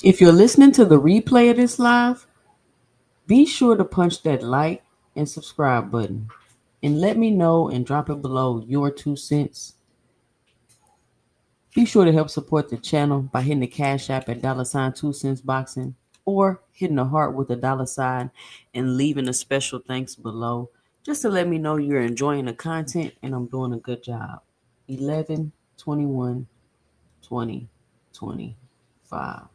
If you're listening to the replay of this live, be sure to punch that like and subscribe button and let me know and drop it below your 2 cents. Be sure to help support the channel by hitting the Cash App at $ 2 cents boxing or hitting the heart with a $ and leaving a special thanks below just to let me know you're enjoying the content and I'm doing a good job. 11/21/2025.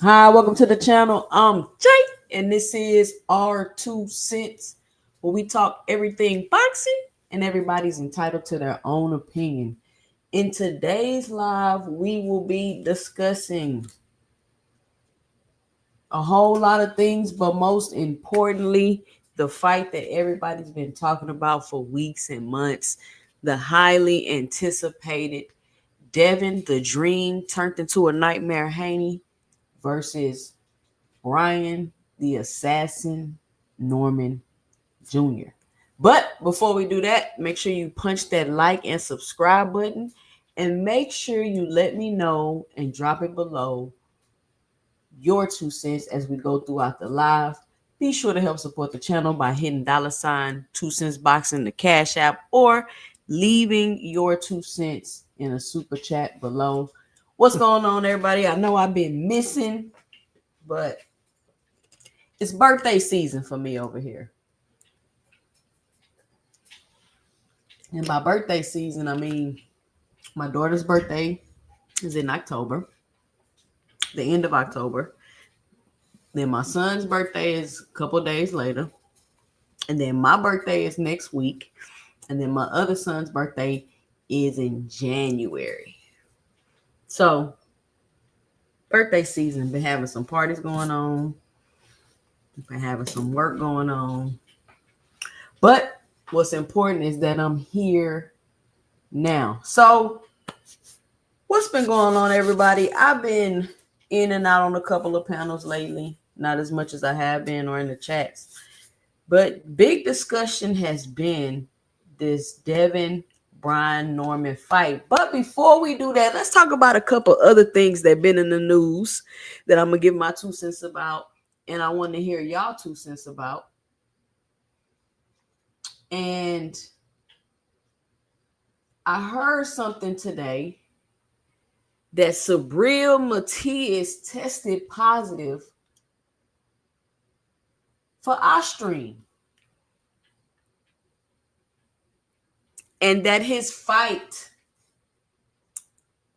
Hi, welcome to the channel. I'm Jay, and this is our 2 cents, where we talk everything boxing, and everybody's entitled to their own opinion. In today's live, we will be discussing a whole lot of things, but most importantly, the fight that everybody's been talking about for weeks and months, the highly anticipated Devin the Dream turned into a nightmare Haney versus Brian the Assassin Norman Jr. But before we do that, make sure you punch that like and subscribe button, and make sure you let me know and drop it below your 2 cents as we go throughout the live. Be sure to help support the channel by hitting $ 2 cents box in the Cash App or leaving your 2 cents in a super chat below. What's going on, everybody? I know I've been missing, but it's birthday season for me over here. And by birthday season, I mean my daughter's birthday is in October, the end of October. Then my son's birthday is a couple days later. And then my birthday is next week. And then my other son's birthday is in January. So, birthday season, been having some parties going on. I've been having some work going on. But what's important is that I'm here now. So, what's been going on, everybody? I've been in and out on a couple of panels lately, not as much as I have been or in the chats. But big discussion has been this Devin Brian Norman fight. But before we do that, let's talk about a couple other things that have been in the news that I'm gonna give my 2 cents about, and I want to hear y'all 2 cents about. And I heard something today that Subriel Matias tested positive for Ostrine, and that his fight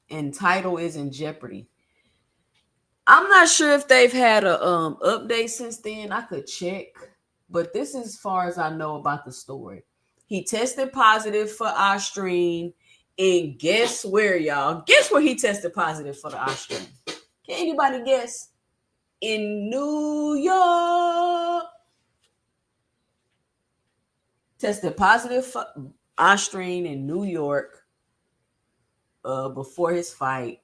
and title is in jeopardy. I'm not sure if they've had a update since then. I could check, but this is as far as I know about the story. He tested positive for Ostrine, and guess where, y'all? Guess where he tested positive for the Ostrine? Can anybody guess? In New York. Tested positive for Ostrine in New York before his fight.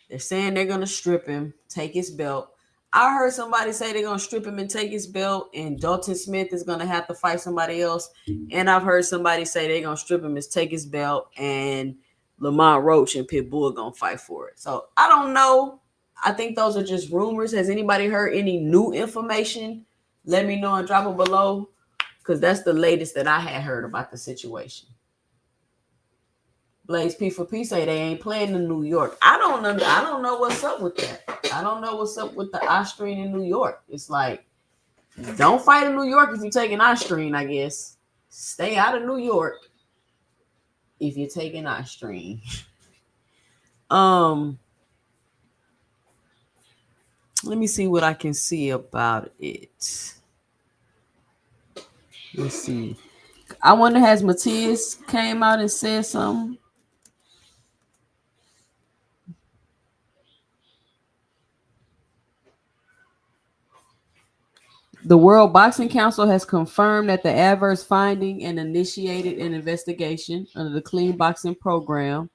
They're saying they're going to strip him, take his belt. I heard somebody say they're going to strip him and take his belt, and Dalton Smith is going to have to fight somebody else. And I've heard somebody say they're going to strip him and take his belt, and Lamont Roach and Pitbull are going to fight for it. So I don't know. I think those are just rumors. Has anybody heard any new information? Let me know and drop it below, because that's the latest that I had heard about the situation. Blaze P for P say they ain't playing in New York. I don't know what's up with that. I don't know what's up with the Ostrine in New York. It's like, don't fight in New York if you're taking Ostrine, I guess. Stay out of New York if you're taking Ostrine. Let me see what I can see about it. Let's see. I wonder, has Matias came out and said something? The World Boxing Council has confirmed that the adverse finding and initiated an investigation under the Clean Boxing Program.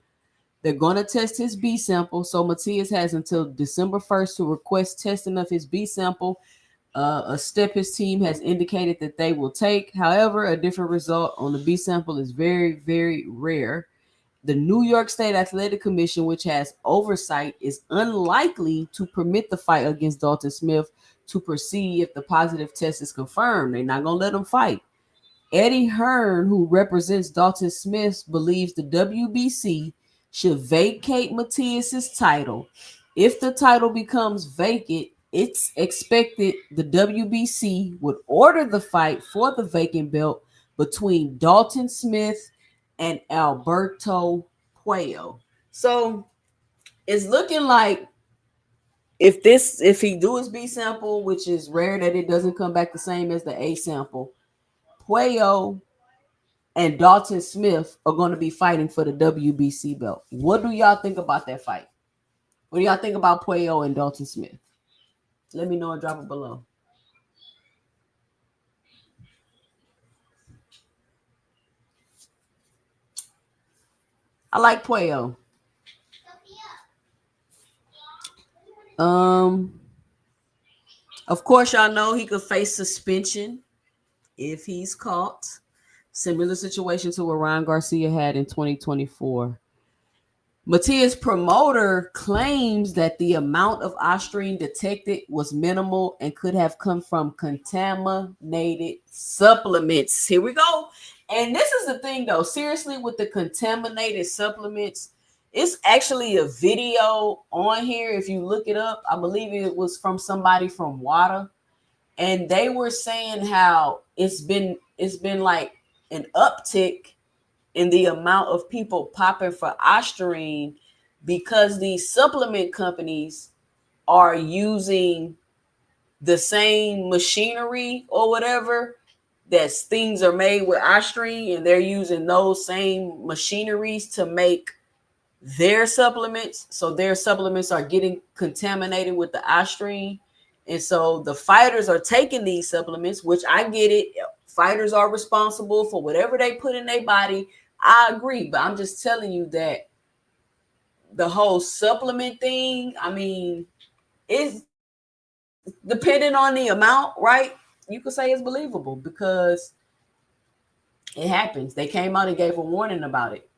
They're going to test his B sample, so Matias has until December 1st to request testing of his B sample, a step his team has indicated that they will take. However, a different result on the B sample is very, very rare. The New York State Athletic Commission, which has oversight, is unlikely to permit the fight against Dalton Smith to proceed if the positive test is confirmed. They're not going to let him fight. Eddie Hearn, who represents Dalton Smith, believes the WBC should vacate Matias's title. If the title becomes vacant, it's expected the WBC would order the fight for the vacant belt between Dalton Smith and Alberto Puello. So it's looking like if he do his B sample, which is rare that it doesn't come back the same as the A sample, Puello and Dalton Smith are going to be fighting for the WBC belt. What do y'all think about that fight? What do y'all think about Puello and Dalton Smith? Let me know and drop it below. I like Puello. Of course, y'all know he could face suspension if he's caught. Similar situation to what Ryan Garcia had in 2024. Matias' promoter claims that the amount of Ostrine detected was minimal and could have come from contaminated supplements. Here we go. And this is the thing, though. Seriously, with the contaminated supplements, it's actually a video on here. If you look it up, I believe it was from somebody from WADA. And they were saying how it's been like an uptick in the amount of people popping for Ostrine because these supplement companies are using the same machinery or whatever that things are made with Ostrine, and they're using those same machineries to make their supplements. So their supplements are getting contaminated with the Ostrine. And so the fighters are taking these supplements, which I get it. Fighters are responsible for whatever they put in their body. I agree, but I'm just telling you that the whole supplement thing, I mean, is depending on the amount, right? You could say it's believable because it happens. They came out and gave a warning about it.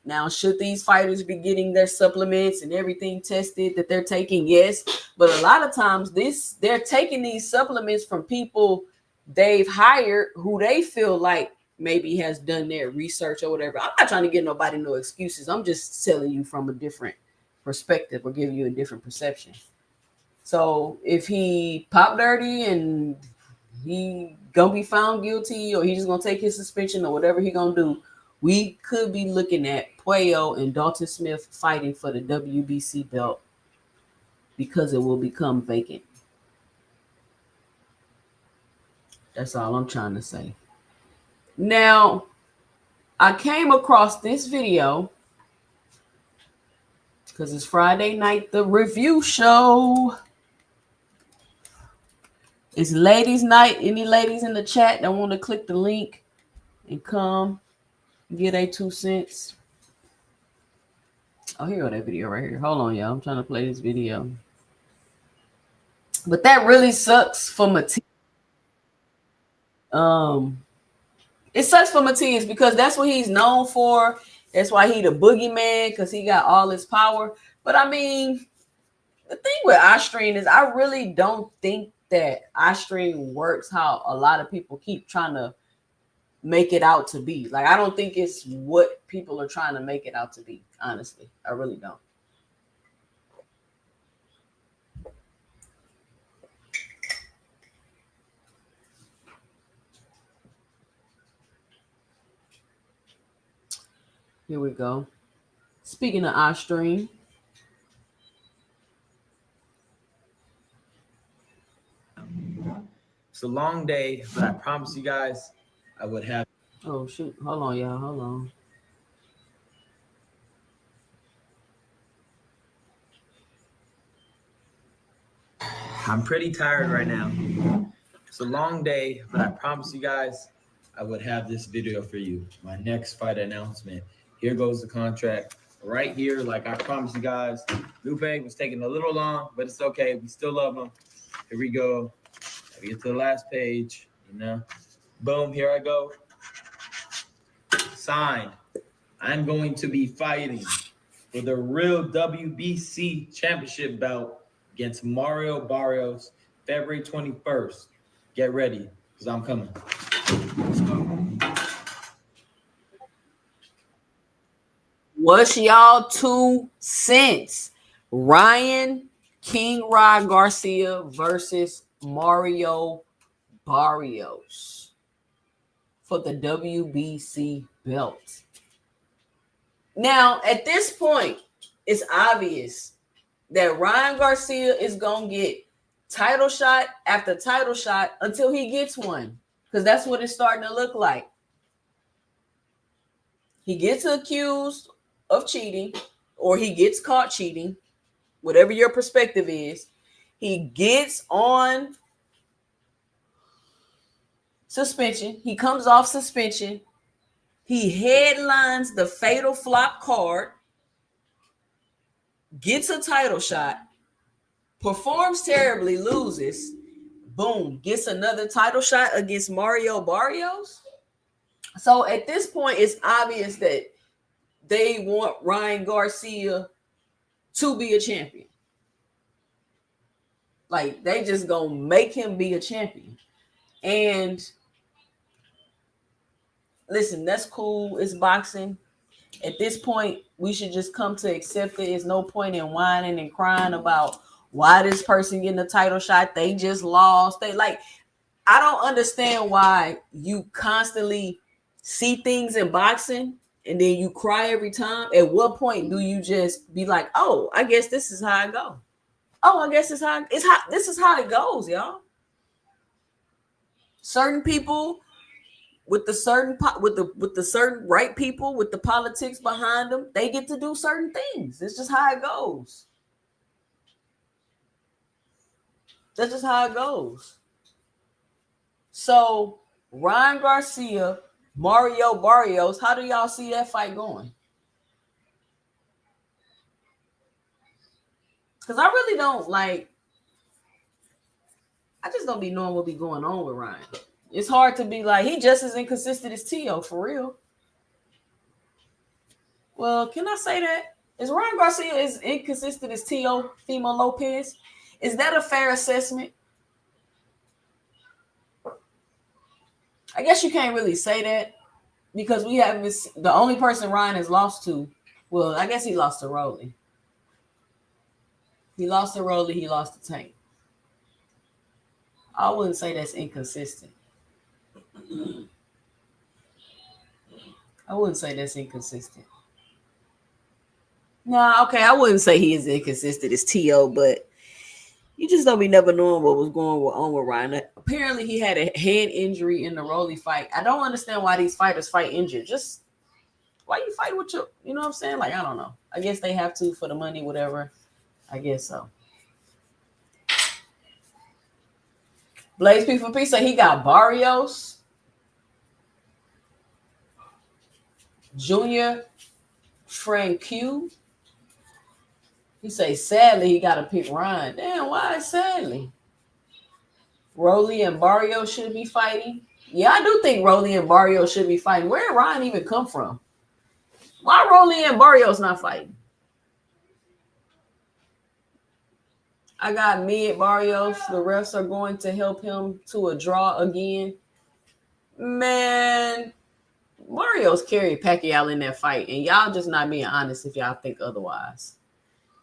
Now, should these fighters be getting their supplements and everything tested that they're taking? Yes. But a lot of times they're taking these supplements from people they've hired who they feel like maybe has done their research or whatever. I'm not trying to give nobody no excuses. I'm just telling you from a different perspective or giving you a different perception. So if he pop dirty and he gonna be found guilty or he's just gonna take his suspension or whatever he gonna do, we could be looking at Puello and Dalton Smith fighting for the WBC belt because it will become vacant. That's all I'm trying to say. Now, I came across this video because it's Friday night, the review show. It's ladies' night. Any ladies in the chat that want to click the link and come get a 2 cents? Oh, here go that video right here. Hold on, y'all. I'm trying to play this video. But that really sucks for Matias. It sucks for Matias because that's what he's known for. That's why he the boogeyman, because he got all his power. But I mean, the thing with Austrian is I really don't think that Austrian works how a lot of people keep trying to make it out to be. Like, I don't think it's what people are trying to make it out to be. Honestly, I really don't. Here we go. Speaking of Austrian, it's a long day, but I promise you guys I would have. Oh shoot, hold on, y'all, hold on. I'm pretty tired right now. It's a long day, but I promise you guys I would have this video for you. My next fight announcement. Here goes the contract right here. Like I promised you guys. Lupe was taking a little long, but it's okay. We still love him. Here we go. We get to the last page, you know. Boom, here I go. Signed. I'm going to be fighting for the real WBC championship belt against Mario Barrios, February 21st. Get ready, because I'm coming. Let's go. What's y'all 2 cents? Ryan King Rod Garcia versus Mario Barrios for the WBC belt. Now, at this point, it's obvious that Ryan Garcia is going to get title shot after title shot until he gets one, because that's what it's starting to look like. He gets accused of cheating, or he gets caught cheating, whatever your perspective is. He gets on suspension. He comes off suspension. He headlines the Fatal Flop card, gets a title shot, performs terribly, loses, boom, gets another title shot against Mario Barrios. So at this point, it's obvious that they want Ryan Garcia to be a champion. Like, they just gonna make him be a champion. And listen, that's cool. It's boxing. At this point, we should just come to accept it. There's no point in whining and crying about why this person getting a title shot. They just lost. I don't understand why you constantly see things in boxing and then you cry every time. At what point do you just be like, oh, I guess this is how I go? Oh, I guess this is how it goes, y'all. Certain people with the certain right people with the politics behind them, they get to do certain things. It's just how it goes. That's just how it goes. So Ryan Garcia, Mario Barrios, how do y'all see that fight going? Because I really don't like. I just don't be knowing what be going on with Ryan. It's hard to be like he just as inconsistent as Tio for real. Well, can I say that? Is Ryan Garcia as inconsistent as Tio Fimo Lopez? Is that a fair assessment? I guess you can't really say that because we haven't. The only person Ryan has lost to, well, I guess he lost to Rolly. He lost to Rolly. He lost to Tank. I wouldn't say that's inconsistent. I wouldn't say that's inconsistent. Nah, okay, I wouldn't say he is inconsistent as T.O., but you just don't be never knowing what was going on with Ryan. Apparently, he had a head injury in the Rolly fight. I don't understand why these fighters fight injured. Just why you fight with your, you know what I'm saying? Like, I don't know. I guess they have to for the money, whatever. I guess so. Blaze P for Peace said he got Barrios, Junior Franque. He say sadly he got to pick Ryan. Damn, why sadly? Rolly and Barrios should be fighting. Yeah, I do think Rolly and Barrios should be fighting. Where did Ryan even come from? Why Rolly and Barrios not fighting? I got mid Barrios. The refs are going to help him to a draw again. Man, Barrios carried Pacquiao in that fight, and y'all just not being honest if y'all think otherwise.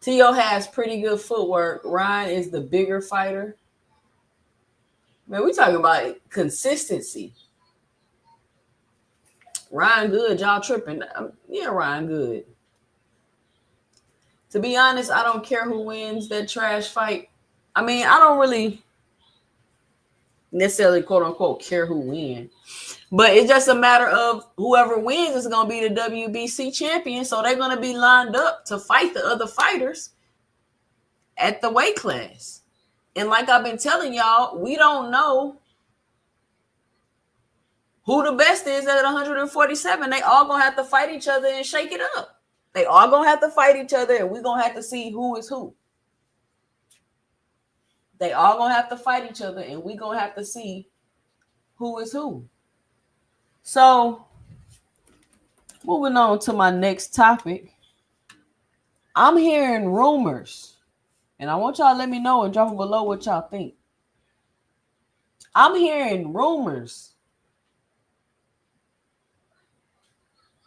Tio has pretty good footwork. Ryan is the bigger fighter. Man, we talking about consistency. Ryan good, y'all tripping. Yeah, Ryan good. To be honest, I don't care who wins that trash fight. I mean, I don't really necessarily quote unquote care who wins. But it's just a matter of whoever wins is going to be the WBC champion. So they're going to be lined up to fight the other fighters at the weight class. And like I've been telling y'all, we don't know who the best is at 147. They all going to have to fight each other and shake it up. They all going to have to fight each other, and we're going to have to see who is who. They all going to have to fight each other, and we're going to have to see who is who. So, moving on to my next topic. I'm hearing rumors, and I want y'all to let me know and drop it below what y'all think. I'm hearing rumors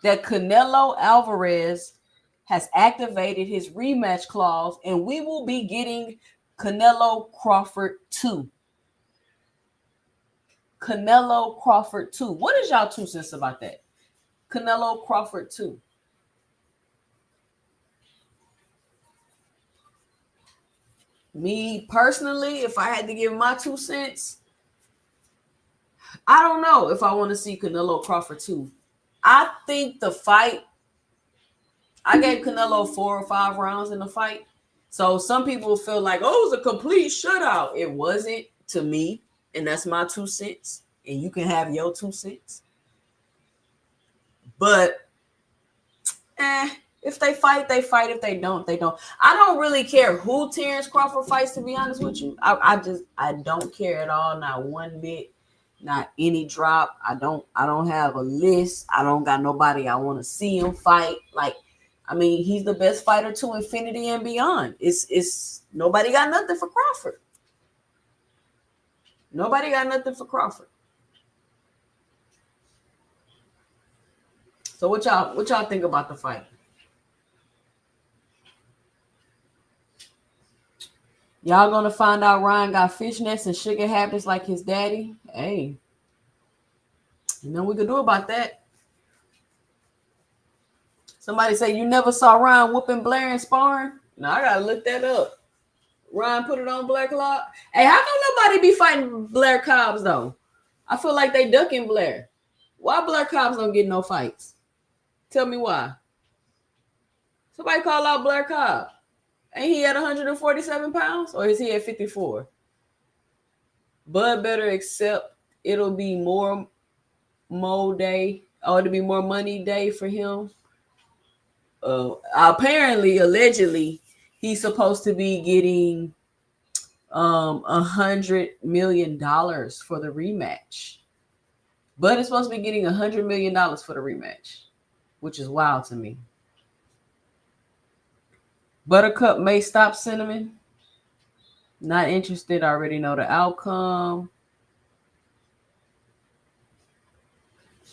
that Canelo Alvarez has activated his rematch clause, and we will be getting Canelo Crawford 2. Canelo Crawford 2. What is y'all 2 cents about that? Canelo Crawford 2. Me personally, if I had to give my 2 cents, I don't know if I want to see Canelo Crawford 2. I think the fight, I gave Canelo 4 or 5 rounds in the fight. So some people feel like, oh, it was a complete shutout. It wasn't to me. And that's my 2 cents. And you can have your 2 cents. But, if they fight, they fight. If they don't, they don't. I don't really care who Terrence Crawford fights, to be honest with you. I don't care at all. Not one bit. Not any drop. I don't have a list. I don't got nobody I want to see him fight. Like, I mean, he's the best fighter to infinity and beyond. It's nobody got nothing for Crawford. Nobody got nothing for Crawford. So what y'all think about the fight? Y'all gonna find out Ryan got fishnets and sugar habits like his daddy? Hey, you know what we could do about that. Somebody say you never saw Ryan whooping Blair in sparring? No, I gotta look that up. Ryan put it on Blair Clock. Hey, how come nobody be fighting Blair Cobbs though? I feel like they ducking Blair. Why Blair Cobbs don't get no fights? Tell me why. Somebody call out Blair Cobb. Ain't he at 147 pounds? Or is he at 54? Bud better accept it'll be more day, or it'll be more money day for him. Apparently, allegedly, he's supposed to be getting $100 million for the rematch. Bud is supposed to be getting $100 million for the rematch, which is wild to me. Buttercup may stop Cinnamon. Not interested. I already know the outcome.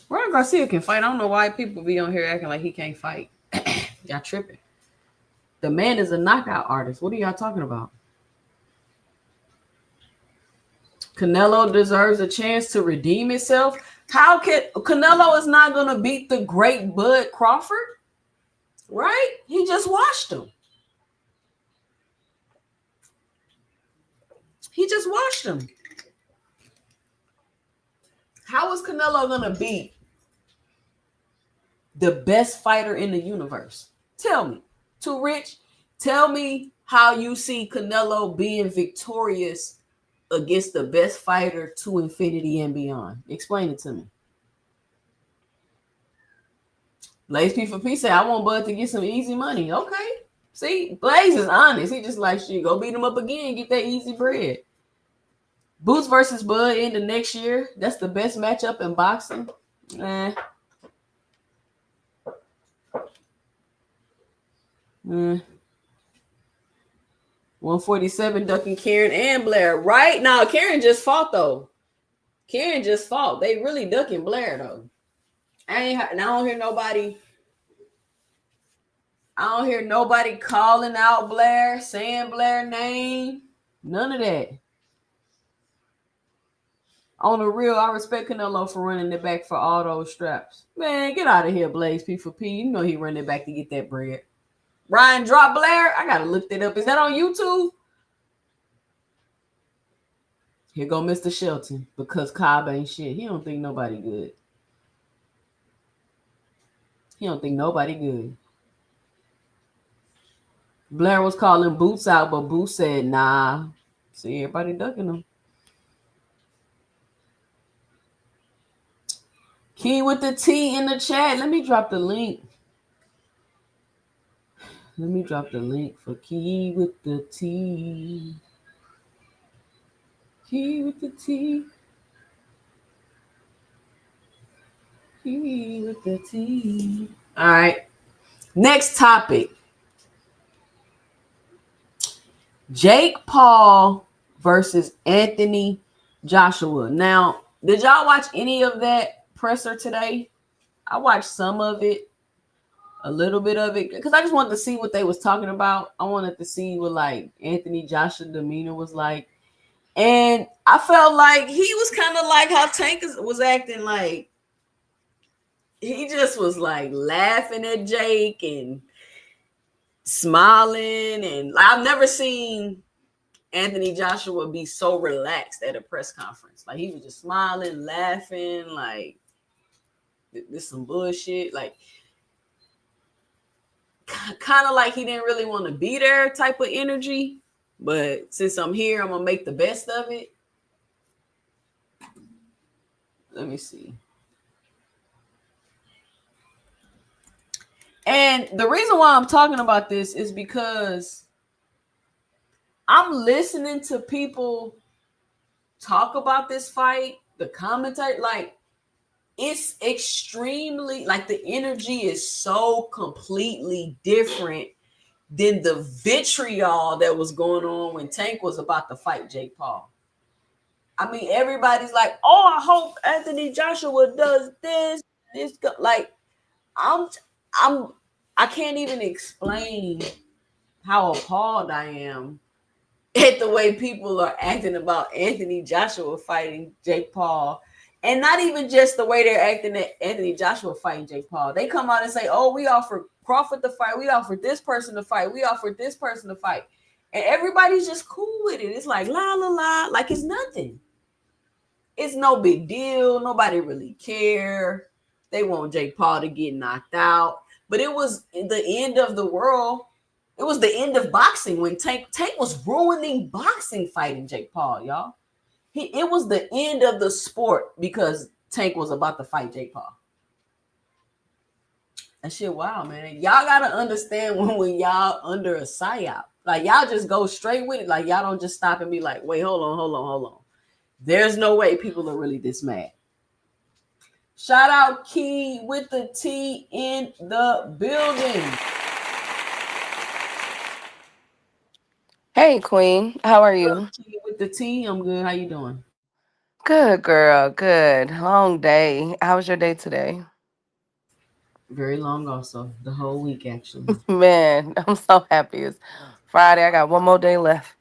Ron Garcia can fight. I don't know why people be on here acting like he can't fight. Y'all tripping. The man is a knockout artist. What are y'all talking about? Canelo deserves a chance to redeem himself. How can Canelo is not going to beat the great Bud Crawford? Right? He just washed him. He just washed him. How is Canelo going to beat the best fighter in the universe? Tell me. Too Rich, tell me how you see Canelo being victorious against the best fighter to infinity and beyond. Explain it to me. Blaze P4P said, I want Bud to get some easy money. Okay. See, Blaze is honest. He just like, shit, go beat him up again, get that easy bread. Boots versus Bud in the next year. That's the best matchup in boxing. 147 ducking Karen and Blair. Right now, Karen just fought though. Karen just fought. They really ducking Blair though. I don't hear nobody calling out Blair, saying Blair name. None of that. On the real, I respect Canelo for running it back for all those straps. Man, get out of here, Blaze P4P. You know he running it back to get that bread. Ryan dropped Blair. I gotta look that up. Is that on YouTube? Here go Mr. Shelton, because Cobb ain't shit. He don't think nobody good. He don't think nobody good. Blair was calling Boots out, but Boots said, nah. See, everybody ducking him. Key with the T in the chat. Let me drop the link. Let me drop the link for Key with the T. Key with the T. Key with the T. All right. Next topic. Jake Paul versus Anthony Joshua. Now, did y'all watch any of that presser today? I watched some of it, a little bit of it, because I just wanted to see what they was talking about. I wanted to see what like Anthony Joshua demeanor was like. And I felt like he was kind of like how Tank was acting, like he just was like laughing at Jake and smiling. And I've never seen Anthony Joshua be so relaxed at a press conference. Like he was just smiling, laughing, like this some bullshit. Like kind of like he didn't really want to be there type of energy. But since I'm here, I'm going to make the best of it. Let me see. And the reason why I'm talking about this is because I'm listening to people talk about this fight, the commentator, like it's extremely, like the energy is so completely different than the vitriol that was going on when Tank was about to fight Jake Paul. I mean, everybody's like, oh, I hope Anthony Joshua does this. Like, I can't even explain how appalled I am at the way people are acting about Anthony Joshua fighting Jake Paul. And not even just the way they're acting at Anthony Joshua fighting Jake Paul. They come out and say, oh, we offered Crawford to fight. We offered this person to fight. We offered this person to fight. And everybody's just cool with it. It's like, la, la, la. Like it's nothing. It's no big deal. Nobody really care. They want Jake Paul to get knocked out. But it was the end of the world. It was the end of boxing when Tank was ruining boxing fighting Jake Paul, y'all. it was the end of the sport because Tank was about to fight Jake Paul. That shit, wow, man. Y'all gotta understand when y'all under a psyop, like y'all just go straight with it. Like y'all don't just stop and be like, wait, hold on. There's no way people are really this mad. Shout out Key with the T in the building. Hey, Queen. How are What up, you? Key with the T? I'm good. How you doing? Good, girl. Good. Long day. How was your day today? Very long, also the whole week actually. Man, I'm so happy. It's Friday. I got one more day left.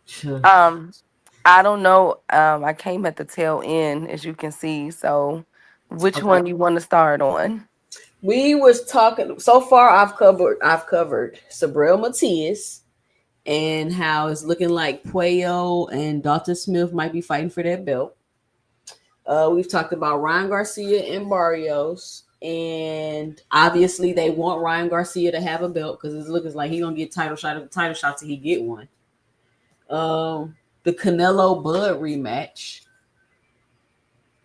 Sure. Um, I don't know. I came at the tail end, as you can see. So, which Okay. one you want to start on? We was talking so far. I've covered Sabril Matias and how it's looking like Puello and Dalton Smith might be fighting for that belt. We've talked about Ryan Garcia and Barrios, and obviously they want Ryan Garcia to have a belt because it's looking like he gonna get title shot till he get one. The Canelo Bud rematch.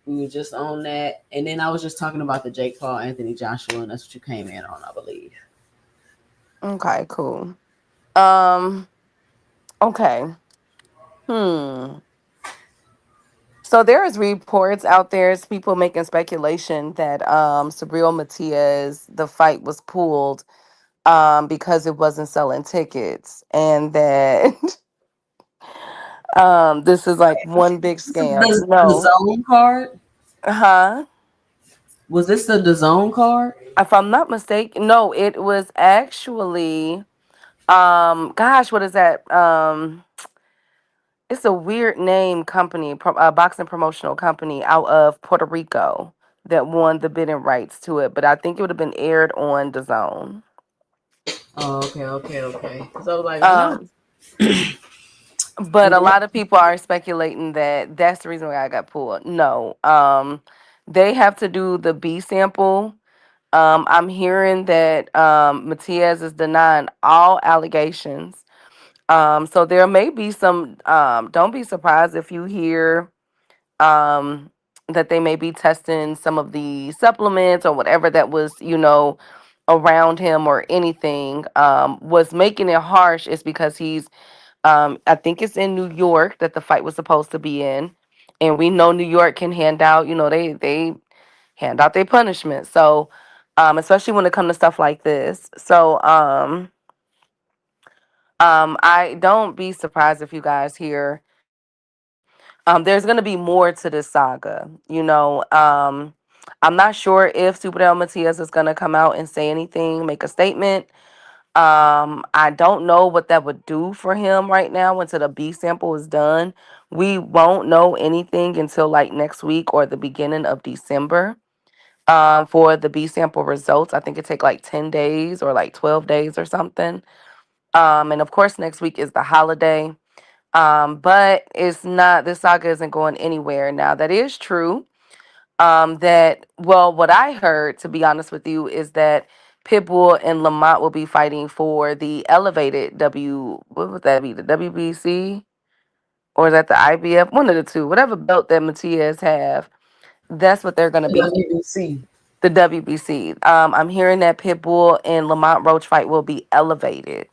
We were just on that, and then I was just talking about the Jake Paul Anthony Joshua, and that's what you came in on, I believe. Okay, cool. Um, okay. Hmm. So there is reports out there, it's people making speculation that Sabril Matias, the fight was pulled because it wasn't selling tickets, and that this is like one big This is scam. the No, zone card. huh? Was this the zone card? If I'm not mistaken, no, it was actually gosh, what is that? It's a weird name company, boxing promotional company out of Puerto Rico that won the bidding rights to it, but I think it would have been aired on the Zone. Oh, okay. So I was like, I know. Um, but And a then, lot of people are speculating that that's the reason why I got pulled. No, they have to do the B sample. I'm hearing that Matias is denying all allegations. So there may be some. Don't be surprised if you hear that they may be testing some of the supplements or whatever that was, around him or anything. Was making it harsh is because he's I think it's in New York that the fight was supposed to be in. And we know New York can hand out, they hand out their punishment. So especially when it comes to stuff like this. So I don't be surprised if you guys hear there's gonna be more to this saga. I'm not sure if Superdell Matias is gonna come out and say anything, make a statement. I don't know what that would do for him right now until the B sample is done. We won't know anything until like next week or the beginning of December. For the B sample results, I think it take like 10 days or like 12 days or something. And of course, next week is the holiday. But it's not, this saga isn't going anywhere. Now, that is true. What I heard, to be honest with you, is that Pitbull and Lamont will be fighting for the elevated what would that be, the WBC? Or is that the IBF? One of the two, whatever belt that Matias have, that's what they're going to be, WBC. the WBC. I'm hearing that Pitbull and Lamont Roach fight will be elevated,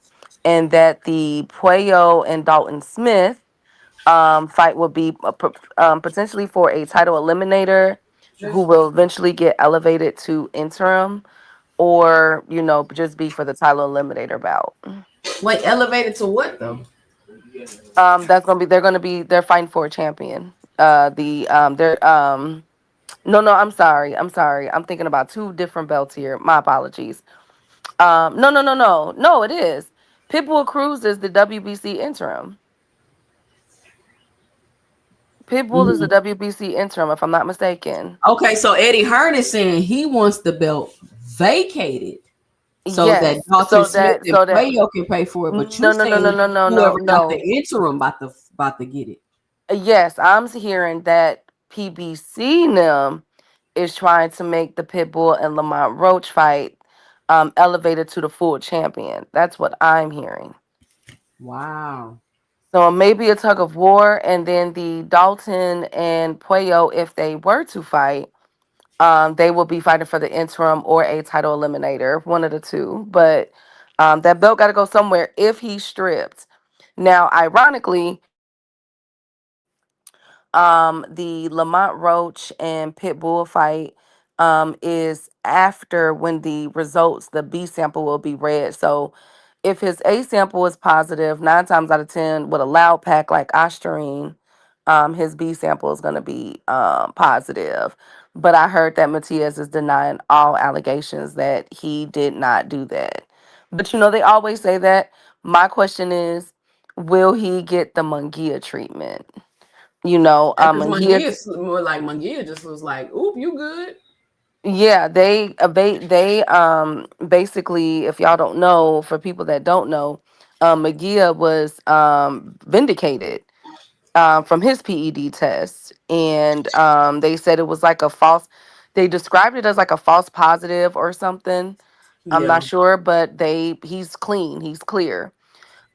and that the Puello and Dalton Smith fight will be potentially for a title eliminator who will eventually get elevated to interim, or just be for the title eliminator bout. Wait, elevated to what though? That's gonna be they're fighting for a champion. They're no, I'm sorry, I'm thinking about two different belts here. My apologies. No, it is Pitbull Cruz is the WBC interim. Pitbull is the Mhm. WBC interim, if I'm not mistaken. Okay, so Eddie Hearn is saying he wants the belt vacated so that Yes. Dalton So Smith that and so that Puello can pay for it. But you no no no no saying no no no whoever got the no. interim about to get it. Yes, I'm hearing that PBC them is trying to make the Pitbull and Lamont Roach fight elevated to the full champion. That's what I'm hearing. Wow. So maybe a tug of war, and then the Dalton and Puello, if they were to fight, they will be fighting for the interim or a title eliminator, one of the two. But that belt got to go somewhere if he's stripped. Now, ironically, the Lamont Roach and Pitbull fight is after when the results, the B sample will be read. So if his A sample is positive, 9 times out of 10 with a loud pack like Ostarine, his B sample is going to be positive. But I heard that Matias is denying all allegations that he did not do that. But you know, they always say that. My question is, will he get the Mungia treatment? You know, Because and he Mungia more like Mungia just was like, "Oop, you good?" yeah, they basically, if y'all don't know, for people that don't know, Magia was vindicated from his PED test, and they said it was like a false. They described it as like a false positive or something. I'm not Yeah, sure, but he's clean, he's clear.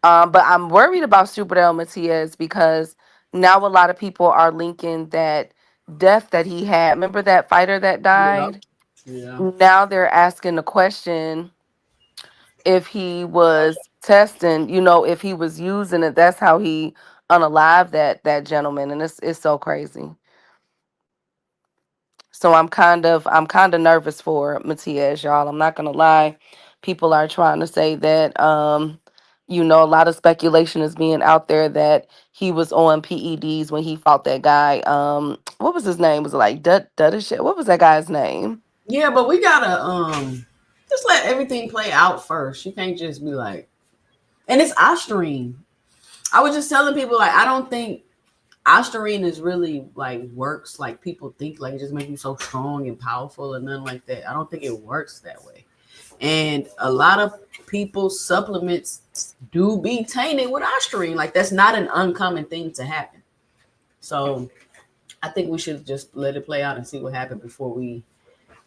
But I'm worried about Superdale Matias because now a lot of people are linking that death that he had. Remember that fighter that yeah, died? yeah. Now they're asking the question if he was testing, you know, if he was using it. That's how he unalived that gentleman, and it's so crazy. So I'm kind of nervous for Matias, y'all. I'm not gonna lie. People are trying to say that you know, a lot of speculation is being out there that he was on PEDs when he fought that guy. What was his name? Was it like Duddish? What was that guy's name? Yeah, but we gotta just let everything play out first. You can't just be like, and it's Ostarine. I was just telling people like I don't think Ostarine is really like works like people think, like it just makes you so strong and powerful and nothing like that. I don't think it works that way. And a lot of people's supplements do be tainted with Ostarine. Like that's not an uncommon thing to happen. So I think we should just let it play out and see what happens before we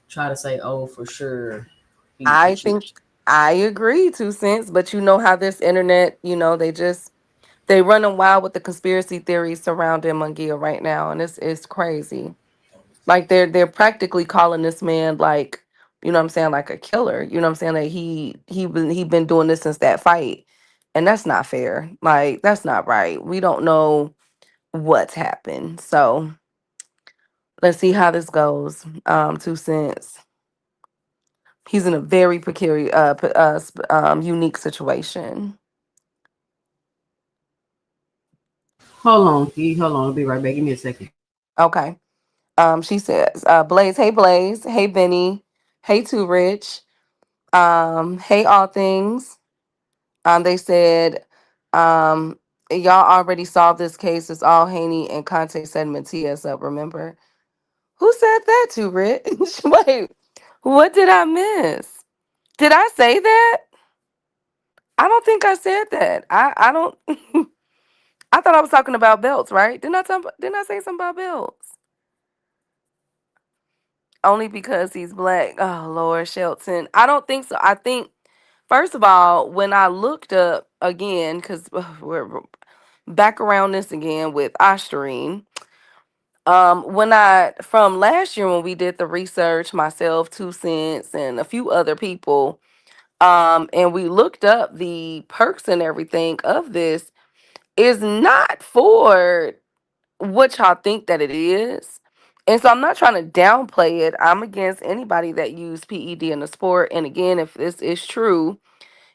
try to say, oh, for sure he I should. think I agree, 2 cents, but you know how this internet, you know, they running wild with the conspiracy theories surrounding Mungia right now, and it's crazy. Like they're practically calling this man like, you know what I'm saying, like a killer. You know what I'm saying? That he been doing this since that fight. And that's not fair. Like that's not right. We don't know what's happened. So let's see how this goes. 2 cents. He's in a very peculiar unique situation. Hold on, Key. Hold on. I'll be right back. Give me a second. Okay. She says, Blaze, hey Blaze, hey Benny, hey Too Rich, hey all things. They said, um, y'all already solved this case. It's all Haney and Conte setting Matias up. Remember who said that to Rich? Wait, what did I miss? Did I say that? I don't think I said that. I don't. I thought I was talking about belts, right? Didn't I say something about belts? Only because he's black. Oh Lord, Shelton. I don't think so. I think first of all, when I looked up again, because we're back around this again with Ostarine. When I from last year when we did the research, myself, 2 cents, and a few other people, and we looked up the perks and everything of this, is not for what y'all think that it is. And so I'm not trying to downplay it. I'm against anybody that use PED in the sport. And again, if this is true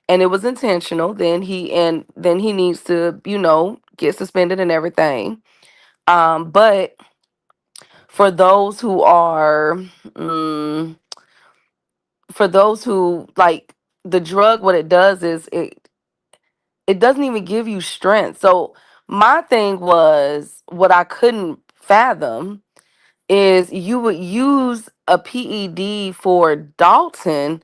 and it was intentional, then he needs to, you know, get suspended and everything. But for those who are mm, for those who like the drug, what it does is it doesn't even give you strength. So my thing was what I couldn't fathom is you would use a PED for Dalton,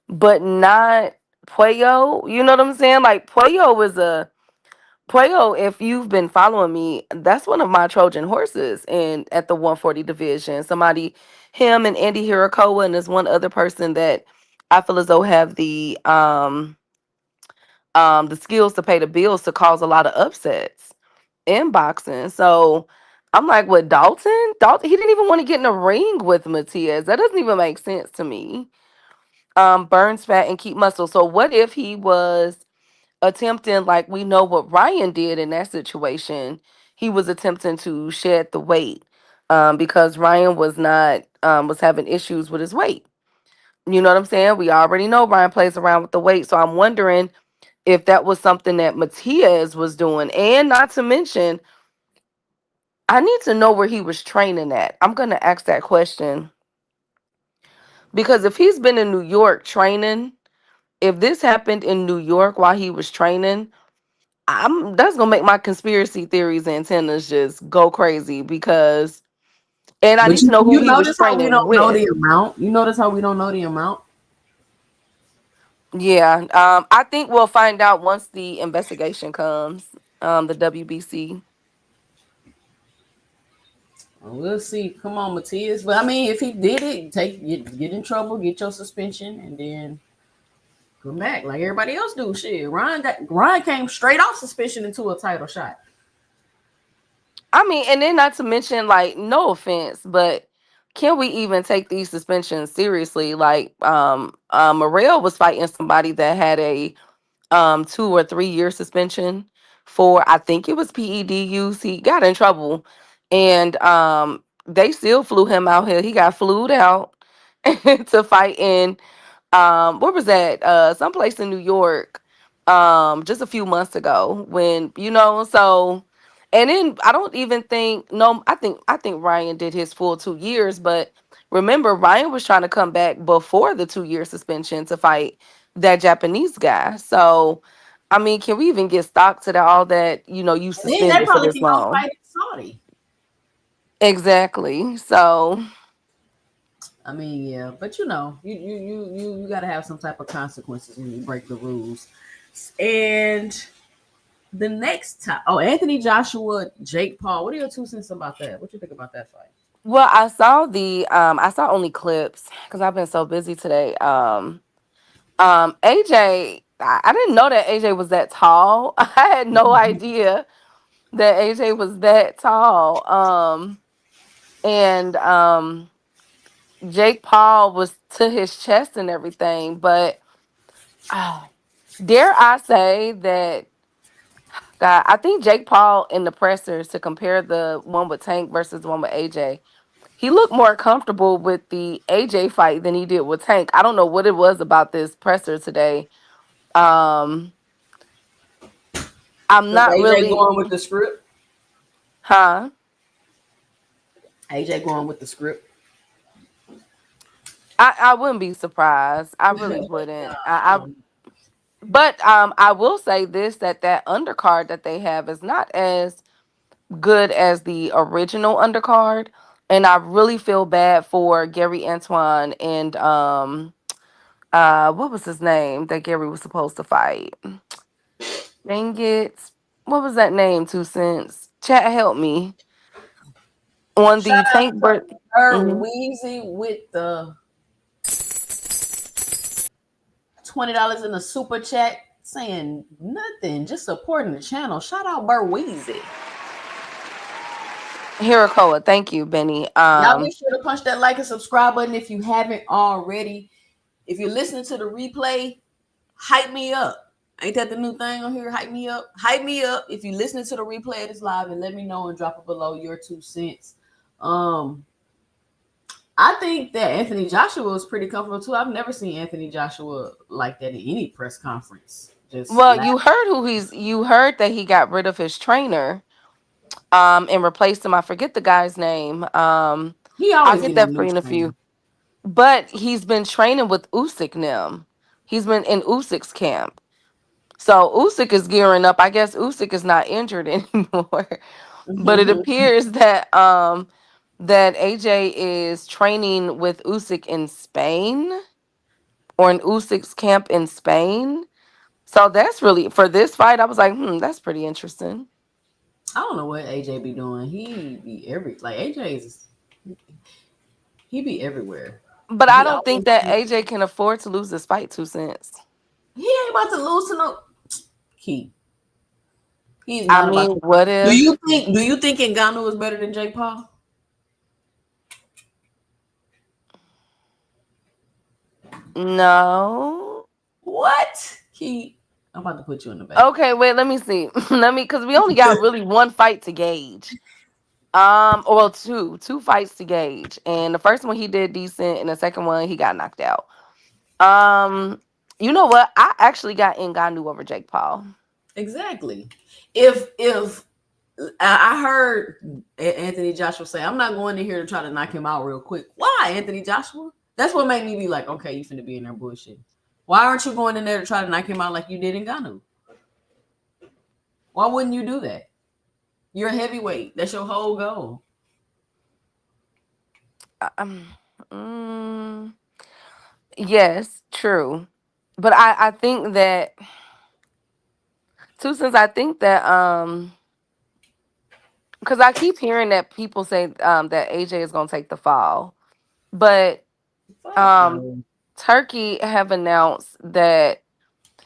but not Puello. You know what I'm saying? Like Puello, if you've been following me, that's one of my Trojan horses in at the 140 division. Him and Andy Hirakoa, and there's one other person that I feel as though have the the skills to pay the bills to cause a lot of upsets in boxing. So I'm like, what, Dalton? Dalton, he didn't even want to get in a ring with Matias. That doesn't even make sense to me. Burn fat and keep muscle. So what if he was attempting, like we know what Ryan did in that situation? He was attempting to shed the weight because Ryan was not was having issues with his weight. You know what I'm saying? We already know Ryan plays around with the weight. So I'm wondering if that was something that Matias was doing. And not to mention, I need to know where he was training at. I'm going to ask that question because if he's been in New York training, if this happened in New York while he was training, I'm that's going to make my conspiracy theories antennas just go crazy because and I But need to know who you he was notice how we training don't know with. the amount. You notice how we don't know the amount. Yeah, I think we'll find out once the investigation comes. The WBC. We'll see. Come on, Matias. But I mean, if he did it, get in trouble, get your suspension, and then come back like everybody else do. Shit, Ryan came straight off suspension into a title shot. I mean, and then not to mention, like, no offense, but can we even take these suspensions seriously? Like, Morel was fighting somebody that had a 2 or 3 year suspension for I think it was PED use. He got in trouble, and they still flew him out here. He got flued out to fight in where was that someplace in New York just a few months ago when so and then I don't even think no I think Ryan did his full 2 years, but remember Ryan was trying to come back before the 2 year suspension to fight that Japanese guy. So I mean, can we even get stock to all that you And then they suspended for probably this can go long? fight in Saudi. Exactly. So I mean, yeah, but you got to have some type of consequences when you break the rules. And the next time, oh, Anthony Joshua, Jake Paul. What are your 2 cents about that? What you think about that fight? well, I saw only clips because I've been so busy today. AJ, I didn't know that AJ was that tall. I had no idea that AJ was that tall. And Jake Paul was to his chest and everything, but uh, dare I say that God, I think Jake Paul in the pressers to compare the one with Tank versus the one with AJ. He looked more comfortable with the AJ fight than he did with Tank. I don't know what it was about this presser today. Um, I'm Because not AJ really, going with the script. huh? AJ going with the script. I wouldn't be surprised. I really wouldn't. But I will say this that undercard that they have is not as good as the original undercard, and I really feel bad for Gary Antoine and what was his name that Gary was supposed to fight? Dang it. What was that name? 2 cents. Chat help me. On Shout the out Tank to Bird. Bert Mhm. Weezy with the $20 in the super chat saying nothing, just supporting the channel. Shout out Bert Weezy. Hirakoa. Thank you, Benny. Y'all be sure to punch that like and subscribe button if you haven't already. If you're listening to the replay, hype me up. Ain't that the new thing on here? Hype me up. Hype me up if you're listening to the replay of this live and let me know and drop it below your 2 cents. I think that Anthony Joshua was pretty comfortable too. I've never seen Anthony Joshua like that in any press conference. Just Well, laugh. you heard that he got rid of his trainer and replaced him. I forget the guy's name. He I'll always get getting a that new for you in a trainer. few. But he's been training with Usyk now. He's been in Usyk's camp. So Usyk is gearing up. I guess Usyk is not injured anymore. But it appears that AJ is training with Usyk in Spain or in Usyk's camp in Spain. So that's really for this fight. I was like, that's pretty interesting. I don't know what AJ be doing. He be AJ is he be everywhere. But I He don't think always that AJ can afford to lose this fight 2 cents. he ain't about to lose to no. Key. He's I not about. mean, what Do if? you think? Do you think Ngannou is better than Jake Paul? No. What? Key. I'm about to put you in the back. Okay, wait, let me see. Let me, because we only got really one fight to gauge. Well, two fights to gauge. And the first one he did decent, and the second one he got knocked out. You know what? I actually got Ngannou over Jake Paul. Exactly. If I heard Anthony Joshua say, I'm not going in here to try to knock him out real quick. Why, Anthony Joshua? That's what made me be like, okay, you finna be in there bullshit. Why aren't you going in there to try to knock him out like you did in Ngannou? Why wouldn't you do that? You're a heavyweight. That's your whole goal. Um, mm, yes, true. But I think that too, since I think that because I keep hearing that people say that AJ is gonna take the fall. But Fuck um no. Turkey have announced that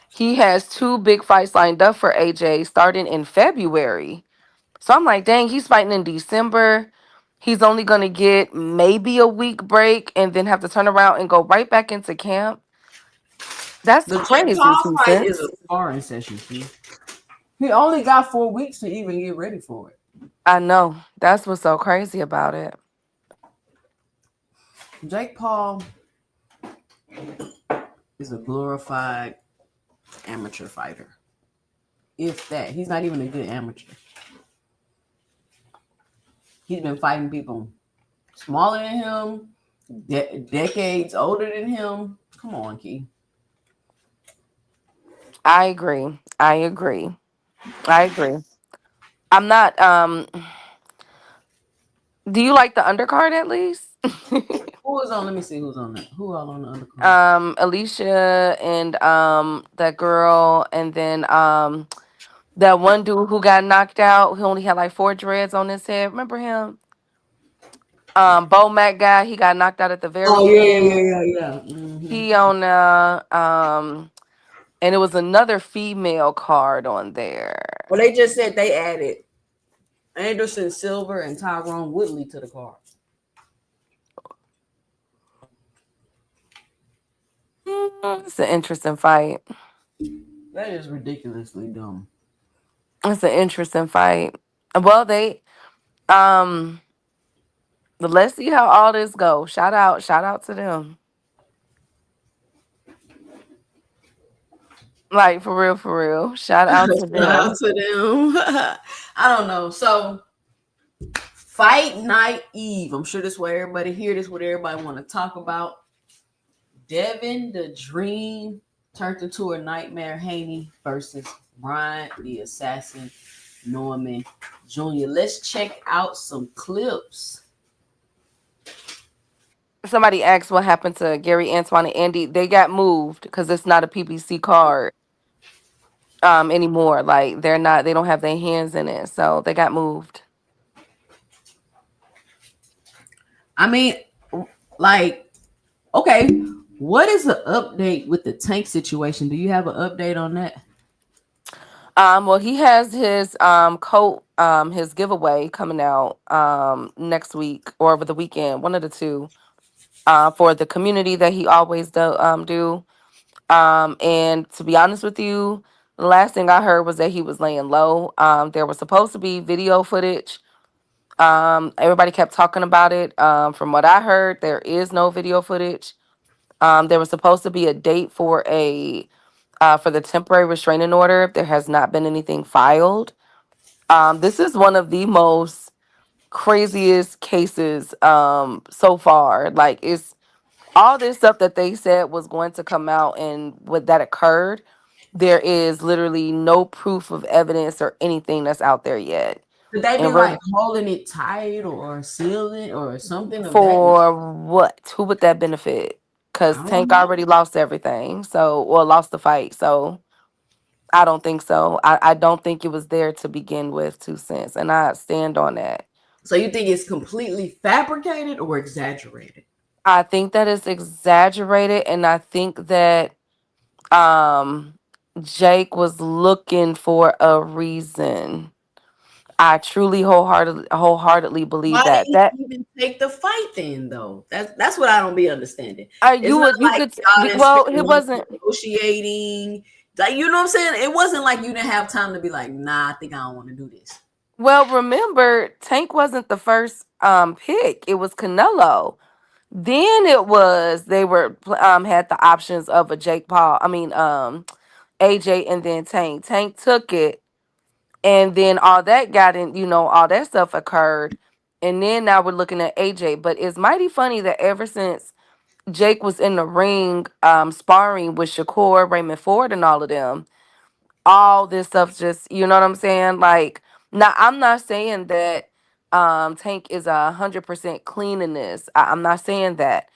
he has two big fights lined up for AJ starting in February. So I'm like, dang, he's fighting in December. He's only gonna get maybe a week break and then have to turn around and go right back into camp. That's The Jake crazy, Paul 2 fight is a cents. sparring session, see. He only got 4 weeks to even get ready for it. I know. That's what's so crazy about it. Jake Paul is a glorified amateur fighter. If that. He's not even a good amateur. He's been fighting people smaller than him, decades older than him. Come on, Key. I agree. I agree. I agree. I'm not do you like the undercard at least? Who is on? Let me see who's on that. Who all on the undercard? Alicia and that girl, and then that one dude who got knocked out, who only had like 4 dreads on his head. Remember him? Bo Mac guy, he got knocked out at the Oh very yeah, yeah, yeah, end. yeah, yeah. Mm-hmm. He on and it was another female card on there. Well, they just said they added Anderson Silver and Tyrone Woodley to the card. It's an interesting fight. That is ridiculously dumb. It's an interesting fight. Well, they um let's see how all this goes. Shout out to them. Like for real, for real. Shout out to Shout out them. to them. I don't know. So fight night eve. I'm sure this is what everybody hear. This is what everybody want to talk about. Devin the Dream turned into a nightmare Haney versus Brian the Assassin Norman Jr. Let's check out some clips. Somebody asked what happened to Gary, Antoine, and Andy. They got moved because it's not a PBC card anymore. Like they don't have their hands in it. So they got moved. I mean, like, okay, what is the update with the Tank situation? Do you have an update on that? Well, he has his coat his giveaway coming out next week or over the weekend, one of the two, for the community that he always do. And to be honest with you, the last thing I heard was that he was laying low. There was supposed to be video footage. Everybody kept talking about it. From what I heard, there is no video footage. There was supposed to be a date for the temporary restraining order. There has not been anything filed. This is one of the most craziest cases so far. Like it's all this stuff that they said was going to come out and what that occurred. There is literally no proof of evidence or anything that's out there yet. Could they be And we're like holding it tight or sealing or something of that? for what? Who would that benefit? Because I don't Tank know. already lost everything. So, or lost the fight. So, I don't think so. I don't think it was there to begin with, 2 cents. And I stand on that. So you think it's completely fabricated or exaggerated? I think that it's exaggerated. And I think that, um, Jake was looking for a reason. I truly wholeheartedly believe Why did that. he even take the fight then, though? That's what I don't be understanding. It's not You like could y'all didn't well, spend it months wasn't. negotiating. Like, you know what I'm saying? It wasn't like you didn't have time to be like, nah, I think I don't want to do this. Well, remember, Tank wasn't the first pick. It was Canelo. Then it was they were had the options of a Jake Paul. I mean AJ and then Tank. Tank took it, and then all that got in. All that stuff occurred, and then now we're looking at AJ. But it's mighty funny that ever since Jake was in the ring sparring with Shakur, Raymond Ford, and all of them, all this stuff just, you know what I'm saying? Like, now I'm not saying that Tank is 100% clean in this. I'm not saying that.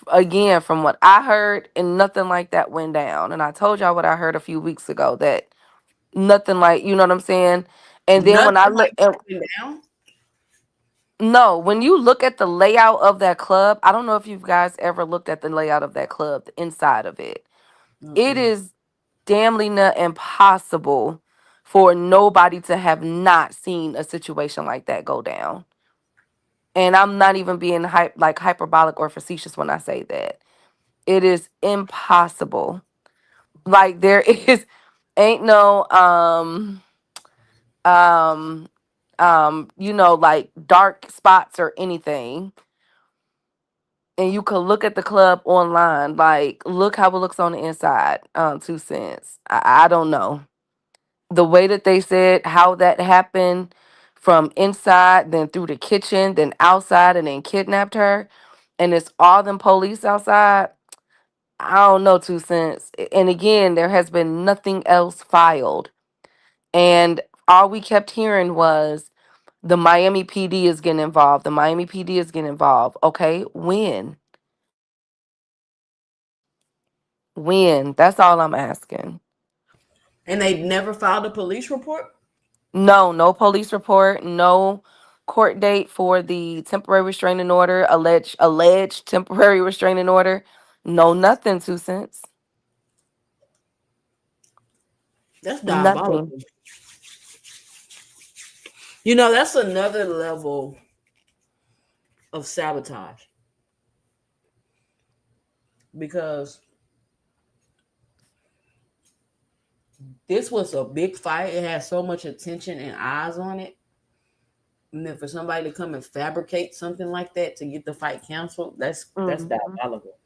Again, from what I heard, and nothing like that went down. And I told y'all what I heard a few weeks ago, that nothing like, you know what I'm saying? And then when I Nothing look, like that went down. no, when you look at the layout of that club, I don't know if you guys ever looked at the layout of that club, the inside of it. It Mm-mm. is damnly near impossible for nobody to have not seen a situation like that go down. And I'm not even being hyperbolic or facetious when I say that. It is impossible. Like there is ain't no um like dark spots or anything. And you could look at the club online, like look how it looks on the inside. 2 cents. I don't know. The way that they said how that happened from inside, then through the kitchen, then outside, and then kidnapped her, and it's all them police outside. I don't know, 2 cents. And again, there has been nothing else filed. And all we kept hearing was the Miami PD is getting involved. The Miami PD is getting involved. Okay, when? When? That's all I'm asking. And they never filed a police report. No, no police report, no court date for the temporary restraining order, alleged temporary restraining order. No, nothing, 2 cents. That's Nothing. diabolical. You know, that's another level of sabotage because this was a big fight. It had so much attention and eyes on it. And then for somebody to come and fabricate something like that to get the fight canceled, that's Mhm. diabolical.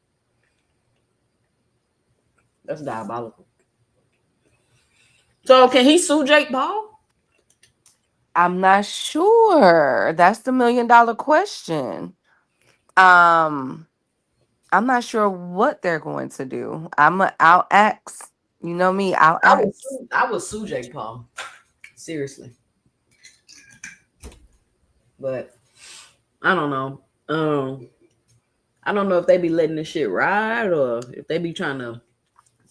That's diabolical. So can he sue Jake Paul? I'm not sure. That's the $1 million question. Um, I'm not sure what they're going to do. I'll ask. You know me, I'll ask. I would sue Jake Paul. Seriously. But I don't know. I don't know if they be letting this shit ride or if they be trying to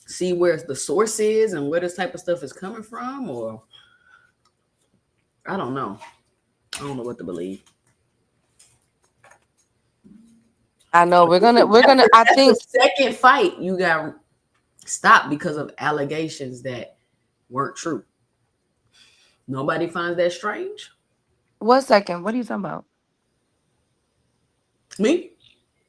see where the source is and where this type of stuff is coming from, or I don't know. I don't know what to believe. I know we're gonna I That's the think second fight you got stopped because of allegations that weren't true. Nobody finds that strange. 1 second. What are you talking about? Me?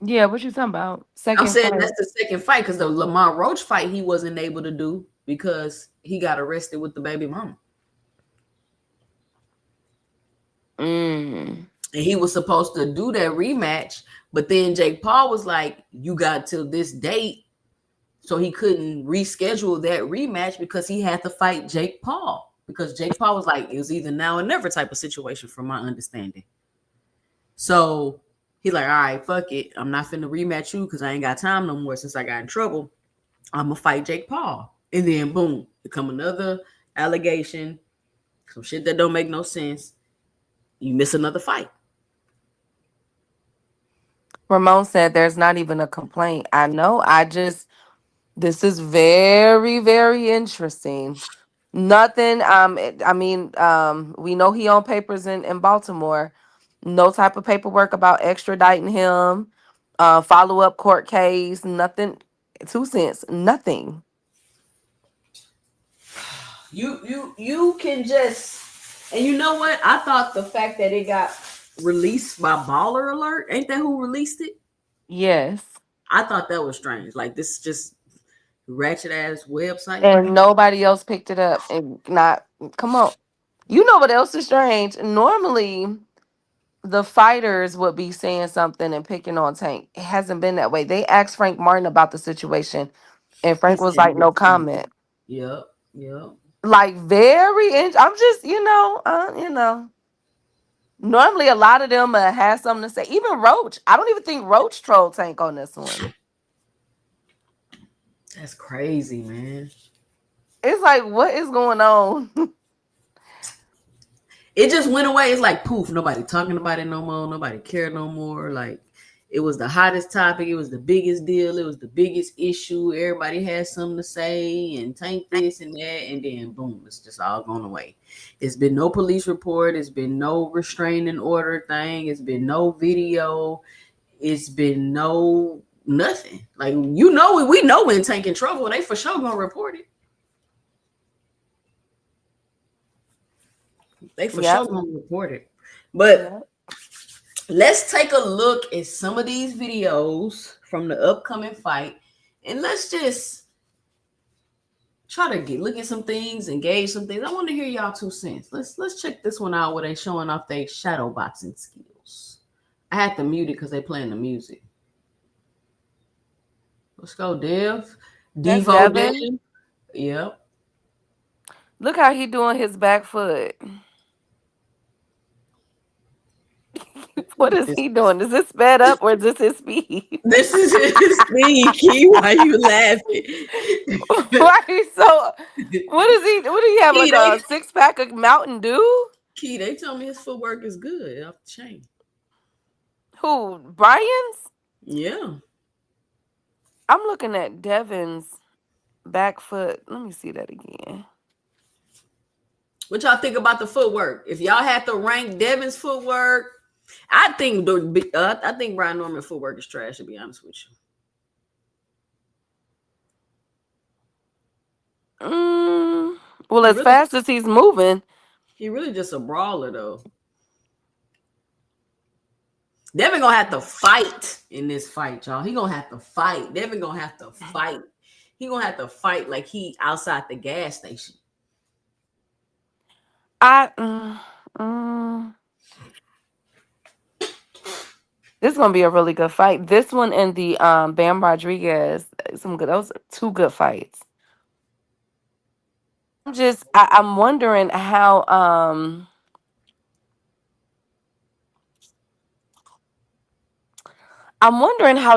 Yeah, what you talking about? I'm Second saying fight. that's the second fight because the Lamar Roach fight he wasn't able to do because he got arrested with the baby mama. Mm. And he was supposed to do that rematch, but then Jake Paul was like, "You got till this date," so he couldn't reschedule that rematch because he had to fight Jake Paul because Jake Paul was like, it was either now or never type of situation, from my understanding. So he's like, "All right, fuck it, I'm not finna rematch you because I ain't got time no more since I got in trouble. I'm gonna fight Jake Paul," and then boom, become another allegation, some shit that don't make no sense. You miss another fight. Ramon said there's not even a complaint. I know. This is very, very interesting. Nothing. I mean, we know he on papers in Baltimore. No type of paperwork about extraditing him. Follow up court case. Nothing. 2 cents. Nothing. You can just, and you know what? I thought the fact that it got released by Baller Alert, ain't that who released it? Yes. I thought that was strange. Like this is just ratchet ass website. And nobody else picked it up. And not, come on. You know what else is strange? Normally, the fighters would be saying something and picking on Tank. It hasn't been that way. They asked Frank Martin about the situation, and He Frank was said, like, no comment. Yep, yep. Like, very, I'm just, normally a lot of them have something to say. Even Roach. I don't even think Roach trolled Tank on this one. That's crazy, man. It's like, what is going on? It just went away. It's like poof. Nobody talking about it no more. Nobody cared no more. Like it was the hottest topic. It was the biggest deal. It was the biggest issue. Everybody had something to say and Tank this and that, and then boom, it's just all gone away. It's been no police report. It's been no restraining order thing. It's been no video. It's been no nothing. Like we know when Tank in trouble, they for sure gonna report it. They for Yep. sure gonna report it. But Yep. let's take a look at some of these videos from the upcoming fight, and let's just try to look at some things, engage some things. I want to hear y'all 2 cents. Let's check this one out where they showing off their shadow boxing skills. I had to mute it because they playing the music. Let's go, Dev. That's Devo Devin. Dev. Yep. Look how he doing his back foot. What is he doing? Is this sped up or is this his speed? This is his speed, Key. Why you laughing? Why he so? What is he? What do you have? Key, Like a 6-pack of Mountain Dew? Key, they tell me his footwork is good off the chain. Who? Brian's? Yeah. I'm looking at Devin's back foot. Let me see that again. What y'all think about the footwork? If y'all had to rank Devin's footwork, I think Brian Norman's footwork is trash. To be honest with Well, He as really- fast as he's moving, he really just a brawler though. Devin gonna have to fight in this fight, y'all. He gonna have to fight. Devin gonna have to fight. He gonna have to fight like he outside the gas station. this is gonna be a really good fight. This one and the Bam Rodriguez, those are 2 good fights. I'm wondering how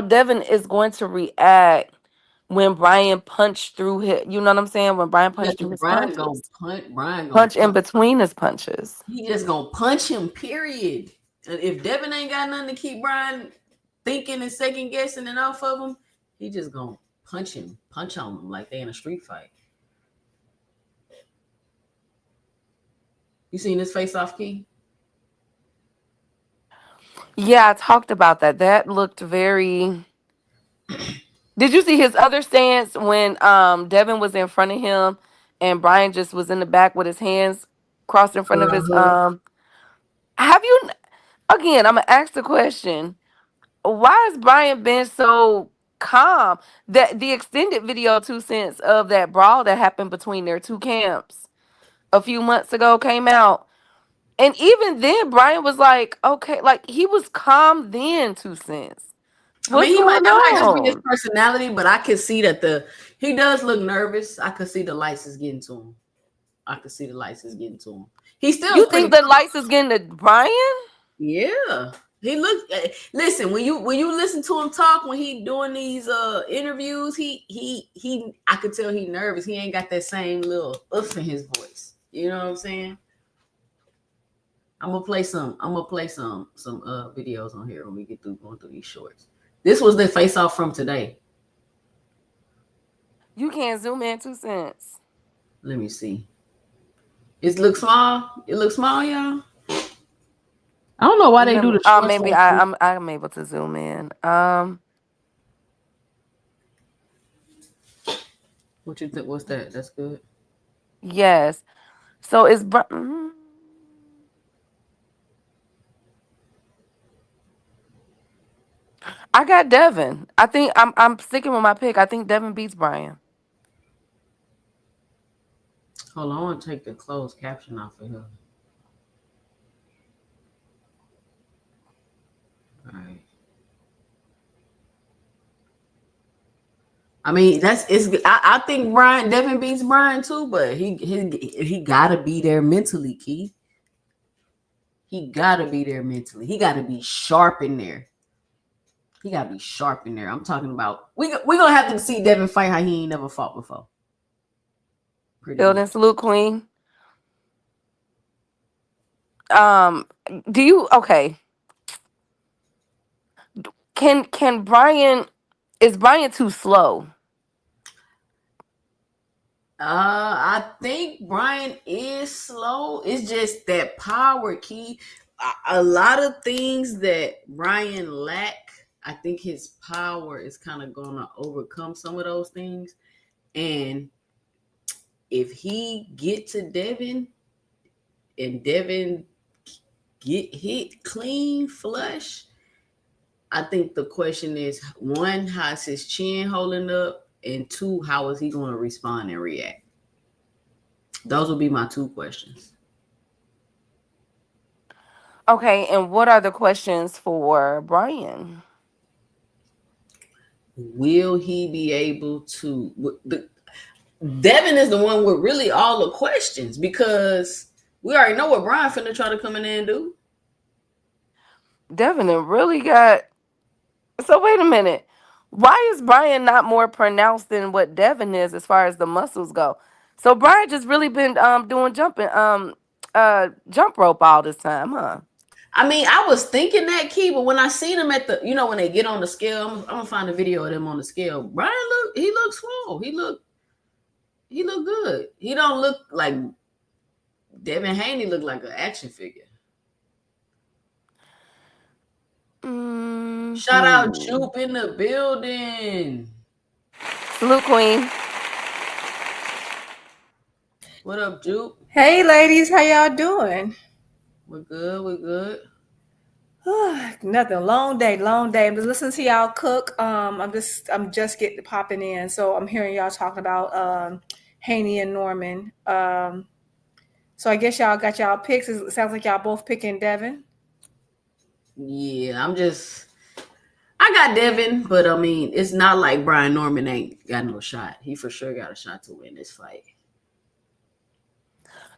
Devin is going to react when Brian punched through his, you know what I'm saying? When Brian punched through his Brian punches. gonna Punch in between his punches. He just gonna punch him, period. And if Devin ain't got nothing to keep Brian thinking and second guessing and off of him, he just gonna punch on him like they in a street fight. You seen his face off, Key? Yeah, I talked about that. That looked very. Did you see his other stance when Devin was in front of him and Brian just was in the back with his hands crossed in front of his Have you again, I'm gonna ask the question. Why has Brian been so calm? That the extended video 2 cents of that brawl that happened between their 2 camps a few months ago came out. And even then, Brian was like, okay, like he was calm then, 2 cents. What's that going might just be his on? personality, but I can see that he does look nervous. I could see the lights is getting to him. He's still. You think the lights is getting to Brian? Yeah. He looks. Listen, when you listen to him talk when he doing these interviews, he I could tell he nervous. He ain't got that same little oof in his voice. You know what I'm saying? I'm gonna play some videos on here when we get through going through these shorts. This was the face off from today. You can't zoom in 2 cents. Let me see. It looks small. It looks small, y'all. I don't know why they do the shorts. Maybe I'm able to zoom in. What you think? What's that? That's good. Yes. So it's I got Devin. I think I'm sticking with my pick. I think Devin beats Brian. Hold on, I want to take the closed caption off of here. All right. I mean, I think Devin beats Brian too, but he gotta be there mentally, Key. He gotta be there mentally. He gotta be sharp in there. He gotta be sharp in there. I'm talking about we gonna have to see Devin fight how he ain't never fought before. Building salute, Queen. Do you okay? Can Brian? Is Brian too slow? I think Brian is slow. It's just that power, Key. A lot of things that Brian lack, I think his power is kind of gonna overcome some of those things. And if he get to Devin and Devin get hit clean flush, I think the question is, one, how's his chin holding up? And two, how is he going to respond and react? Those will be my two questions. Okay, and what are the questions for Brian? Will he be able to? Devin is the one with really all the questions, because we already know what Brian finna try to come in there and do. Devin really got. So wait a minute. Why is Brian not more pronounced than what Devin is as far as the muscles go? So Brian just really been doing jump rope all this time, huh? I mean, I was thinking that, Key, but when I seen him at the, when they get on the scale, I'm gonna find a video of them on the scale. Brian he looks small. He look good. He don't look like Devin Haney. Look like an action figure. Shout out Jupe in the building. Salute, Queen. What up, Jupe? Hey, ladies, how y'all doing? We're good. We're good. Nothing. Long day. I'm just listening to y'all cook. I'm just getting popping in, so I'm hearing y'all talking about Haney and Norman. So I guess y'all got y'all picks. It sounds like y'all both picking Devin. Yeah, I got Devin, but I mean, it's not like Brian Norman ain't got no shot. He for sure got a shot to win this fight.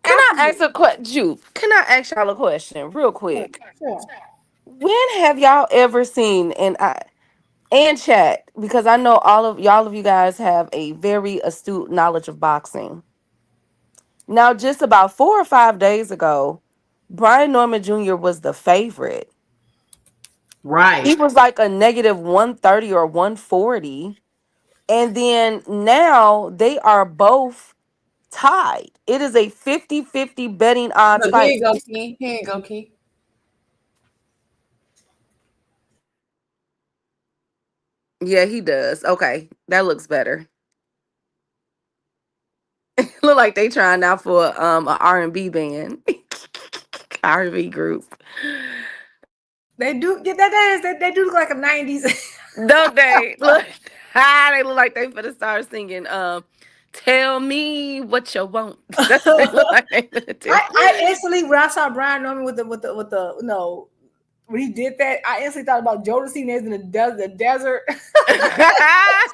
Can I ask a question? Can I ask y'all a question real quick? Sure. When have y'all ever seen and chat, because I know all of you guys have a very astute knowledge of boxing. Now, just about 4 or 5 days ago, Brian Norman Jr. was the favorite. Right. He was like a negative 130 or 140. And then now they are both tied. It is a 50-50 betting odds fight. Here you go, Key. Yeah, he does. Okay, that looks better. Look like they trying out for a R&B band. R&B group. They do get that. They do look like a 90s. Don't they? Look, they look like they finna start singing. Tell me what you want. That's what they look like. I instantly, when I saw Brian Norman with the when he did that, I instantly thought about Jodeci in the desert with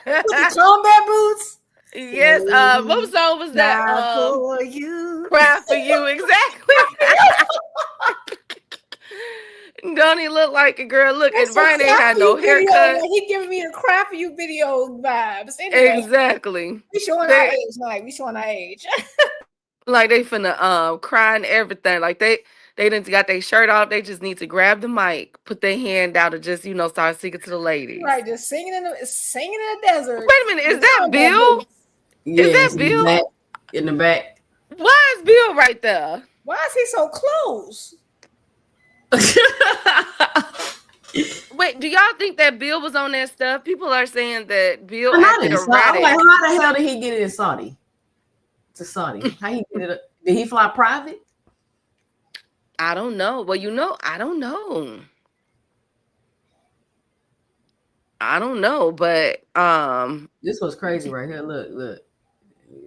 the combat boots. Yes. What song was that? Cry for you. Cry for you. Exactly. Don't he look like a girl? Look, and Brian ain't had no haircut. He giving me the cry for you video vibes. Anyway, exactly. We showing our age, like we showing our age. Like they finna cry and everything. Like they didn't got their shirt off. They just need to grab the mic, put their hand out, and just start singing to the ladies. Right, just singing in the desert. Wait a minute, is that Bill? Yeah, is that Bill? In the back. Why is Bill right there? Why is he so close? Wait, do y'all think that Bill was on that stuff? People are saying that Bill I'm acted erratic. like, how the hell did he get in Saudi? to Saudi? How he did it? Did he fly private? I don't know. Well, I don't know. I don't know, but This was crazy right here. Look.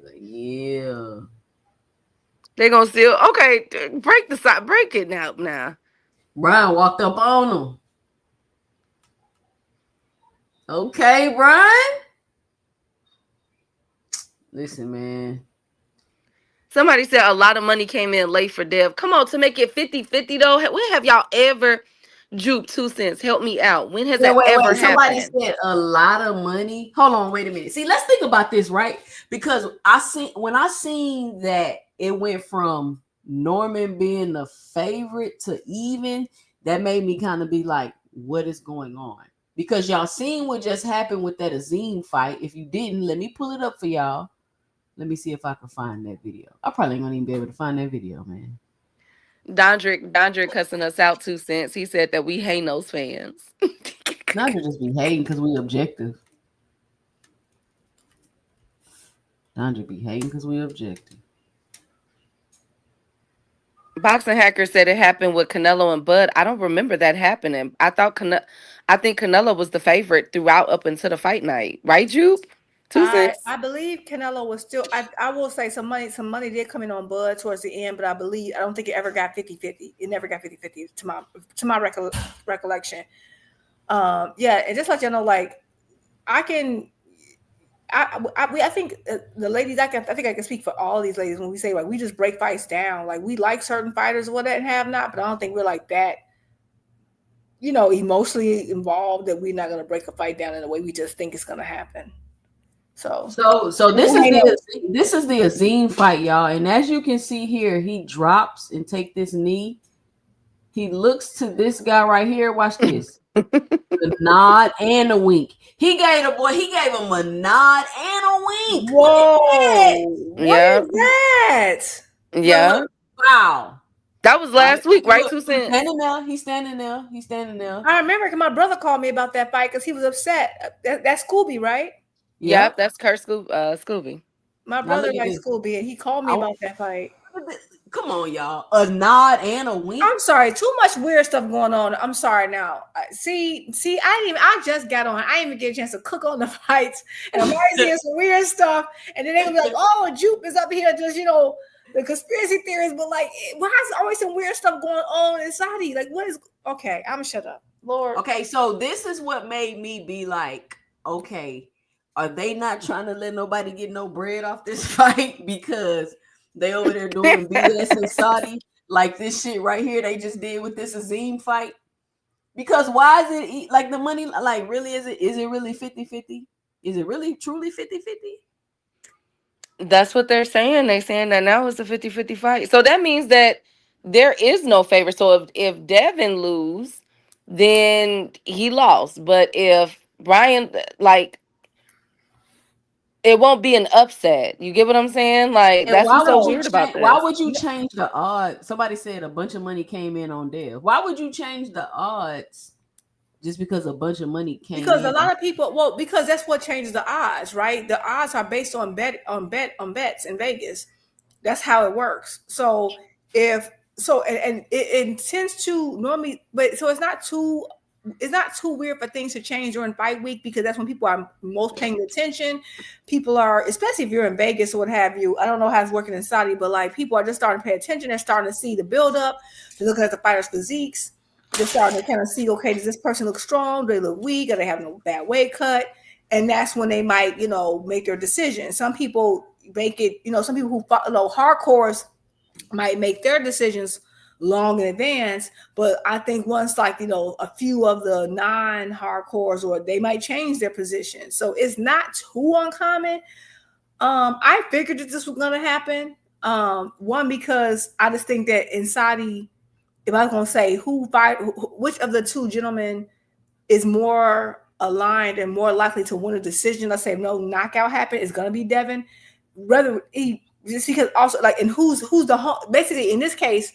Like, yeah. they're gonna still okay. Break the side, break it now. Brian walked up on him. Okay, Brian. Listen, man. Somebody said a lot of money came in late for Dev. Come on, to make it 50-50 though. When have y'all ever Jupe 2 cents? Help me out. When has that ever Somebody happened? said a lot of money. Hold on, wait a minute. See, let's think about this, right? Because when I seen that it went from Norman being the favorite to even, that made me kind of be like, what is going on? Because y'all seen what just happened with that Azim fight. If you didn't, let me pull it up for y'all. Let me see if I can find that video. I probably ain't gonna even be able to find that video, man. Dondrick cussing us out 2 cents. He said that we hate those fans. Not to just be hating because we objective. Dondrick be hating because we objective. Boxing Hacker said it happened with Canelo and Bud. I don't remember that happening. I think Canelo was the favorite throughout up until the fight night, right, Jupe? 2 cents. I believe Canelo was still. I will say some money did come in on Bud towards the end, but I don't think it ever got 50-50. It never got 50-50 to my recollection. Yeah, and just let you know, like I think the ladies. I think I can speak for all these ladies when we say like we just break fights down. Like we like certain fighters, what that have not, but I don't think we're like that. Emotionally involved that we're not going to break a fight down in the way we just think it's going to happen. So this is the Azim fight, y'all, and as you can see here, he drops and take this knee. He looks to this guy right here. Watch this. The nod and a wink. He gave him a nod and a wink. Whoa! What is that? Yeah. Wow. That was last week, right? 2 cents. He's standing there. I remember because my brother called me about that fight because he was upset. That's Scooby, right? Yep, that's Kurt Scooby. My brother likes Scooby, and he called me about that fight. Come on, y'all. A nod and a wink. I'm sorry. Too much weird stuff going on. I'm sorry now. See, I just got on. I didn't even get a chance to cook on the fights. And I'm already seeing some weird stuff. And then they're going to be like, oh, Jupe is up here just, the conspiracy theories. But like, why is always some weird stuff going on in Saudi? Like, what is, okay, I'm going to shut up. Lord. Okay, so this is what made me be like, okay, are they not trying to let nobody get no bread off this fight? Because they over there doing BS in Saudi, like this shit right here they just did with this Azim fight. Because why is it like the money, like really, is it really 50-50? Is it really truly 50-50? That's what they're saying. They're saying that now it's a 50-50 fight. So that means that there is no favor. So if Devin lose, then he lost. But if Brian, like, it won't be an upset. You get what I'm saying? Like, that's what's so weird about this. Why would you change the odds? Somebody said a bunch of money came in on Dev. Why would you change the odds just because a bunch of money came in? Because a lot of people, because that's what changes the odds, right? The odds are based on bets in Vegas. That's how it works. So it tends to normally, but so it's not too weird for things to change during fight week because that's when people are most paying attention. People are, especially if you're in Vegas or what have you. I don't know how it's working in Saudi, but like people are just starting to pay attention. They're starting to see the buildup. They're looking at the fighters' physiques. They're starting to kind of see, okay, does this person look strong? Do they look weak? Are they having a bad weight cut? And that's when they might, make their decision. Some people make it, some people who follow hardcores might make their decisions long in advance, but I think once like a few of the non-hardcores, or they might change their position, so it's not too uncommon. I figured that this was going to happen. One, because I just think that in Saudi, if I was going to say which of the two gentlemen is more aligned and more likely to win a decision, let's say if no knockout happened, it's going to be Devin. Just because also like, and who's the home, basically in this case.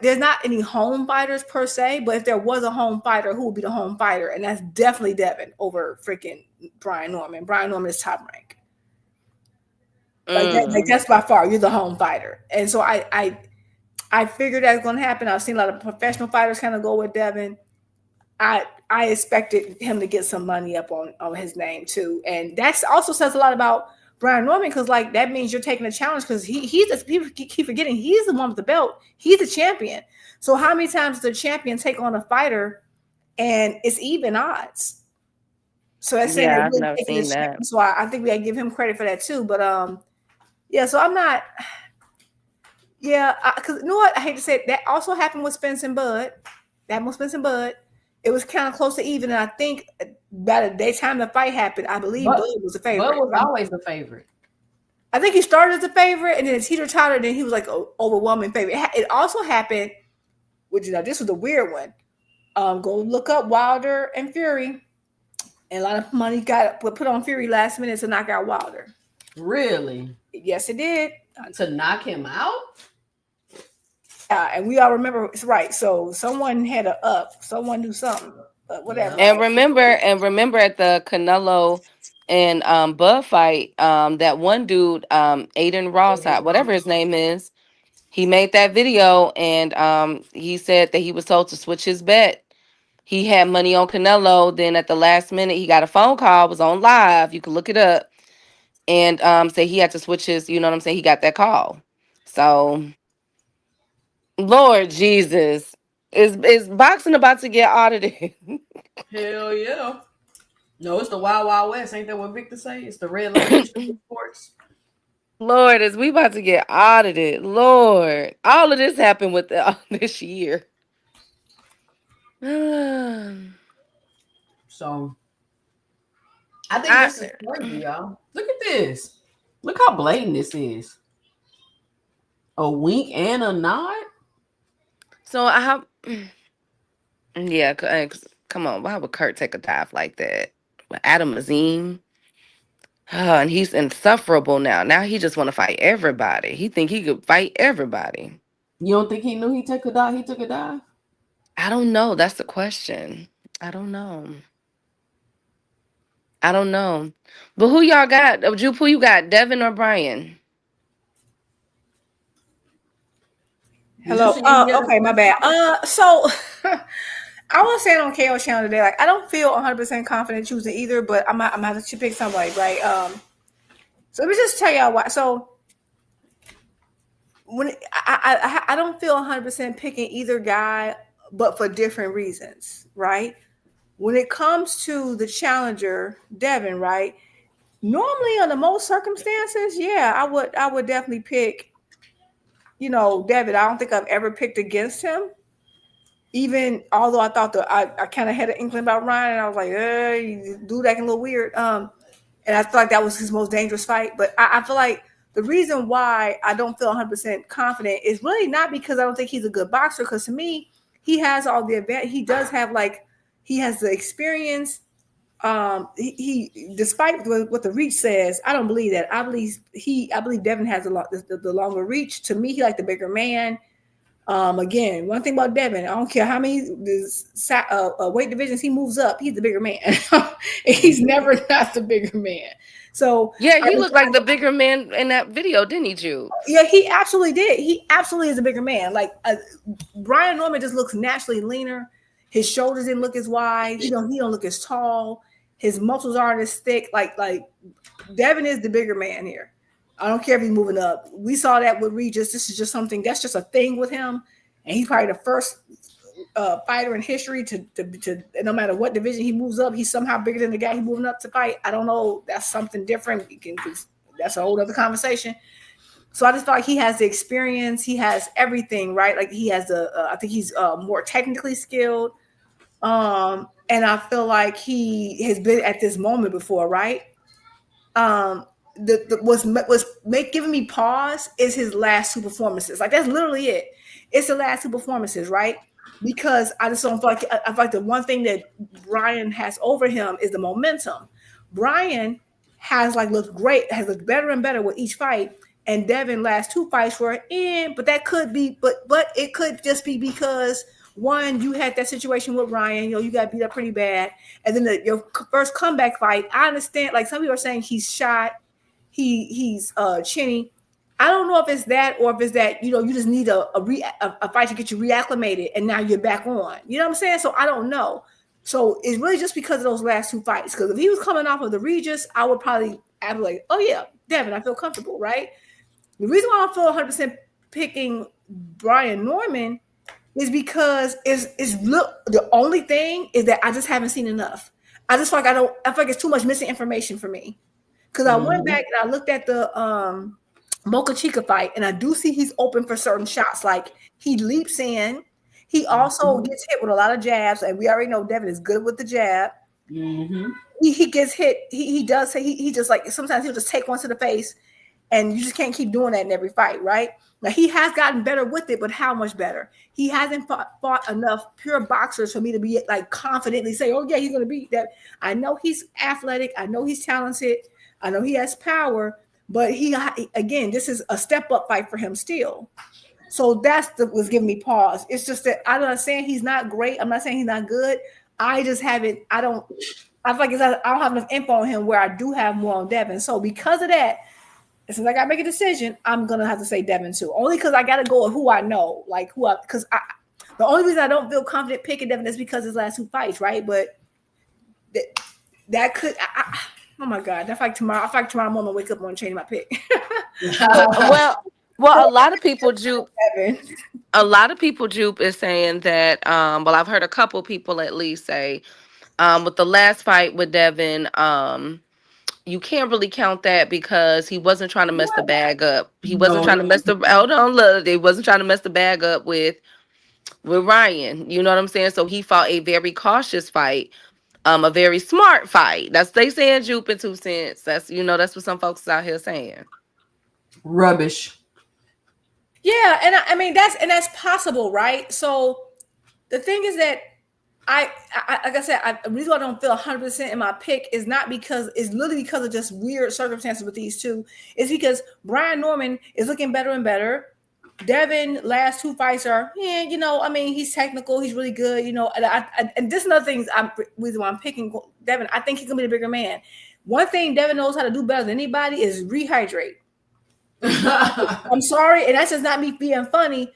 There's not any home fighters per se, but if there was a home fighter, who would be the home fighter? And that's definitely Devin over freaking Brian Norman. Brian Norman is top rank. Like that's by far you're the home fighter, and so I figured that's going to happen. I've seen a lot of professional fighters kind of go with Devin. I expected him to get some money up on his name too, and that's also says a lot about Brian Norman, because like that means you're taking a challenge, because people keep forgetting he's the one with the belt. He's the champion. So how many times does the champion take on a fighter and it's even odds? So that's saying Yeah, that I've really never taking seen a that. chance. So I think we gotta give him credit for that too. But yeah, so I'm not. Yeah, because you know what? I hate to say it, that also happened with Spence and Bud. That was Spence and Bud. It was kind of close to even, and I think by the daytime the fight happened, I believe Bud was the favorite. Bud was always the favorite. I think he started as a favorite, and then it's teeter totter, and then he was like an overwhelming favorite. It also happened, which this was a weird one. Go look up Wilder and Fury, and a lot of money got put on Fury last minute to knock out Wilder. Really? Yes, it did. To knock him out? And we all remember, it's right. So someone had a up, someone do something, but whatever. And remember at the Canelo and Bud fight, that one dude, Aiden Ross, whatever his name is, he made that video, and he said that he was told to switch his bet. He had money on Canelo. Then at the last minute, he got a phone call. It was on live. You can look it up, and say he had to switch his. You know what I'm saying? He got that call. So, Lord Jesus, is boxing about to get audited? Hell yeah. No, it's the Wild Wild West. Ain't that what Victor say? It's the red light sports. Lord, is we about to get audited? Lord, all of this happened with this year. So I think this is crazy, y'all. Look at this. Look how blatant this is. A wink and a nod. So I have, yeah. Come on, why would Kurt take a dive like that? With Adam Azim, and he's insufferable now. Now he just want to fight everybody. He think he could fight everybody. You don't think he knew he took a dive? He took a dive. I don't know. That's the question. I don't know. But who y'all got? Jupe, who you got? Devin or Brian? Hello. Okay, my bad. So I was saying on KO channel today, like I don't feel 100% confident choosing either, but I'm gonna have to pick somebody, right? So let me just tell y'all why. So when I don't feel 100% picking either guy, but for different reasons, right? When it comes to the challenger, Devin, right? Normally, under most circumstances, yeah, I would definitely pick, Devin. I don't think I've ever picked against him. Even although I thought I kind of had an inkling about Ryan, and I was like, dude acting a little weird. And I feel like that was his most dangerous fight. But I feel like the reason why I don't feel 100% confident is really not because I don't think he's a good boxer. Because to me, he has all the advantage. He does have he has the experience. He despite what the reach says, I don't believe that. I believe Devin has the longer reach. To me, he like the bigger man. Again, one thing about Devin, I don't care how many weight divisions he moves up, he's the bigger man. He's never not the bigger man. So yeah, he looked like the bigger man in that video, didn't he, Jude? Yeah, he absolutely did. He absolutely is a bigger man. Like Brian Norman just looks naturally leaner. His shoulders didn't look as wide. He don't look as tall. His muscles aren't as thick. Like Devin is the bigger man here. I don't care if he's moving up. We saw that with Regis. This is just something that's just a thing with him, and he's probably the first fighter in history to no matter what division he moves up, he's somehow bigger than the guy he's moving up to fight. I don't know. That's something different. That's a whole other conversation. So I just thought he has the experience. He has everything, right? Like he has I think he's more technically skilled. And I feel like he has been at this moment before, right? What's giving me pause is his last two performances. Like that's literally it. It's the last two performances, right? Because I just don't feel like I feel like the one thing that Brian has over him is the momentum. Brian has looked great, has looked better and better with each fight. And Devin last two fights were in, but that could be, but it could just be because one, you had that situation with Ryan, you got beat up pretty bad, and then your first comeback fight. I understand, like some people are saying he's shot, he's chinny. I don't know if it's that or if it's that, you just need a fight to get you reacclimated and now you're back on. You know what I'm saying? So I don't know. So it's really just because of those last 2 fights. Because if he was coming off of the Regis, I would probably be like, oh yeah, Devin, I feel comfortable, right? The reason why I feel 100% picking Brian Norman is because the only thing is that I just haven't seen enough. I just feel like I feel like it's too much missing information for me. Because I went back and I looked at the Mocha Chica fight, and I do see he's open for certain shots. Like he leaps in. He also gets hit with a lot of jabs, and we already know Devin is good with the jab. He gets hit. He does say he just like sometimes he'll just take one to the face, and you just can't keep doing that in every fight, right? Now he has gotten better with it, but how much better? He hasn't fought enough pure boxers for me to be like confidently say, "Oh yeah, he's going to beat that." I know he's athletic. I know he's talented. I know he has power. But again, this is a step-up fight for him still. So was giving me pause. It's just that I'm not saying he's not great. I'm not saying he's not good. I just haven't, I feel like I don't have enough info on him where I do have more on Devin. So because of that, since I got to make a decision, I'm going to have to say Devin too. Only because I got to go with who I know. Because the only reason I don't feel confident picking Devin is because his last 2 fights, right? But that could... Oh my God! I feel like tomorrow I'm gonna wake up and change my pick. well, a lot of people jupe. A lot of people jupe is saying that. Well, I've heard a couple people at least say, with the last fight with Devin, you can't really count that because he wasn't trying to mess the bag up. He wasn't trying to mess the. Hold on, look, he wasn't trying to mess the bag up with Ryan. You know what I'm saying? So he fought a very cautious fight. A very smart fight. That's they saying Jupe in 2 cents. That's that's what some folks out here saying. Rubbish. Yeah, and I mean that's possible, right? So the thing is that I like I said, the reason why I don't feel 100% in my pick is not because it's literally because of just weird circumstances with these two. It's because Brian Norman is looking better and better. Devin, last 2 fights are, I mean, he's technical, he's really good, and this is another thing reason why I'm picking Devin. I think he's gonna be the bigger man. One thing Devin knows how to do better than anybody is rehydrate. I'm sorry, and that's just not me being funny.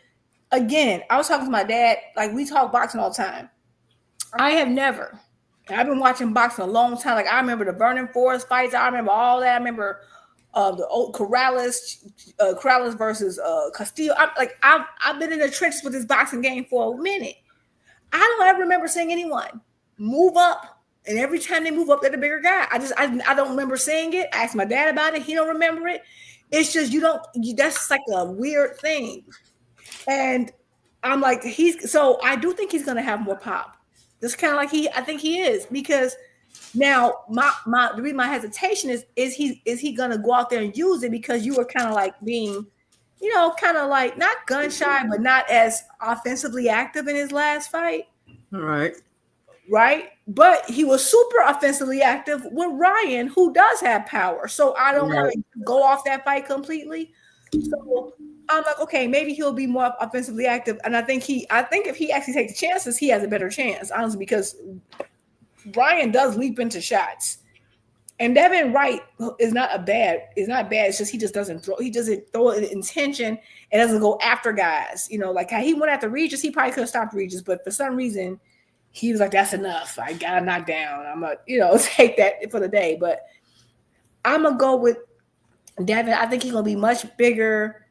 Again, I was talking to my dad, like we talk boxing all the time. I've been watching boxing a long time. Like I remember the Burning Forest fights, I remember all that. I remember the old Corrales versus Castillo. I've been in the trenches with this boxing game for a minute. I don't ever remember seeing anyone move up, and every time they move up, they're the bigger guy. I don't remember seeing it. I asked my dad about it. He don't remember it. It's just that's just like a weird thing. And I'm like, so I do think he's gonna have more pop. Just kind of like I think he is, because now the reason my hesitation is he gonna go out there and use it, because you were kind of like being, kind of like not gun shy, but not as offensively active in his last fight. Right. But he was super offensively active with Ryan, who does have power. So I don't want to go off that fight completely. So I'm like, okay, maybe he'll be more offensively active. And I think if he actually takes chances, he has a better chance, honestly, because Ryan does leap into shots. And Devin Wright is not bad. It's just he doesn't throw it in intention and doesn't go after guys. Like how he went after Regis, he probably could have stopped Regis, but for some reason he was like, that's enough. I got to knock down. I'm going to take that for the day. But I'm going to go with Devin. I think he's going to be much bigger.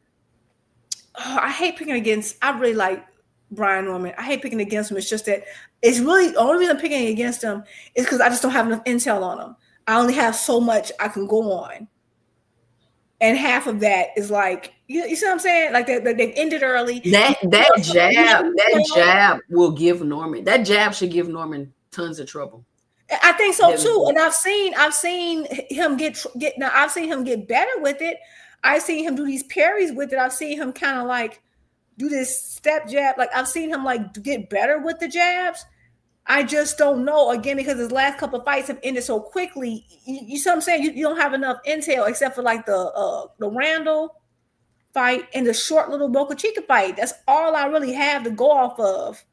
Oh, I hate picking against. I really like Brian Norman. I hate picking against him. It's just that it's really the only reason I'm picking against him is because I just don't have enough intel on him. I only have so much I can go on. And half of that is like, you see what I'm saying? Like they've ended early. That jab will give Norman. That jab should give Norman tons of trouble. I think so too. And I've seen him get now. I've seen him get better with it. I've seen him do these parries with it. I've seen him kind of like do this step jab. Like I've seen him like get better with the jabs. I just don't know, again, because his last couple of fights have ended so quickly. You see what I'm saying? You don't have enough intel except for like the Randall fight and the short little Boca Chica fight. That's all I really have to go off of.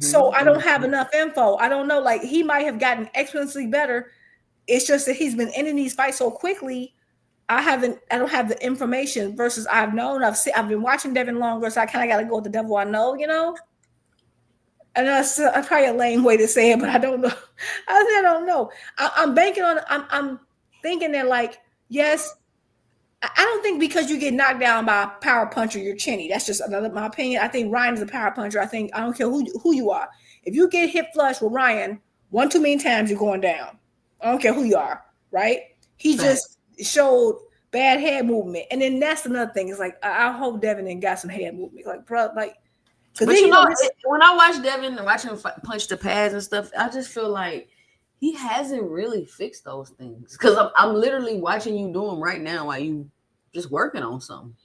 So I don't have enough info. I don't know. Like he might have gotten exponentially better It's just that he's been ending these fights so quickly. I don't have the information versus I've been watching Devin longer, so I kind of got to go with the devil I know, you know. And that's probably a lame way to say it, but I don't know. I don't know. I'm banking on. I'm thinking that, like, yes, I don't think because you get knocked down by a power puncher, you're chinny. That's just my opinion. I think Ryan is a power puncher. I don't care who you are. If you get hip flush with Ryan one too many times, you're going down. I don't care who you are, right? He just showed bad head movement, and then that's another thing. It's like I hope Devin ain't got some head movement, like, bro, like. But you know, when I watch Devin and watch him punch the pads and stuff, I just feel like he hasn't really fixed those things. Because I'm literally watching you do them right now while you just working on something.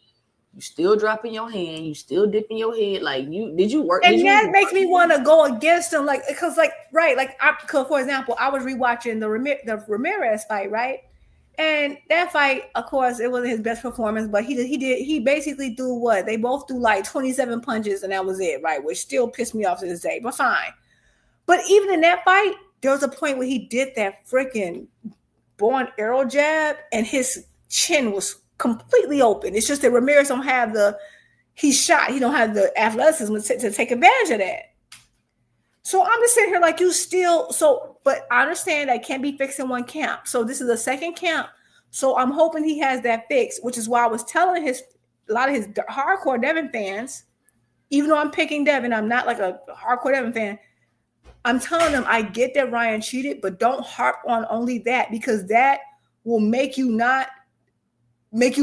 You still dropping your hand, you still dipping your head. Like, did you work? And that makes me want to go against him, like, because, like, right, like, for example, I was rewatching the Ramirez fight, right? And that fight, of course, it wasn't his best performance, but he basically threw what? They both threw like 27 punches, and that was it, right? Which still pissed me off to this day, but fine. But even in that fight, there was a point where he did that freaking born arrow jab, and his chin was completely open. It's just that Ramirez don't have he's shot. He don't have the athleticism to take advantage of that. So I'm just sitting here like but I understand that can't be fixed in one camp. So this is the second camp. So I'm hoping he has that fixed, which is why I was telling a lot of his hardcore Devin fans, even though I'm picking Devin, I'm not like a hardcore Devin fan. I'm telling them I get that Ryan cheated, but don't harp on only that, because that will make you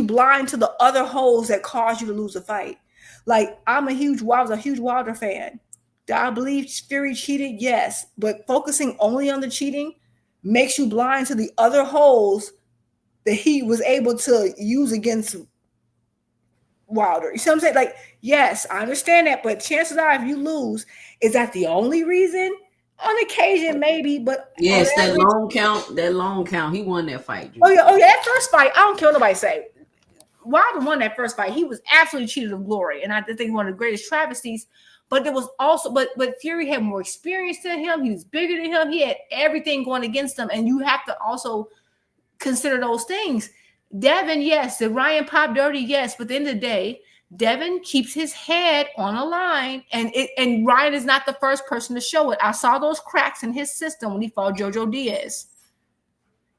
blind to the other holes that cause you to lose a fight. Like, I was a huge Wilder fan. Do I believe Fury cheated? Yes. But focusing only on the cheating makes you blind to the other holes that he was able to use against Wilder. You see what I'm saying? Like, yes, I understand that, but chances are if you lose, is that the only reason? On occasion, maybe, but yes, that long count. He won that fight. Oh yeah, that first fight. I don't care what nobody say. Wilder won that first fight. He was absolutely cheated of glory, and I think one of the greatest travesties. But there was also, but Fury had more experience than him. He was bigger than him. He had everything going against him, and you have to also consider those things. Devin, yes, the Ryan pop dirty, yes, but at the end of the day, Devin keeps his head on a line, and Ryan is not the first person to show it. I saw those cracks in his system when he fought Jojo Diaz,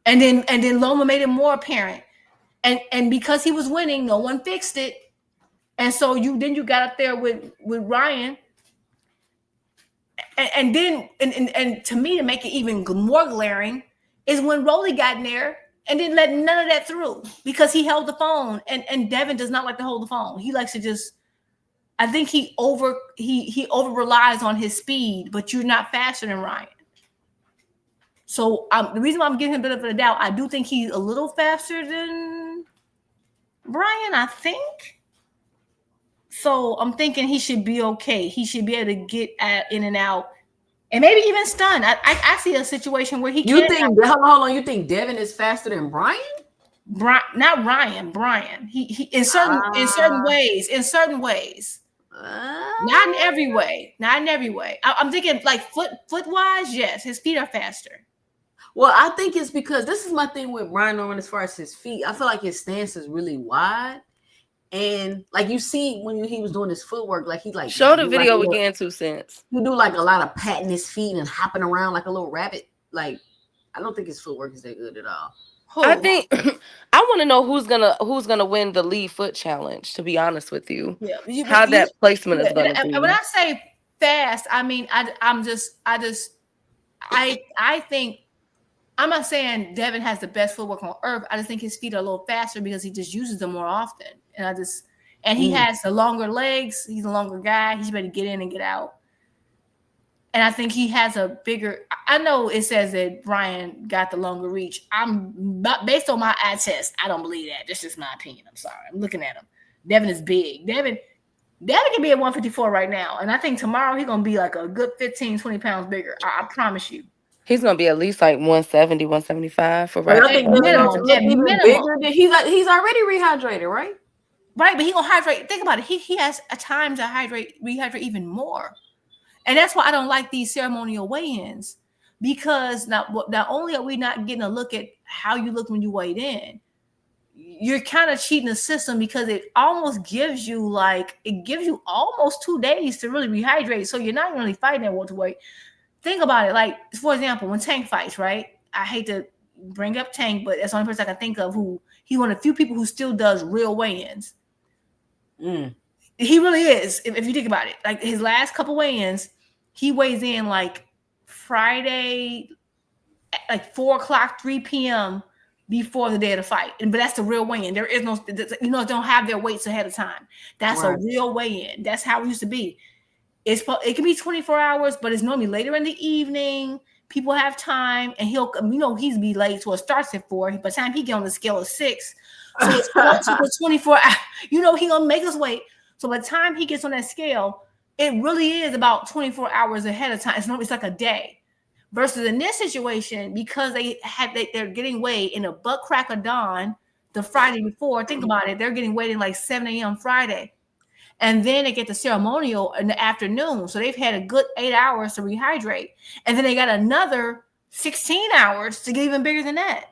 and then Loma made it more apparent, and because he was winning, no one fixed it. And so you got up there with Ryan, and then to me, to make it even more glaring is when Rolly got in there and didn't let none of that through because he held the phone, and Devin does not like to hold the phone. He likes to just, I think he over relies on his speed, but you're not faster than Ryan. So the reason why I'm giving him a bit of a doubt, I do think he's a little faster than Ryan, I think. So I'm thinking he should be okay. He should be able to get in and out, and maybe even stun. I see a situation where he can. You think? Hold on. You think Devin is faster than Brian? Not Ryan. Brian. He in certain ways. Not in every way. I'm thinking like foot wise. Yes, his feet are faster. Well, I think it's because this is my thing with Brian Norman as far as his feet. I feel like his stance is really wide. And like you see when he was doing his footwork, like he like show the video again, 2 cents. He do like a lot of patting his feet and hopping around like a little rabbit. Like, I don't think his footwork is that good at all. I think I want to know who's gonna win the lead foot challenge. To be honest with you, how that placement is gonna be. When I say fast, I mean I think. I'm not saying Devin has the best footwork on earth. I just think his feet are a little faster because he just uses them more often. And he has the longer legs. He's a longer guy. He's ready to get in and get out. And I think he has a bigger, I know it says that Brian got the longer reach. Based on my eye test, I don't believe that. That's just my opinion. I'm sorry. I'm looking at him. Devin is big. Devin can be at 154 right now. And I think tomorrow he's going to be like a good 15, 20 pounds bigger. I promise you. He's gonna be at least like 170, 175 for right. I think minimum. He's already rehydrated, right? Right, but he gonna hydrate. Think about it. He has a time to rehydrate even more, and that's why I don't like these ceremonial weigh-ins because not only are we not getting a look at how you look when you weighed in, you're kind of cheating the system because it almost gives you almost 2 days to really rehydrate. So you're not really fighting at welterweight. Think about it. Like, for example, when Tank fights, right? I hate to bring up Tank, but that's the only person I can think of who he's one of the few people who still does real weigh-ins. He really is. If you think about it, like his last couple weigh-ins, he weighs in like Friday at like 4 o'clock, 3 p.m. before the day of the fight. But that's the real weigh-in. There is no, they don't have their weights ahead of time. That's right. A real weigh-in. That's how it used to be. It can be 24 hours, but it's normally later in the evening. People have time, and he's be late, so it starts at 4. By the time he get on the scale of 6, so it's up to 24 hours. He gonna make us wait. So by the time he gets on that scale, it really is about 24 hours ahead of time. It's like a day. Versus in this situation, because they're getting weighed in a butt crack of dawn the Friday before. Think about it. They're getting weighed in like 7 a.m. Friday. And then they get the ceremonial in the afternoon. So they've had a good 8 hours to rehydrate. And then they got another 16 hours to get even bigger than that.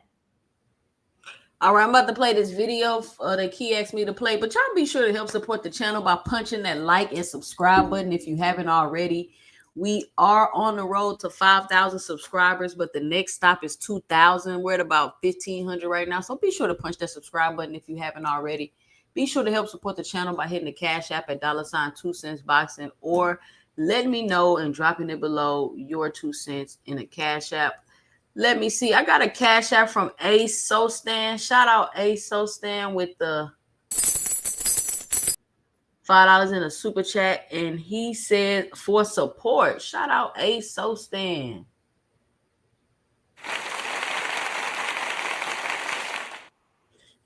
All right, I'm about to play this video that Key asked me to play. But y'all be sure to help support the channel by punching that like and subscribe button if you haven't already. We are on the road to 5,000 subscribers, but the next stop is 2,000. We're at about 1,500 right now. So be sure to punch that subscribe button if you haven't already. Be sure to help support the channel by hitting the Cash App at $2 Boxing, or let me know and dropping it below your 2 cents in a Cash App. Let me see. I got a Cash App from Ace Sostan. Shout out Ace Sostan with the $5 in a super chat, and he said for support. Shout out Ace Sostan.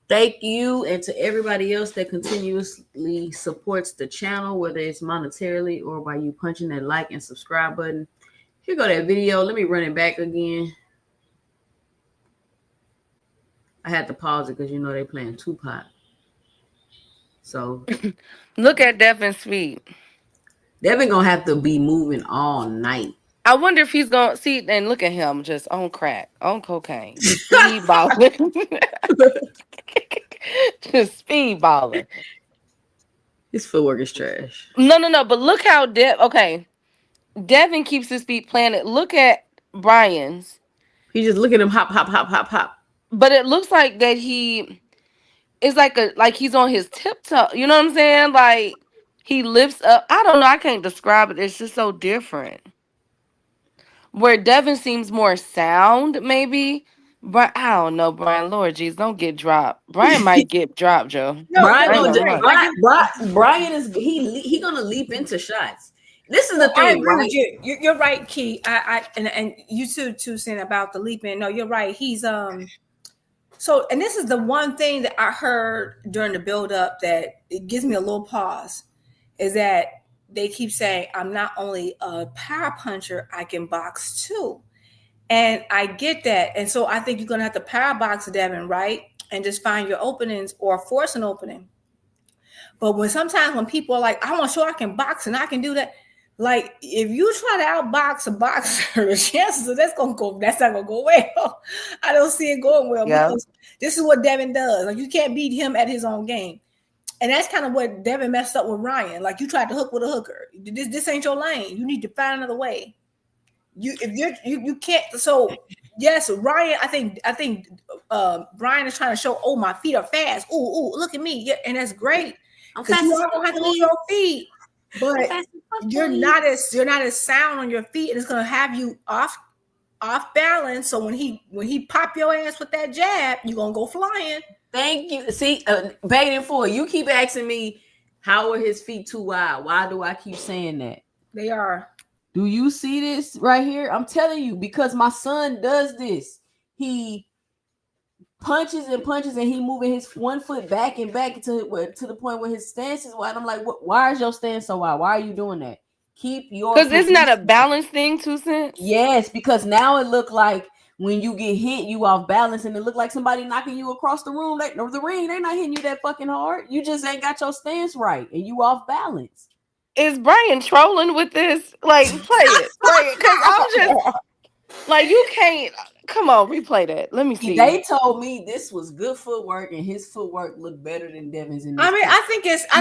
Thank you, and to everybody else that continuously supports the channel, whether it's monetarily or by you punching that like and subscribe button. Here go that video. Let me run it back again. I had to pause it because they playing Tupac. So look at Devin's feet. Devin gonna have to be moving all night. I wonder if he's gonna see and look at him just on crack, on cocaine, speed balling. Just speed balling. His footwork is trash. No. But look how Devin keeps his feet planted. Look at Brian's. He just look at him hop, hop, hop, hop, hop. But it looks like that he is like he's on his tiptoe. You know what I'm saying? Like he lifts up. I don't know. I can't describe it. It's just so different. Where Devin seems more sound, maybe. But I don't know, Brian. Lord jeez, don't get dropped. Brian might get dropped, Joe. No, Brian is he gonna leap into shots. This is the thing. I agree with you. You're right, Key. And you too saying about the leaping. No, you're right. He's So, and this is the one thing that I heard during the build-up that it gives me a little pause, is that they keep saying I'm not only a power puncher, I can box too. And I get that. And so I think you're going to have to power box Devin, right? And just find your openings or force an opening. But sometimes when people are like, I want to show I can box and I can do that. Like, if you try to outbox a boxer, the chances of that's not going to go well. I don't see it going well. Yeah. Because this is what Devin does. Like, you can't beat him at his own game. And that's kind of what Devin messed up with Ryan. Like, you tried to hook with a hooker. This ain't your lane. You need to find another way. You can't. So yes, Ryan. I think Brian is trying to show. Oh, my feet are fast. Ooh, look at me. Yeah, and that's great. Because you don't have to move your feet, but you're not as sound on your feet, and it's gonna have you off balance. So when he pop your ass with that jab, you're gonna go flying. Thank you. See, Baiting for you keep asking me how are his feet too wide. Why do I keep saying that? They are. Do you see this right here? I'm telling you, because my son does this. He punches and he moving his one foot back and back to the point where his stance is wide. I'm like, why is your stance so wide? Why are you doing that? Keep your because isn't that a balance thing, 2 cents? Yes, because now it look like when you get hit, you off balance, and it look like somebody knocking you across the room. The ring, they're not hitting you that fucking hard. You just ain't got your stance right, and you off balance. Is Brian trolling with this? Like, play it. Because Like you can't. Come on, replay that. Let me see. They told me this was good footwork, and his footwork looked better than Devin's in this. I mean, pic. I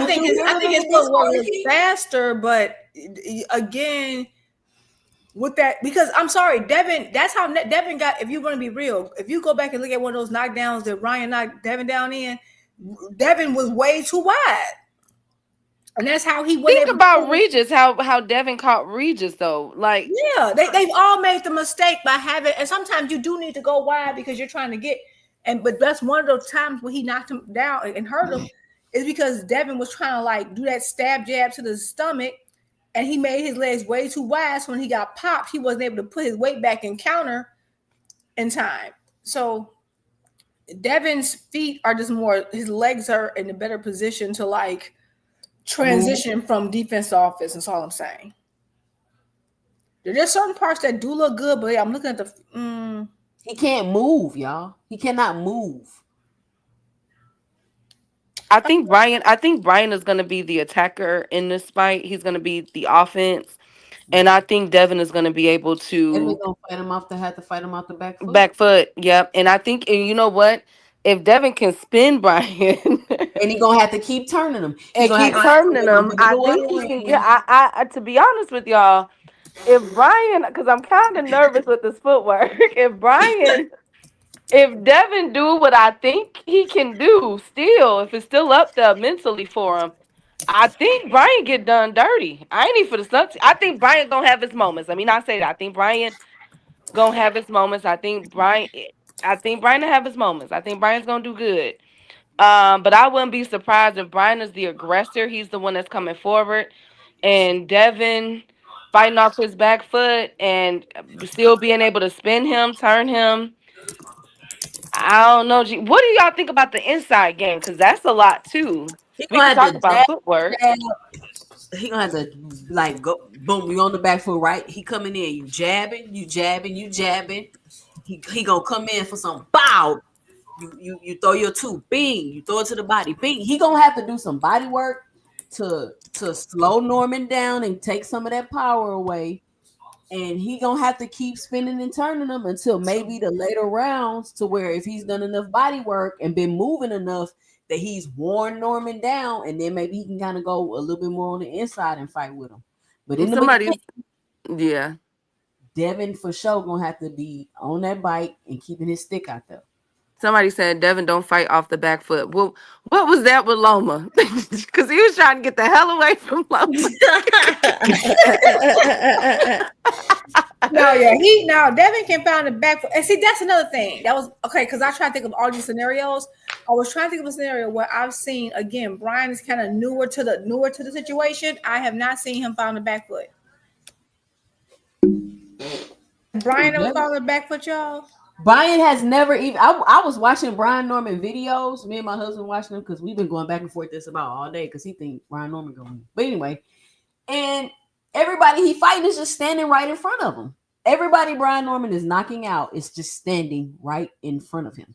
think it's footwork was faster, but again, with that, because I'm sorry, Devin, that's how Devin got. If you're going to be real, if you go back and look at one of those knockdowns that Ryan knocked Devin down in, Devin was way too wide, and that's how he went. Think about Regis, how Devin caught Regis though. Like, yeah, they've all made the mistake by having, and sometimes you do need to go wide because you're trying to get. But that's one of those times where he knocked him down and hurt him, is because Devin was trying to like do that stab jab to the stomach. And he made his legs way too wide. So when he got popped, he wasn't able to put his weight back and counter in time. So Devin's feet are just more, his legs are in a better position to like transition from defense to offense. That's all I'm saying. There's certain parts that do look good, but I'm looking at the. He can't move, y'all. He cannot move. I think Brian is going to be the attacker in this fight. He's going to be the offense, and I think Devin is going to be able to. And they're gonna fight him off the back foot. Back foot, yep. And I think, and you know what? If Devin can spin Brian, and he's gonna have to keep turning him, I think he can get. I to be honest with y'all, if Brian, because I'm kind of nervous with this footwork, if Devin do what I think he can do, still, if it's still up there mentally for him, I think Brian get done dirty. I ain't even for the stuff. I think Brian gonna have his moments. I mean, I say that. I think Brian gonna have his moments. I think Brian will have his moments. I think Brian's gonna do good. But I wouldn't be surprised if Brian is the aggressor. He's the one that's coming forward, and Devin fighting off his back foot and still being able to spin him, turn him. I don't know. What do y'all think about the inside game? Because that's a lot too. We can talk about footwork. He gonna have to like go boom. You on the back foot, right? He coming in. You jabbing. He gonna come in for some bow. You throw your two, bing. You throw it to the body, bing. He gonna have to do some body work to slow Norman down and take some of that power away. And he gonna have to keep spinning and turning them until maybe the later rounds, to where if he's done enough body work and been moving enough that he's worn Norman down, and then maybe he can kind of go a little bit more on the inside and fight with him. But in the beginning, Devin for sure gonna have to be on that bike and keeping his stick out there. Somebody said Devin don't fight off the back foot. Well, what was that with Loma? Because he was trying to get the hell away from Loma. Devin can find the back foot. And see, that's another thing. That was okay, because I try to think of all these scenarios. I was trying to think of a scenario where I've seen, again, Brian is kind of newer to the situation. I have not seen him find the back foot. Brian ever found the back foot, y'all? Brian has never even. I was watching Brian Norman videos. Me and my husband watching them because we've been going back and forth this about all day because he think Brian Norman going. But anyway, and everybody he fighting is just standing right in front of him. Everybody Brian Norman is knocking out is just standing right in front of him.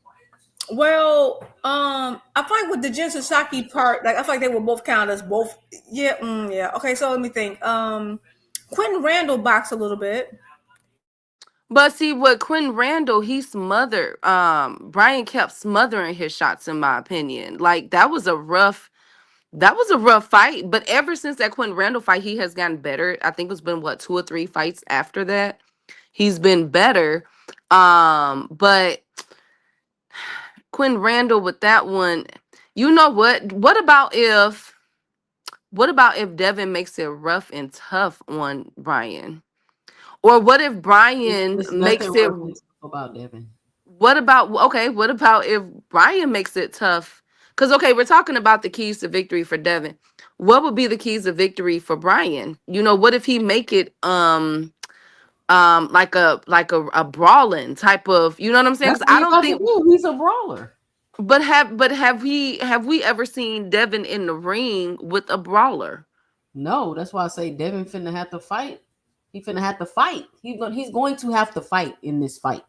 Well, I fight with the Jin Sasaki part. Like I feel like they were both count as both. Yeah. Okay, so let me think. Quentin Randall boxed a little bit. But see, what Quentin Randall, he smothered. Brian kept smothering his shots, in my opinion. Like that was a rough fight. But ever since that Quentin Randall fight, he has gotten better. I think it's been 2 or 3 fights after that. He's been better. But Quentin Randall with that one, you know what? What about if Devin makes it rough and tough on Brian? Or what if Brian makes it about Devin? What about if Brian makes it tough? Because we're talking about the keys to victory for Devin. What would be the keys of victory for Brian? You know, what if he make it like a brawling type of, you know what I'm saying? Because I don't think he's a brawler. But have we ever seen Devin in the ring with a brawler? No, that's why I say Devin finna have to fight. He's finna have to fight. He's going to have to fight in this fight.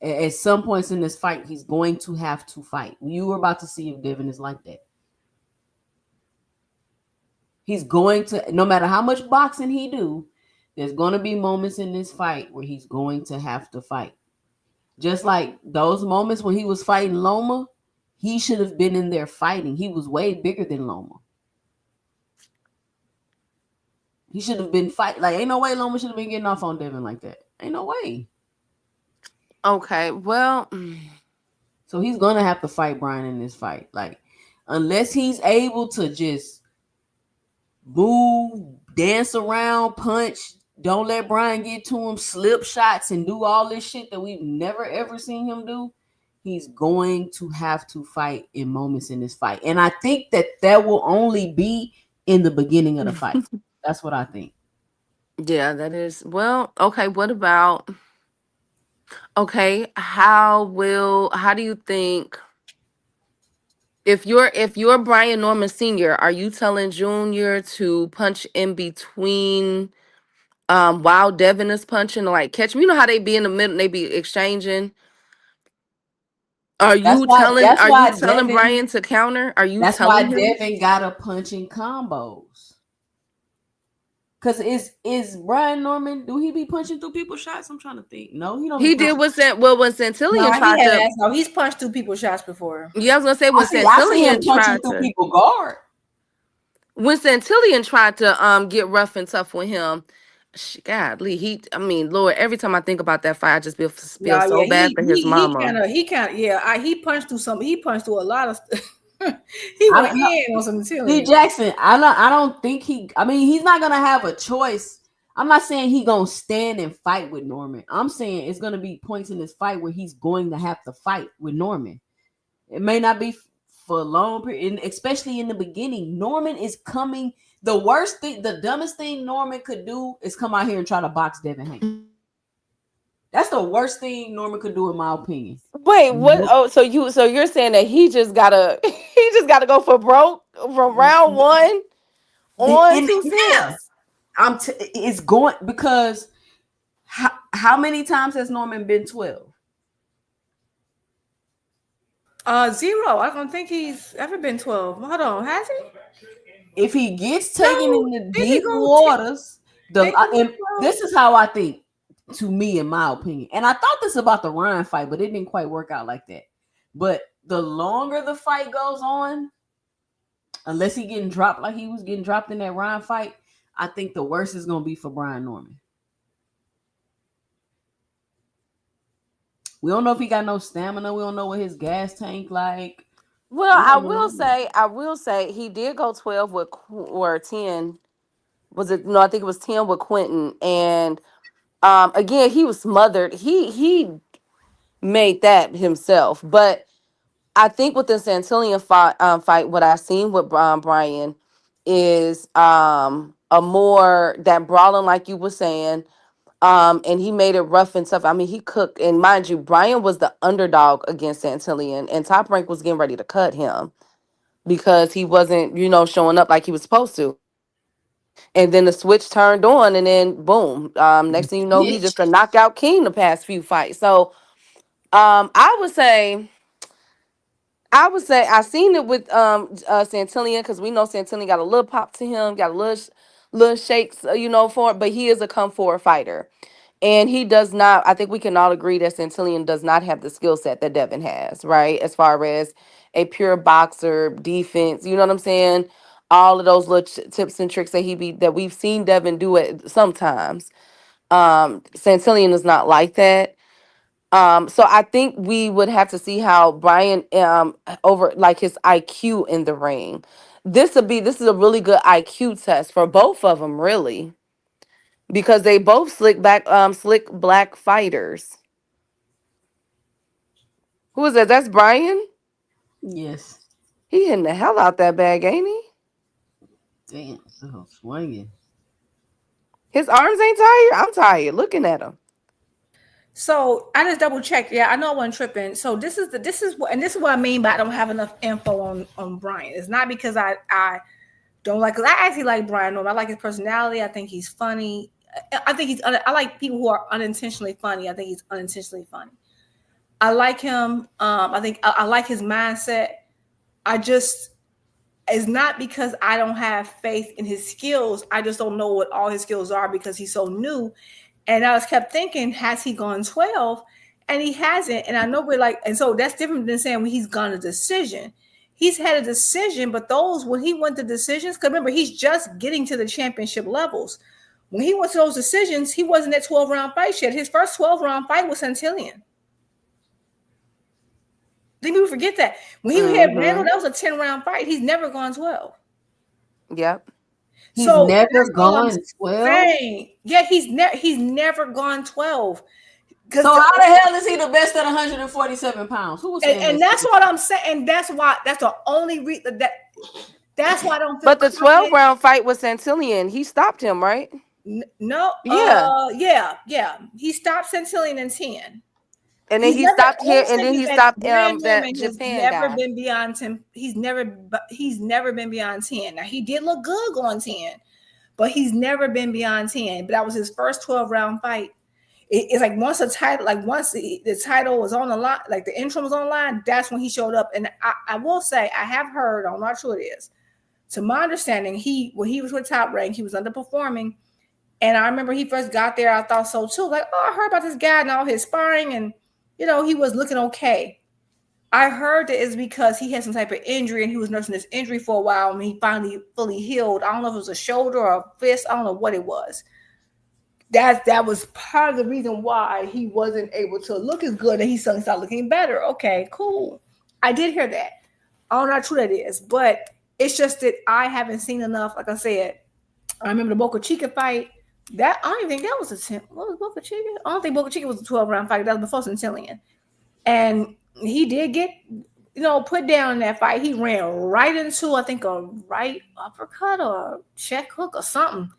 At some points in this fight, he's going to have to fight. You were about to see if Devin is like that. He's going to, no matter how much boxing he do, There's going to be moments in this fight where he's going to have to fight. Just like those moments when he was fighting Loma, he should have been in there fighting. He was way bigger than Loma. He should have been fighting. Like, ain't no way Loma should have been getting off on Devin like that. Ain't no way. Okay, well, So he's going to have to fight Brian in this fight. Like, unless he's able to just move, dance around, punch, don't let Brian get to him, slip shots, and do all this shit that we've never ever seen him do, he's going to have to fight in moments in this fight. And I think that will only be in the beginning of the fight. That's what I think. yeah, that is. Well, okay, what about, okay, how do you think, if you're Brian Norman Sr., are you telling Junior to punch in between while Devin is punching, like catch me? You know how they be in the middle, they be exchanging. Are That's you why telling Devin, Brian to counter? Are you that's why telling him? Devin got a punching combos. Cause is Brian Norman, do he be punching through people's shots? I'm trying to think. No, he don't. He did when Santillion tried to. No, he's punched through people's shots before. Yeah, I was gonna say when I see him Santillion punching tried through to. people's guard. When Santillion tried to get rough and tough with him, godly, I mean, Lord, every time I think about that fight, I just feel Yeah, so bad for his mama. He punched through some. He punched through a lot of stuff. He went in on some Santillion. D. Jackson, I don't think he's not gonna have a choice. I'm not saying he gonna stand and fight with Norman. I'm saying it's gonna be points in this fight where he's going to have to fight with Norman. It may not be for a long period, and especially in the beginning. Norman is coming. The dumbest thing Norman could do is come out here and try to box Devin Haney. That's the worst thing Norman could do, in my opinion. Wait, what? Oh, so you're saying that he just gotta go for broke from round one on to six? It's going, because how many times has Norman been 12? 0. I don't think he's ever been 12. Hold on, has he? If he gets taken in the deep waters, this is how I think, to me, in my opinion. And I thought this about the Ryan fight, but it didn't quite work out like that. But the longer the fight goes on, unless he getting dropped like he was getting dropped in that Ryan fight, I think the worst is going to be for Brian Norman. We don't know if he got no stamina. We don't know what his gas tank like. Well, I will say he did go 12 with, or 10. Was it? No, I think it was 10 with Quentin. And again, he was smothered. He made that himself. But I think with the Santillion fight, what I've seen with Brian is a more that brawling, like you were saying. And he made it rough and tough. I mean, he cooked. And mind you, Brian was the underdog against Santillion, and Top Rank was getting ready to cut him because he wasn't, showing up like he was supposed to. And then the switch turned on, and then boom. Next thing you know, he's just a knockout king the past few fights. So I would say I seen it with Santillion, because we know Santillion got a little pop to him, got a little shakes, for it, but he is a come forward fighter. And he does not, I think we can all agree that Santillion does not have the skill set that Devin has, right? As far as a pure boxer, defense, you know what I'm saying? All of those little tips and tricks that we've seen Devin do it sometimes. Santillion is not like that. So I think we would have to see how Brian over like his IQ in the ring. This is a really good IQ test for both of them, really. Because they both slick black fighters. Who is that? That's Brian? Yes. He hitting the hell out that bag, ain't he? Damn, so swinging. His arms ain't tired? I'm tired looking at him. So I just double checked. Yeah, I know I wasn't tripping. So this is what I mean by I don't have enough info on Brian. It's not because I don't like, because I actually like Brian Norman. I like his personality. I think he's funny. I like people who are unintentionally funny. I think he's unintentionally funny. I like him. I think I like his mindset. it's not because I don't have faith in his skills. I just don't know what all his skills are because he's so new. And I just kept thinking, has he gone 12? And he hasn't. And I know we're like, and so that's different than saying when he's gone a decision. He's had a decision, but those, when he went to decisions, because remember, he's just getting to the championship levels. When he went to those decisions, he wasn't at 12-round fight yet. His first 12-round fight was Santillan. Didn't people forget that? When he had Randall, that was a 10-round fight. He's never gone 12. Yep. He's So never that's all I'm gone 12. saying. Yeah, he's never gone 12. So how the hell is he the best at 147 pounds? Who was saying And that's what I'm saying. And that's the only reason that's why I don't feel. But the 12-round fight with Santillan, he stopped him, right? No. Yeah. Yeah. He stopped Santillan in 10. And then he stopped here, and then he stopped that Japan never guy. been beyond 10. He's never been beyond 10. Now he did look good going 10, but he's never been beyond 10. But that was his first 12-round fight. It's like once the title was on the line, like the interim was on the line, that's when he showed up. And I will say, I have heard, I'm not sure it is. To my understanding, when he was with Top Rank, he was underperforming. And I remember he first got there, I thought so too. Like, oh, I heard about this guy and all his sparring, and he was looking okay. I heard that it's because he had some type of injury and he was nursing this injury for a while, and he finally fully healed. I don't know if it was a shoulder or a fist. I don't know what it was. That was part of the reason why he wasn't able to look as good, and he suddenly started looking better. Okay, cool. I did hear that. I don't know how true that is, but it's just that I haven't seen enough. Like I said, I remember the Boca Chica fight. That I don't even think that was a 10. What was Boca Chica? I don't think Boca Chica was a 12-round fight. That was before Santillan. And he did get, put down in that fight. He ran right into, I think, a right uppercut or a check hook or something.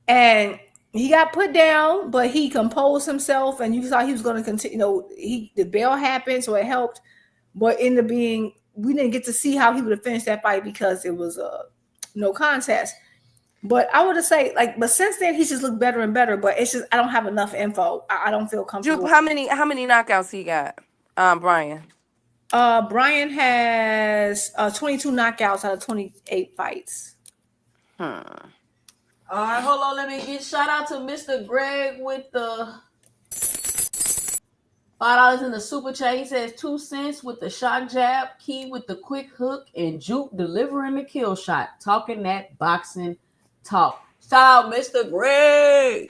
And he got put down, but he composed himself, and you saw he was going to continue. The bell happened, so it helped. But ended up being, we didn't get to see how he would have finished that fight because it was no contest. But I would say, but since then he's just looked better and better. But it's just I don't have enough info. I don't feel comfortable. Jupe, how many knockouts he got? Brian. Brian has 22 knockouts out of 28 fights. All right, hold on. Let me get shout out to Mr. Greg with the $5 in the super chat. He says 2 cents with the shock jab, Key with the quick hook, and Jupe delivering the kill shot. Talking that boxing talk. Shout out, Mr. Greg.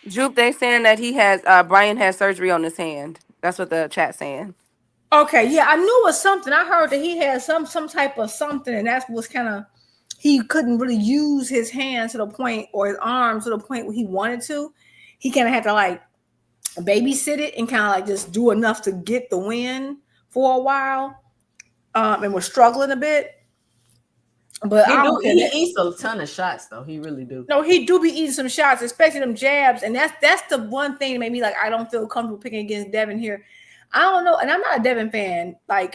Jupe, they saying that he has Brian has surgery on his hand. That's what the chat's saying. Okay, yeah, I knew it was something. I heard that he had some type of something, and that was kind of he couldn't really use his hands to the point, or his arms to the point where he wanted to. He kind of had to babysit it and kind of just do enough to get the win for a while, and was struggling a bit. But he eats a ton of shots, though. He really do. No, he do be eating some shots, especially them jabs, and that's the one thing that made me I don't feel comfortable picking against Devin here. I don't know, and I'm not a Devin fan. I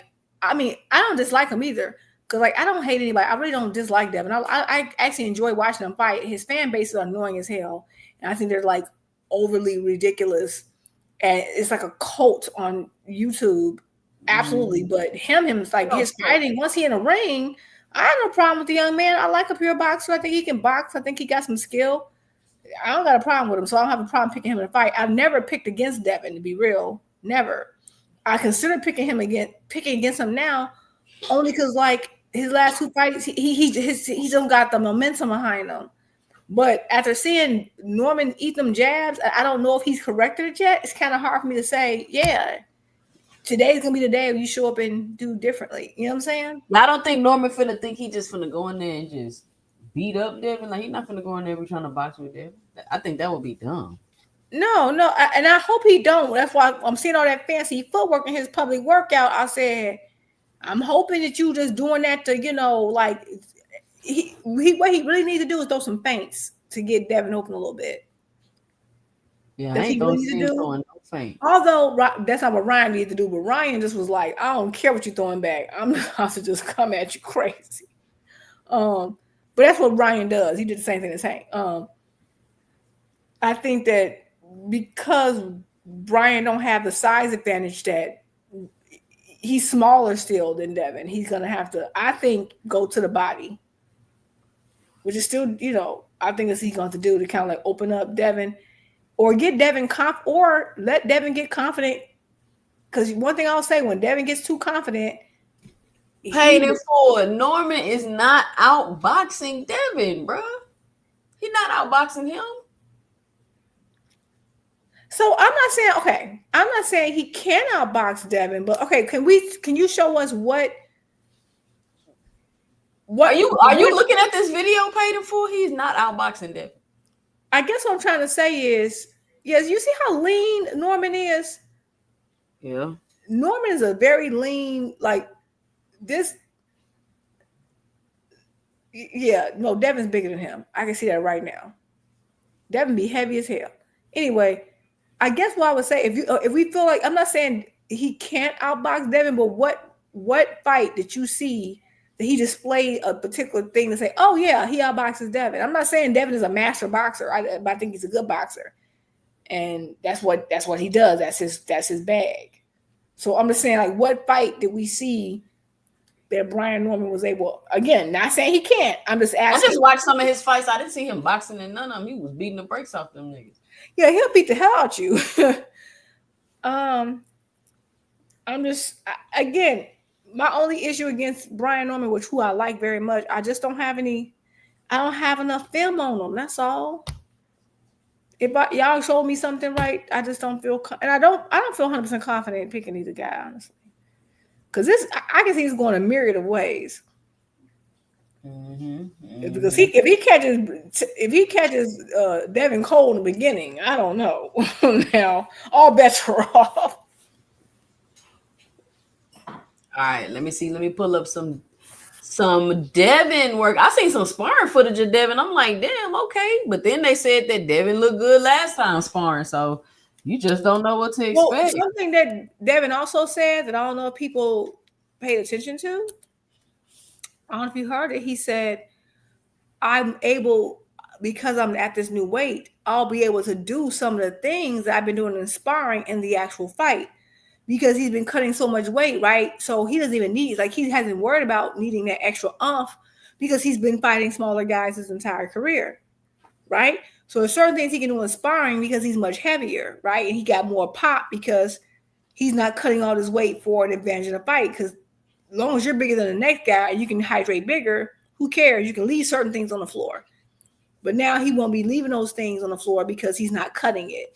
don't dislike him either, because I don't hate anybody. I really don't dislike Devin. I actually enjoy watching him fight. His fan base is annoying as hell, and I think they're overly ridiculous, and it's like a cult on YouTube. Absolutely, but him is his fighting. Once he in a ring, I have no problem with the young man. I like a pure boxer. I think he can box. I think he got some skill. I don't got a problem with him, so I don't have a problem picking him in a fight. I've never picked against Devin, to be real. Never. I consider picking against him now, only because his last 2 fights, he just got the momentum behind him. But after seeing Norman eat them jabs, I don't know if he's corrected it yet. It's kind of hard for me to say, yeah, today's gonna be the day when you show up and do differently. You know what I'm saying? I don't think Norman finna think he just finna go in there and just beat up Devin. He's not finna go in there and be trying to box with Devin. I think that would be dumb. No, and I hope he don't. That's why I'm seeing all that fancy footwork in his public workout. I said, I'm hoping that you just doing that to, what he really needs to do is throw some feints to get Devin open a little bit. Yeah, I ain't gonna see him throwing no feint. Although that's not what Ryan needs to do, but Ryan just was I don't care what you're throwing back. I'm about to just come at you crazy. But that's what Ryan does. He did the same thing as Hank. I think that because Brian don't have the size advantage that he's smaller still than Devin. He's gonna have to, I think, go to the body, which is still, I think it's he's going to do to kind of like open up Devin, or get Devin or let Devin get confident. Because one thing I'll say, when Devin gets too confident, Paid in full. Norman is not outboxing Devin, bro. He's not outboxing him. So I'm not saying he can outbox Devin, but okay, can you show us what are you looking at this video paid in full? He's not outboxing Devin. I guess what I'm trying to say is, yes, you see how lean Norman is? Yeah. Norman is a very lean, like this. Yeah, no, Devin's bigger than him. I can see that right now. Devin be heavy as hell. Anyway, I guess what I would say, if we feel like, I'm not saying he can't outbox Devin, but what fight did you see that he displayed a particular thing to say, oh yeah, he outboxes Devin? I'm not saying Devin is a master boxer. I think he's a good boxer, and that's what he does. That's his bag. So I'm just saying, like, what fight did we see that Brian Norman was able? Again, not saying he can't. I'm just asking. I just watched some of his fights. I didn't see him boxing in none of them. He was beating the brakes off them niggas. Yeah, he'll beat the hell out you. I'm just, again, my only issue against Brian Norman, who I like very much, I don't have enough film on him. That's all. If y'all showed me something right, I just don't feel, and I don't feel 100% confident in picking either guy, honestly. Because I can see he's going a myriad of ways. Because if he catches Devin Cole in the beginning, I don't know. Now all bets are off. All right, let me see. Let me pull up some Devin work. I seen some sparring footage of Devin. I'm like, damn, okay. But then they said that Devin looked good last time sparring, so you just don't know what to expect. Well, something that Devin also said that I don't know if people paid attention to. I don't know if you heard it. He said, I'm able, because I'm at this new weight, I'll be able to do some of the things that I've been doing in sparring in the actual fight, because he's been cutting so much weight, right? So he doesn't even need, like, he hasn't worried about needing that extra oomph because he's been fighting smaller guys his entire career, right? So there's certain things he can do in sparring because he's much heavier, right? And he got more pop because he's not cutting all his weight for an advantage in a fight. Because as long as you're bigger than the next guy, you can hydrate bigger. Who cares? You can leave certain things on the floor. But now he won't be leaving those things on the floor because he's not cutting it,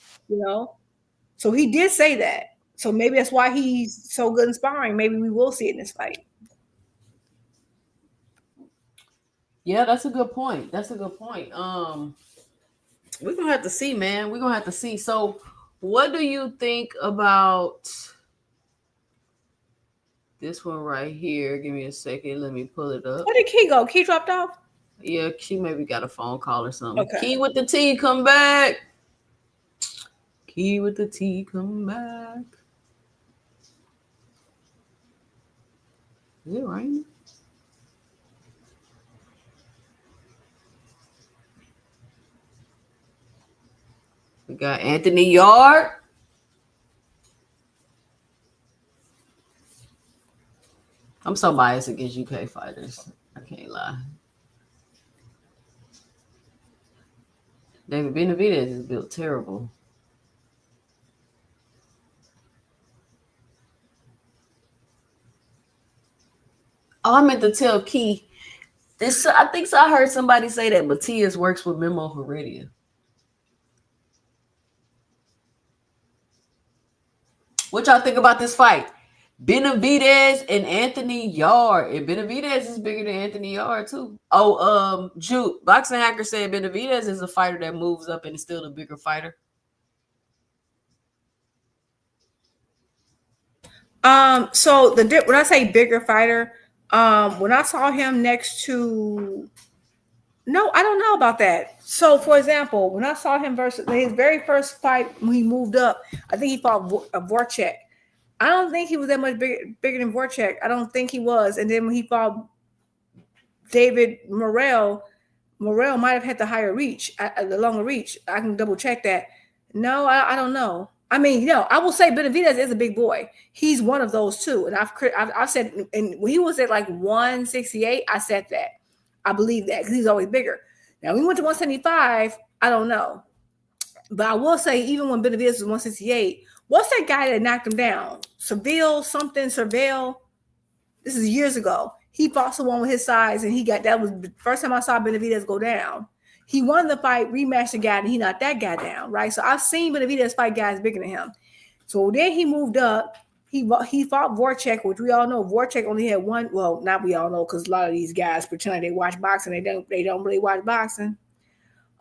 So he did say that. So maybe that's why he's so good in sparring. Maybe we will see it in this fight. Yeah, that's a good point. We're gonna have to see, man. We're gonna have to see. So what do you think about this one right here? Give me a second. Let me pull it up. Where did Key go? Key dropped off? Yeah, she maybe got a phone call or something. Okay. Key with the T, come back. Key with the T, come back. Is it raining? We got Anthony Yard. I'm so biased against UK fighters. I can't lie. David Benavidez is built terrible. Oh, I meant to tell Key. I think I heard somebody say that Matias works with Memo Heredia. What y'all think about this fight? Benavidez and Anthony Yard. And Benavidez is bigger than Anthony Yard too. Oh, Jude, Boxing Hacker said Benavidez is a fighter that moves up and is still the bigger fighter. So when I say bigger fighter, when I saw him next to, no, I don't know about that. So, for example, when I saw him versus his very first fight when he moved up, I think he fought Voracek. I don't think he was that much bigger than Voracek. I don't think he was. And then when he fought David Morrell might have had the higher reach, the longer reach. I can double check that. No, I don't know. I mean, I will say Benavidez is a big boy. He's one of those too. And I've said, and when he was at like 168, I said that. I believe that because he's always bigger. Now, when we went to 175, I don't know. But I will say, even when Benavidez was 168, what's that guy that knocked him down? Surveil. This is years ago. He fought someone with his size, and that was the first time I saw Benavidez go down. He won the fight, rematched the guy, and he knocked that guy down, right? So I've seen Benavidez fight guys bigger than him. So then he moved up. He fought Voracek, which we all know Voracek only had one. Well, not we all know, because a lot of these guys pretend like they watch boxing. They don't really watch boxing.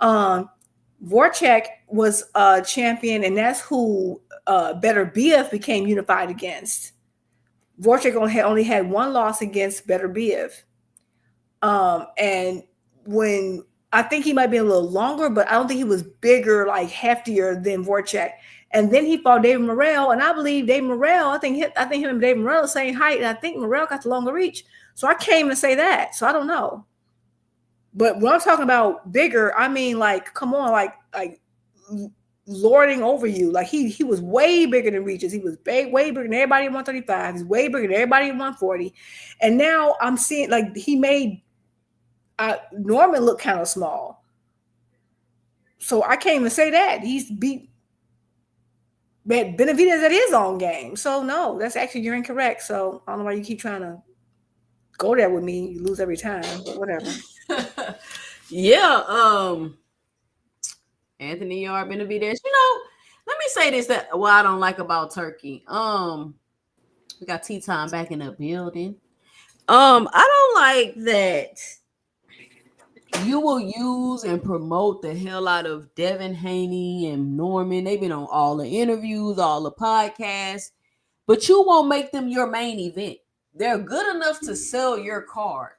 Voracek was a champion, and that's who Beterbiev became unified against. Voracek only had one loss against Beterbiev. And when I think he might be a little longer, but I don't think he was bigger, like heftier than Voracek. And then he fought David Morrell, and I believe David Morrell. I think him and David Morrell are the same height, and I think Morrell got the longer reach. So I can't even say that. So I don't know. But when I'm talking about bigger, I mean like, come on, like lording over you. Like he was way bigger than Regis. He was way bigger than everybody at 135. He's way bigger than everybody at 140. And now I'm seeing like he made Norman look kind of small. So I can't even say that. He's beat Benavidez at his own game. So no, that's actually, you're incorrect. So I don't know why you keep trying to go there with me. You lose every time, but whatever. Yeah. Anthony Yarde, Benavidez. Let me say this, that what I don't like about Turkey. We got T-Time back in the building. I don't like that you will use and promote the hell out of Devin Haney and Norman. They've been on all the interviews, all the podcasts, but you won't make them your main event. They're good enough to sell your card,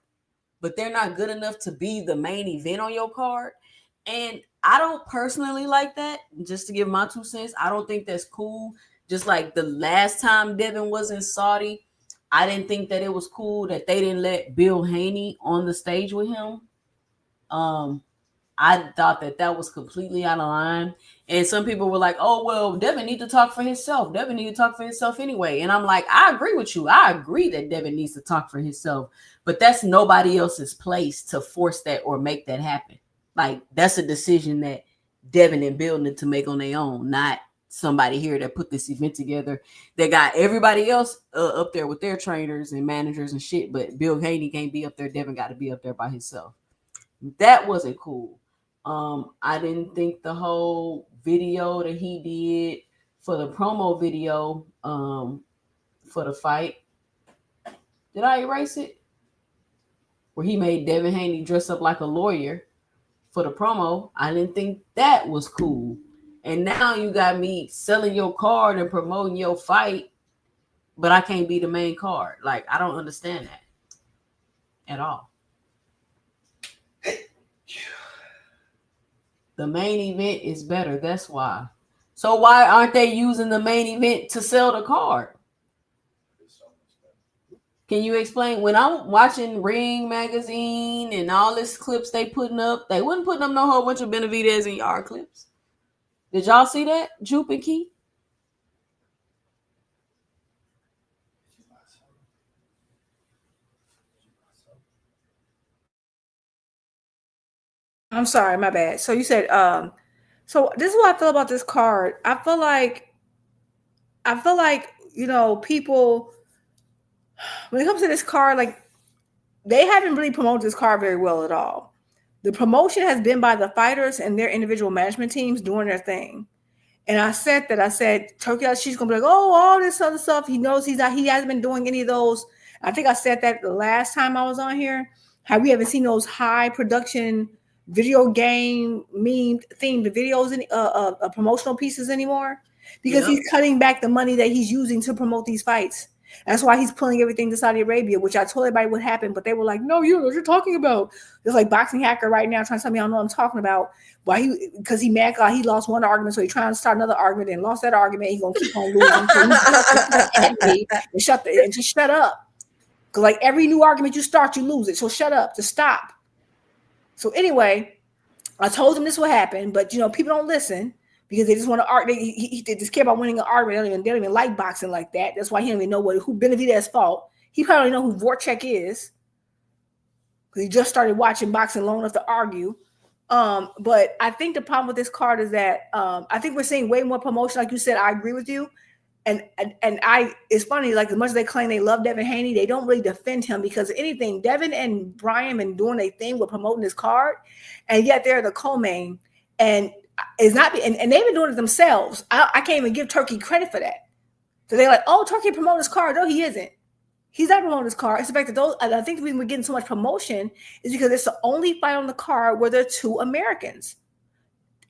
but they're not good enough to be the main event on your card. And I don't personally like that. Just to give my 2 cents, I don't think that's cool. Just like the last time Devin was in Saudi, I didn't think that it was cool that they didn't let Bill Haney on the stage with him. I thought that was completely out of line. And some people were like, oh, well, Devin need to talk for himself. Devin need to talk for himself anyway. And I'm like, I agree with you. I agree that Devin needs to talk for himself. But that's nobody else's place to force that or make that happen. Like, that's a decision that Devin and Bill need to make on their own, not somebody here that put this event together. They got everybody else up there with their trainers and managers and shit, but Bill Haney can't be up there. Devin got to be up there by himself. That wasn't cool. I didn't think the whole video that he did for the promo video for the fight. Did I erase it? Where he made Devin Haney dress up like a lawyer for the promo. I didn't think that was cool. And now you got me selling your card and promoting your fight, but I can't be the main card. Like, I don't understand that at all. The main event is better. That's why. So why aren't they using the main event to sell the card? Can you explain? When I'm watching Ring Magazine and all this clips they putting up, they wasn't putting up no whole bunch of Benavidez and Yarde clips. Did y'all see that, Jupe and Key? I'm sorry, my bad. So you said, so this is what I feel about this card. I feel like, people, when it comes to this card, like, they haven't really promoted this card very well at all. The promotion has been by the fighters and their individual management teams doing their thing. And I said, Turkey, she's gonna be like, oh, all this other stuff. He knows he hasn't been doing any of those. I think I said that the last time I was on here, how we haven't seen those high production video game meme themed videos and promotional pieces anymore, because he's cutting back the money that he's using to promote these fights. That's why he's pulling everything to Saudi Arabia, which I told everybody what happened, but they were like, no, you know what you're talking about. There's like Boxing Hacker right now trying to tell me I don't know what I'm talking about. Why because he mad he lost one argument, so he's trying to start another argument and lost that argument. He's gonna keep on losing. So and just shut up. Because like every new argument you start, you lose it. So shut up, just stop. So anyway, I told him this would happen, but people don't listen because they just want to argue. They just care about winning an argument. They don't even like boxing like that. That's why he don't even know who Benavidez fought. He probably don't know who Voracek is because he just started watching boxing long enough to argue. But I think the problem with this card is that I think we're seeing way more promotion. Like you said, I agree with you. And it's funny, like as much as they claim they love Devin Haney, they don't really defend him because if anything, Devin and Brian been doing a thing with promoting his card, and yet they're the co-main, and it's not, and they've been doing it themselves. I can't even give Turkey credit for that. So they're like, oh, Turkey promoting his card. No, he isn't. He's not promoting his card. It's the fact that I think the reason we're getting so much promotion is because it's the only fight on the card where there are two Americans.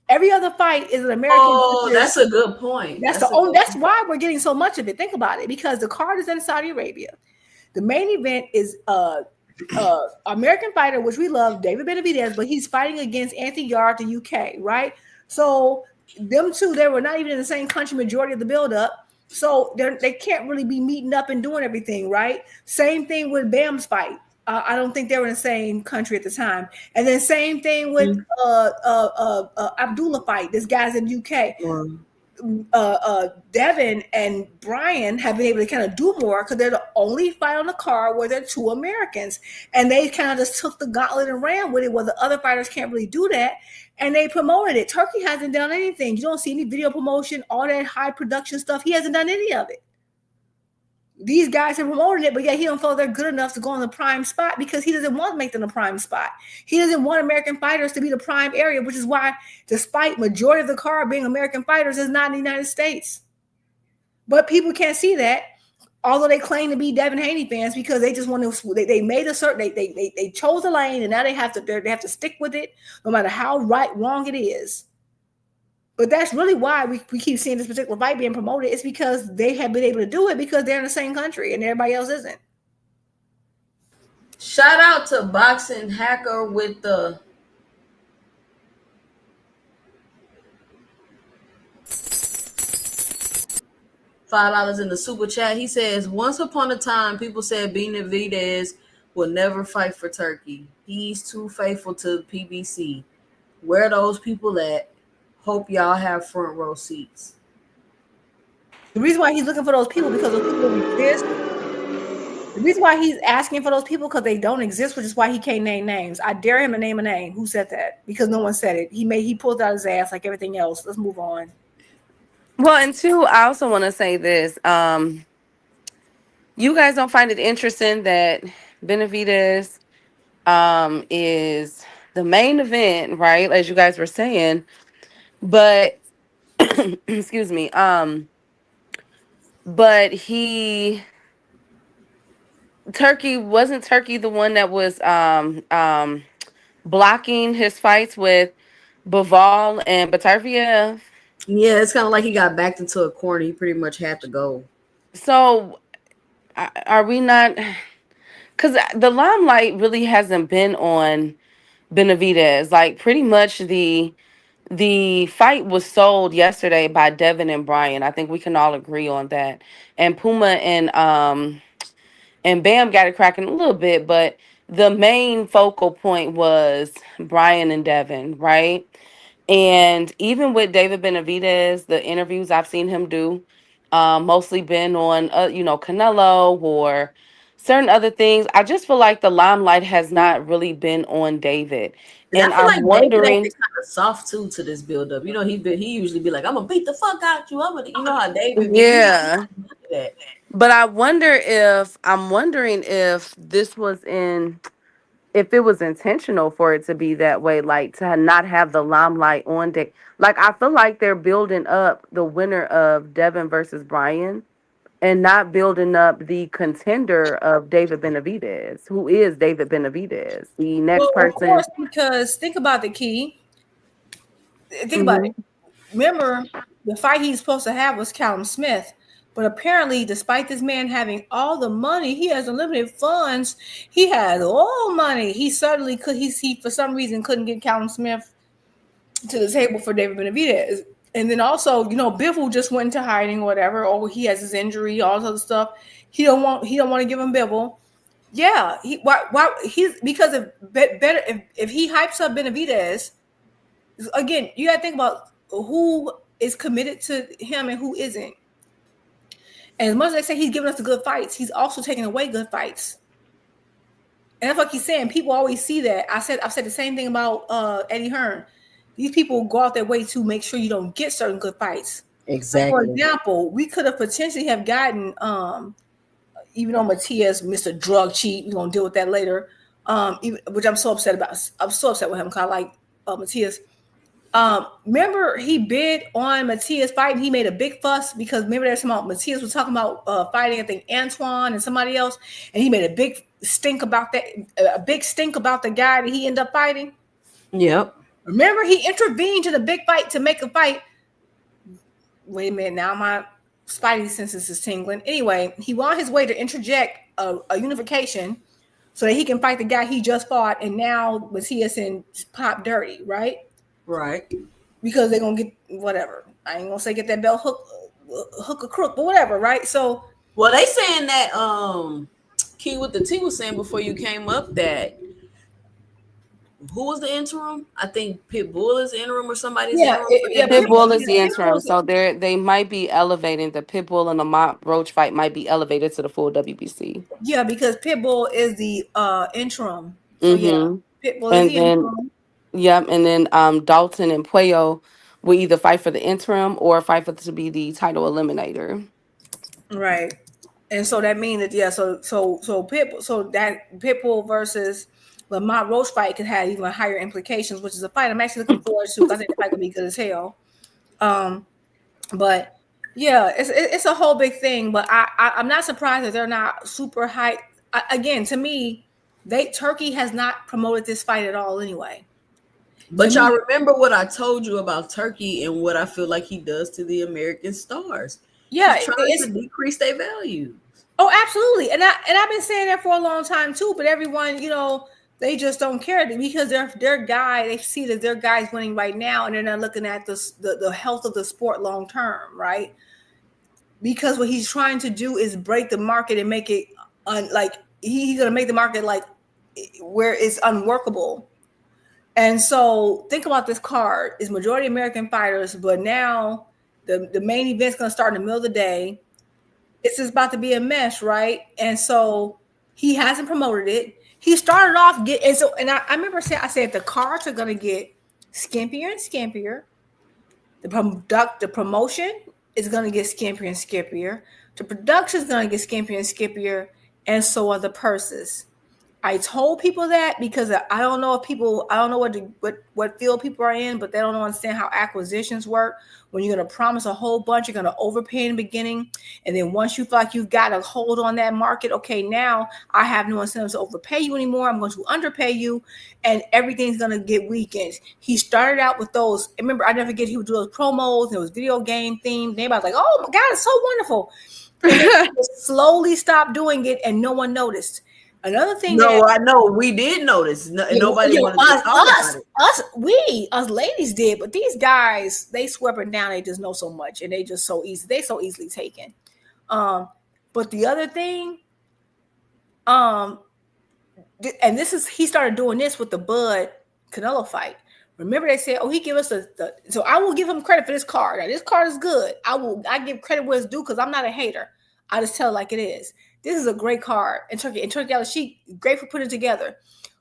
Every other fight is an American. Oh, that's a good point. That's why we're getting so much of it. Think about it, because the card is in Saudi Arabia. The main event is American fighter, which we love, David Benavidez, but he's fighting against Anthony Yarde, the UK, right? So them two, they were not even in the same country majority of the buildup. So they can't really be meeting up and doing everything, right? Same thing with Bam's fight. I don't think they were in the same country at the time. And then same thing with Abdullah fight. This guy's in UK. Devin and Brian have been able to kind of do more because they're the only fight on the card where they're two Americans. And they kind of just took the gauntlet and ran with it, where the other fighters can't really do that. And they promoted it. Turkey hasn't done anything. You don't see any video promotion, all that high production stuff. He hasn't done any of it. These guys have promoted it, but yet he don't feel they're good enough to go in the prime spot because he doesn't want to make them the prime spot. He doesn't want American fighters to be the prime area, which is why, despite majority of the card being American fighters, is not in the United States. But people can't see that, although they claim to be Devin Haney fans, because they just want to. They made a certain. They chose a lane, and now they have to stick with it, no matter how wrong it is. But that's really why we keep seeing this particular fight being promoted. It's because they have been able to do it because they're in the same country and everybody else isn't. Shout out to Boxing Hacker with the $5 in the super chat. He says, once upon a time, people said Benavidez will never fight for Turkey. He's too faithful to the PBC. Where are those people at? Hope y'all have front row seats. The reason why he's looking for those people because those people exist. The reason why he's asking for those people because they don't exist, which is why he can't name names. I dare him to name a name. Who said that? Because no one said it. He pulled out his ass like everything else. Let's move on. Well, and two, I also want to say this. You guys don't find it interesting that Benavidez is the main event, right? As you guys were saying. But excuse me. But wasn't Turkey the one that was blocking his fights with Bivol and Batarviev? Yeah, it's kind of like he got backed into a corner. He pretty much had to go. So are we not? Because the limelight really hasn't been on Benavidez. Like pretty much the fight was sold yesterday by Devin and Brian. I think we can all agree on that. And Puma and Bam got it cracking a little bit, but the main focal point was Brian and Devin, right? And even with David Benavidez, the interviews I've seen him do, mostly been on, Canelo or certain other things. I just feel like the limelight has not really been on David. And I feel I'm wondering, David kind of soft too to this build up. You know, he usually be like, "I'm gonna beat the fuck out you." You know how David. Yeah. That. But I'm wondering if this was if it was intentional for it to be that way, like to not have the limelight on Dick. Like I feel like they're building up the winner of Devin versus Brian and not building up the contender of David Benavidez, who is David Benavidez, the next person. Of course, because think about the key. Think about it. Remember, the fight he's supposed to have was Callum Smith. But apparently, despite this man having all the money, he has unlimited funds. He has all money. He certainly could. He for some reason couldn't get Callum Smith to the table for David Benavidez. And then also, Bivol just went into hiding or whatever. Or he has his injury, all this other stuff. He don't want to give him Bivol. Yeah, because if he hypes up Benavidez, again, you got to think about who is committed to him and who isn't. And as much as they say he's giving us the good fights, he's also taking away good fights. And that's what he's saying. People always see that. I've said the same thing about Eddie Hearn. These people go out their way to make sure you don't get certain good fights. Exactly. For example, we could have potentially have gotten, even though Matias, Mr. Drug Cheat, we're gonna deal with that later. Which I'm so upset about. I'm so upset with him because I like Matias. Remember he bid on Matias fight and he made a big fuss because remember there's about Matias was talking about fighting, I think Antoine and somebody else, and he made a big stink about that, the guy that he ended up fighting. Yep. Remember he intervened to the big fight to make a fight. Wait a minute, now my spidey senses is tingling. Anyway, he went on his way to interject a unification so that he can fight the guy he just fought, and now Matias and Pop dirty, right? Right. Because they're gonna get whatever. I ain't gonna say get that belt hook or crook, but whatever, right? So well, they saying that Key with the T was saying before you came up that who was the interim? I think Pitbull is the interim or somebody's interim. Pitbull is the interim, so they might be elevating the Pitbull and the Lamont Roach fight might be elevated to the full WBC. Yeah, because Pitbull is the interim. So Pitbull is the interim. Yep, and then Dalton and Puello will either fight for the interim or fight for to be the title eliminator. Right, and so that means that so that Pitbull versus Lamont Roach fight could have even higher implications, which is a fight I'm actually looking forward to because I think the fight could be good as hell. But yeah, it's a whole big thing. But I'm not surprised that they're not super hyped. Again, to me, Turkey has not promoted this fight at all anyway. But y'all remember what I told you about Turkey and what I feel like he does to the American stars. Yeah, he's trying to decrease their value. Oh, absolutely. And I've been saying that for a long time too, but everyone, they just don't care because their guy, they see that their guy's winning right now and they're not looking at the health of the sport long term, right? Because what he's trying to do is break the market and make it he's going to make the market like where it's unworkable. And so think about this card. It's majority American fighters, but now the main event's going to start in the middle of the day. It's just about to be a mess, right? And so he hasn't promoted it. He started off I remember saying, I said the cards are going to get skimpier and skimpier. The promotion is going to get skimpier and skimpier. The production is going to get skimpier and skimpier, and so are the purses. I told people that because I don't know what field people are in, but they don't understand how acquisitions work. When you're going to promise a whole bunch, you're going to overpay in the beginning. And then once you feel like you've got a hold on that market, okay, now I have no incentive to overpay you anymore. I'm going to underpay you and everything's going to get weakened. He started out with those. Remember, I never forget he would do those promos and it was video game themed. Everybody's like, oh my God, it's so wonderful. And then he slowly stopped doing it and no one noticed. Another thing. No, I know we did notice. Nobody wanted to talk about it. Us ladies did, but these guys, they swept it down. They just know so much, and they just so easily taken. But the other thing, and he started doing this with the Bud Canelo fight. Remember they said, oh, he give us so I will give him credit for this card. Now, this card is good. I give credit where it's due because I'm not a hater. I just tell it like it is. This is a great card. And Turkey Al-Sheikh, great for putting it together.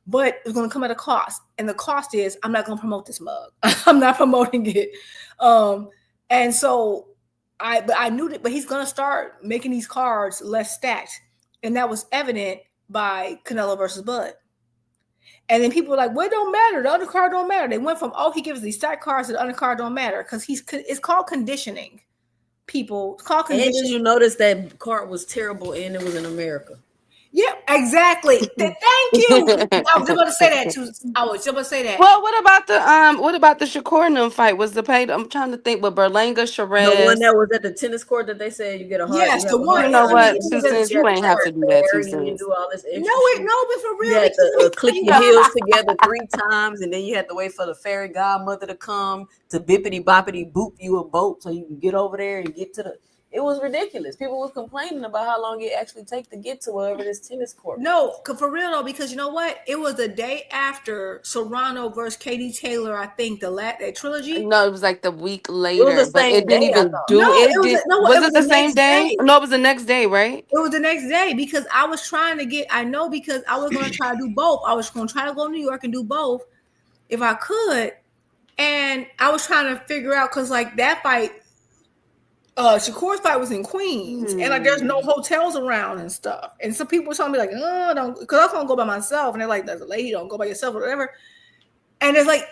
But it's going to come at a cost. And the cost is I'm not going to promote this mug. I'm not promoting it. And so I knew that, but he's going to start making these cards less stacked. And that was evident by Canelo versus Bud. And then people were like, well, it don't matter. The undercard don't matter. They went from, he gives these stacked cards to the undercard don't matter because it's called conditioning. People call conditioning. And did you notice that card was terrible and it was in America? Yeah, exactly. Thank you. I was about to say that too. Well, what about the Shakur and them fight? Was the pay? I'm trying to think with Berlanga, Sherez. The one that was at the tennis court that they said you get a heart. Yes, the one. You know what? You ain't have to do that too soon. You do all this extra but for real. You had to click your heels together 3 times, and then you had to wait for the fairy godmother to come to bippity boppity boop you a boat so you can get over there and get to the. It was ridiculous. People was complaining about how long it actually take to get to wherever this tennis court. No, for real though, because you know what? It was the day after Serrano versus Katie Taylor. I think that trilogy. No, it was like the week later, the but same it didn't day, I even thought. do No, it. it was- did, no, was it it was the the same next day? day. No, it was the next day, right? It was the next day because I was trying to get. I know because I was going to try to do both. I was going to try to go to New York and do both if I could, and I was trying to figure out because like that fight. Shakur's fight was in Queens, and like there's no hotels around and stuff. And some people were telling me like, "Oh, don't," because I was gonna go by myself, and they're like, "There's a lady, don't go by yourself or whatever." And it's like,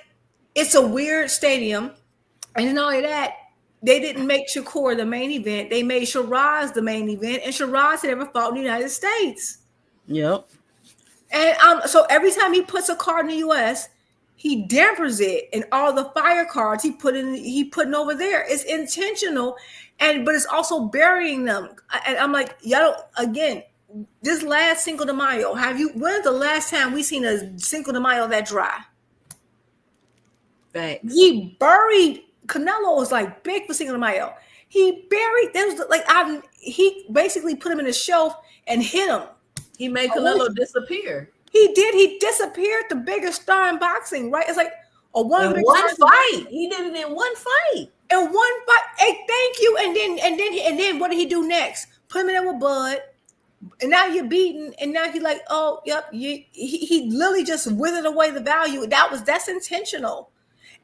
it's a weird stadium, and not only that, they didn't make Shakur the main event; they made Shiraz the main event, and Shiraz had never fought in the United States. Yep. And so every time he puts a card in the U.S., he dampers it, and all the fire cards he putting over there. It's intentional, but it's also burying them. And I'm like, y'all. Again, this last Cinco de Mayo, when's the last time we seen a Cinco de Mayo that dry? Facts. He buried Canelo was like big for Cinco de Mayo. He buried he basically put him in a shelf and hit him. He made Canelo disappear. He did. He disappeared the biggest star in boxing, right? It's like In one fight. He did it in one fight. In one fight. Hey, thank you. And then what did he do next? Put him in there with Bud. And now you're beaten. And now he's like, oh, yep. He literally just withered away the value. That's intentional.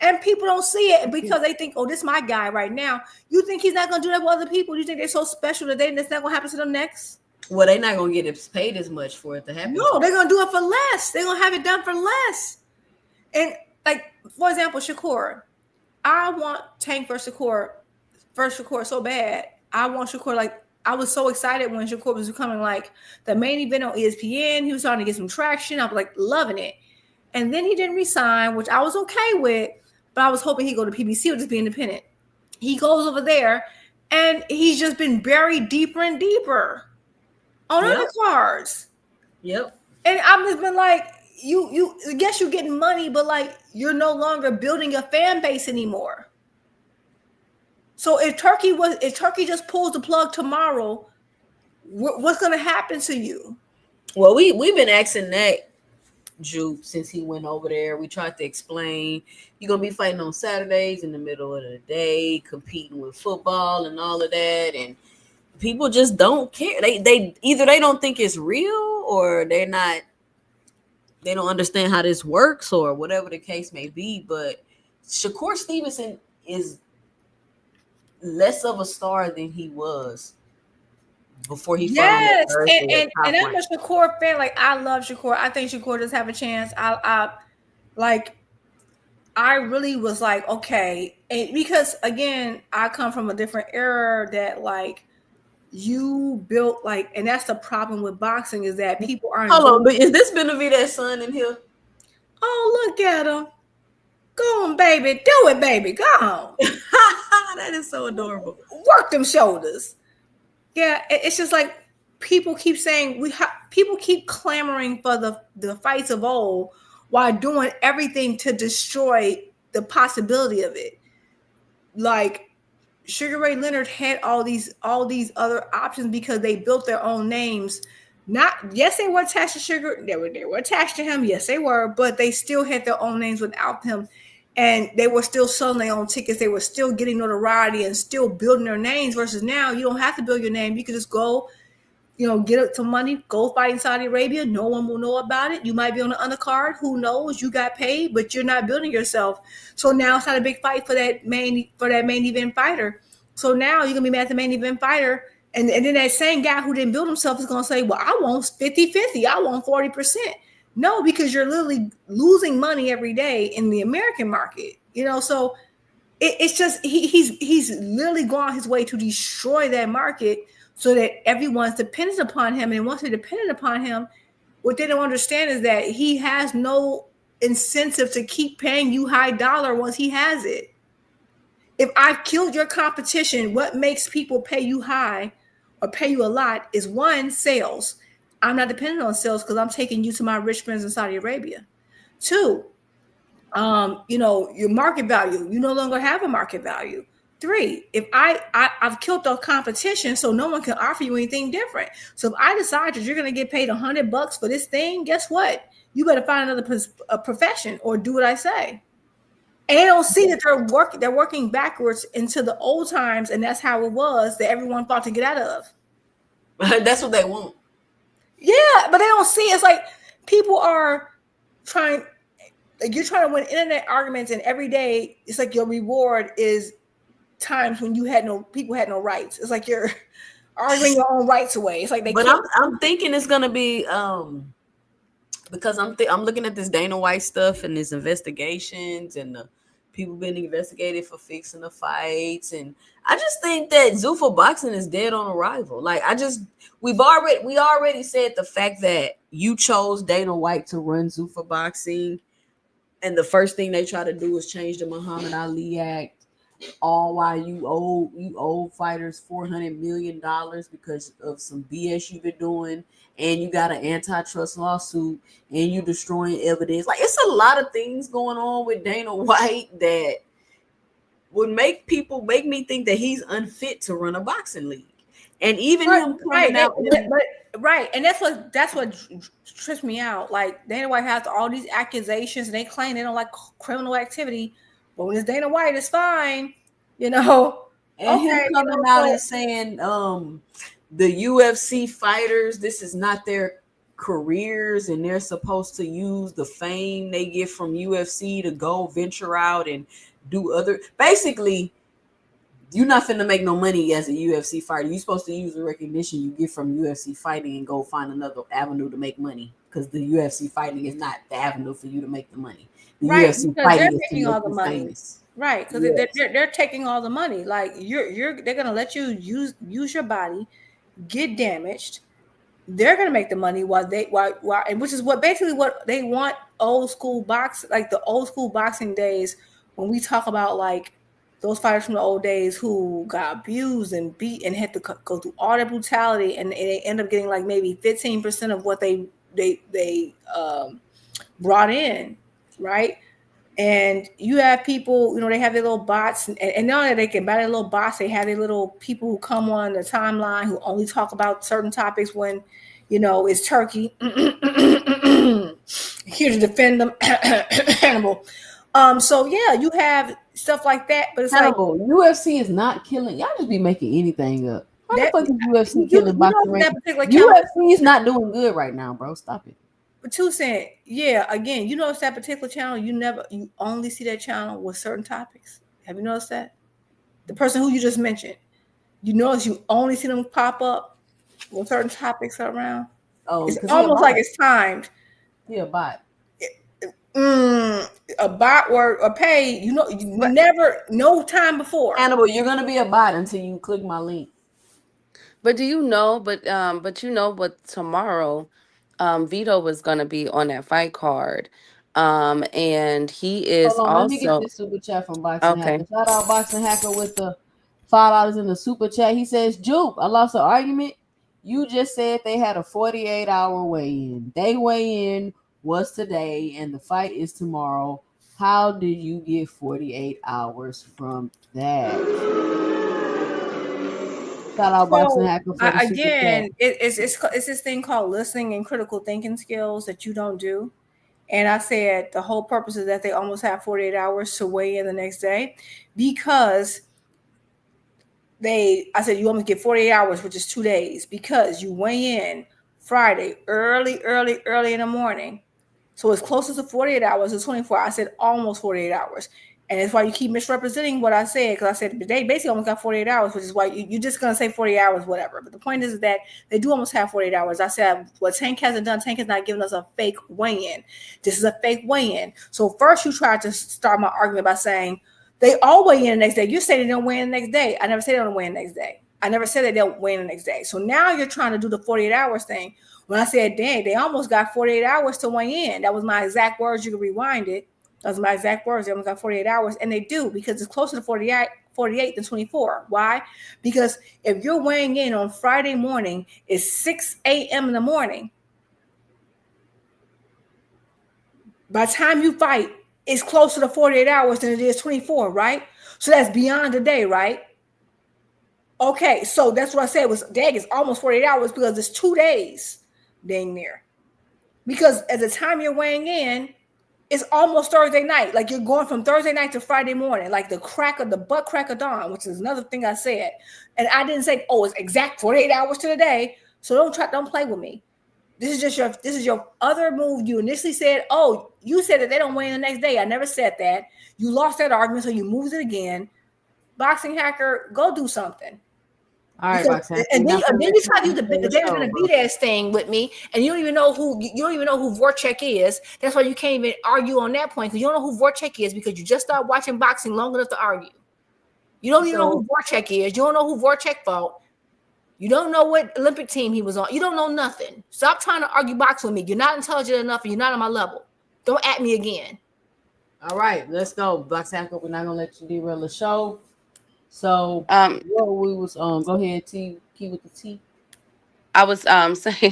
And people don't see it because they think, oh, this is my guy right now. You think he's not going to do that with other people? You think they're so special that that's not going to happen to them next? Well, they're not gonna get paid as much for it to happen. No, they're gonna do it for less. They're gonna have it done for less. And like, for example, Shakur. I want Tank versus Shakur so bad. I want Shakur like I was so excited when Shakur was becoming like the main event on ESPN. He was starting to get some traction. I was like loving it. And then he didn't resign, which I was okay with, but I was hoping he'd go to PBC or just be independent. He goes over there and he's just been buried deeper and deeper on other cards. Yep. And I've just been like, you I guess you're getting money, but like you're no longer building a fan base anymore. So if Turkey just pulls the plug tomorrow, what's gonna happen to you? Well, we've been asking that Jupe since he went over there. We tried to explain you're gonna be fighting on Saturdays in the middle of the day, competing with football and all of that, and people just don't care. They either they don't think it's real or they don't understand how this works or whatever the case may be. But Shakur Stevenson is less of a star than he was before he fought. Yes, and I'm a Shakur fan. Like I love Shakur. I think Shakur does have a chance. I really was like, okay, and because again, I come from a different era that like you built like, and that's the problem with boxing is that people aren't. Hold on, but is this Benavidez son in here? Oh, look at him. Go on, baby. Do it, baby. Go on. That is so adorable. Work them shoulders. Yeah, it's just like people keep saying people keep clamoring for the fights of old while doing everything to destroy the possibility of it. Like Sugar Ray Leonard had all these other options because they built their own names. Yes, they were attached to Sugar. They were attached to him. Yes, they were, but they still had their own names without him, and they were still selling their own tickets. They were still getting notoriety and still building their names. Versus now, you don't have to build your name. You can just go, get some money, go fight in Saudi Arabia. No one will know about it. You might be on the undercard. Who knows? You got paid, but you're not building yourself. So now it's not a big fight for that main event fighter. So now you're gonna be mad at the main event fighter, and then that same guy who didn't build himself is gonna say, "Well, I want 50-50. I want 40%." No, because you're literally losing money every day in the American market. So it's just he's literally gone his way to destroy that market so that everyone's dependent upon him. And once they're dependent upon him, what they don't understand is that he has no incentive to keep paying you high dollar once he has it. If I've killed your competition, what makes people pay you high or pay you a lot is one, sales. I'm not dependent on sales because I'm taking you to my rich friends in Saudi Arabia. Two, your market value. You no longer have a market value. 3. If I've killed the competition, so no one can offer you anything different. So if I decide that you're going to get paid $100 for this thing, guess what? You better find another profession or do what I say. And they don't see that they're working backwards into the old times, and that's how it was that everyone thought to get out of. That's what they want. Yeah, but they don't see. It's like people are trying. Like you're trying to win internet arguments, and every day it's like your reward is times when people had no rights. It's like you're arguing your own rights away. It's like they. But I'm thinking it's gonna be because I'm looking at this Dana White stuff and his investigations and the people being investigated for fixing the fights, and I just think that Zuffa Boxing is dead on arrival. Like we already said the fact that you chose Dana White to run Zuffa Boxing, and the first thing they try to do is change the Muhammad Ali Act. All while you owe fighters $400 million because of some BS you've been doing, and you got an antitrust lawsuit, and you destroying evidence. Like it's a lot of things going on with Dana White that would make me think that he's unfit to run a boxing league. And even him coming out, right, and that's what trips me out. Like Dana White has all these accusations, and they claim they don't like criminal activity. But when it's Dana White, it's fine, And him coming out and saying, the UFC fighters, this is not their careers, and they're supposed to use the fame they get from UFC to go venture out and do other. Basically, you're not finna make no money as a UFC fighter. You're supposed to use the recognition you get from UFC fighting and go find another avenue to make money, because the UFC fighting is not the avenue for you to make the money. The UFC fighting is to make you famous. Right, because they're taking all the money. Like they're gonna let you use your body, get damaged. They're gonna make the money while and which is what they want. Old school like the old school boxing days, when we talk about like those fighters from the old days who got abused and beat and had to go through all that brutality, and they end up getting like maybe 15% of what they brought in, right? And you have people, they have their little bots, and now that they can buy their little bots, they have their little people who come on the timeline who only talk about certain topics when, it's Turkey. Here to defend them, Hannibal. So yeah, you have stuff like that, but it's Hannibal, like UFC is not killing. Y'all just be making anything up. How the fuck is UFC killing boxing? UFC is not doing good right now, bro. Stop it. But 2 Cent, yeah, again, it's that particular channel. You only see that channel with certain topics. Have you noticed that? The person who you just mentioned, you notice you only see them pop up when certain topics are around. Oh, it's almost like it's timed. Yeah, a bot. A bot or a pay, never, no time before. Hannibal, you're gonna be a bot until you click my link. But but tomorrow, Vito was gonna be on that fight card. And he is let me get this super chat from Boxing Hacker. Shout out Boxing Hacker with the $5 in the super chat. He says, Jupe, I lost an argument. You just said they had a 48-hour weigh-in. They weigh in was today, and the fight is tomorrow. How did you get 48 hours from that? Shout out Boxing Hacker for the again, it's this thing called listening and critical thinking skills that you don't do. And I said the whole purpose is that they almost have 48 hours to weigh in the next day, because I said you almost get 48 hours, which is 2 days, because you weigh in Friday early in the morning. So it's closer to 48 hours to 24. I said almost 48 hours. And that's why you keep misrepresenting what I said, because I said they basically almost got 48 hours, which is why you're just going to say 48 hours, whatever. But the point is that they do almost have 48 hours. I said what Tank hasn't done, Tank has not given us a fake weigh-in. This is a fake weigh-in. So first you tried to start my argument by saying they all weigh in the next day. You say they don't weigh in the next day. I never said they don't weigh in the next day. I never said they don't weigh in the next day. So now you're trying to do the 48 hours thing. When I said, dang, they almost got 48 hours to weigh in. That was my exact words. You can rewind it. That was my exact words. They almost got 48 hours. And they do, because it's closer to 48 than 24. Why? Because if you're weighing in on Friday morning, it's 6 a.m. in the morning. By the time you fight, it's closer to 48 hours than it is 24, right? So that's beyond a day, right? Okay, so that's what I said was dag is almost 48 hours because it's 2 days dang near. Because at the time you're weighing in, it's almost Thursday night. Like you're going from Thursday night to Friday morning, like the butt crack of dawn, which is another thing I said. And I didn't say, oh, it's exact 48 hours to the day. So don't play with me. This is your other move. You initially said, oh, you said that they don't weigh in the next day. I never said that. You lost that argument, so you moved it again. Boxing hacker, go do something. All right, Because, Roxanne. and then you try to use the the David show, gonna bro. beat ass thing with me, and you don't even know who Vorchek is. That's why you can't even argue on that point because you don't know who Vorchek is because you just started watching boxing long enough to argue. You don't even know who Vorchek is. You don't know who Vorchek fought. You don't know what Olympic team he was on. You don't know nothing. Stop trying to argue boxing with me. You're not intelligent enough, and you're not on my level. Don't at me again. All right, let's go. Boxing hacker, we're not gonna let you derail the show. So what we was go ahead, T key with the T. I was saying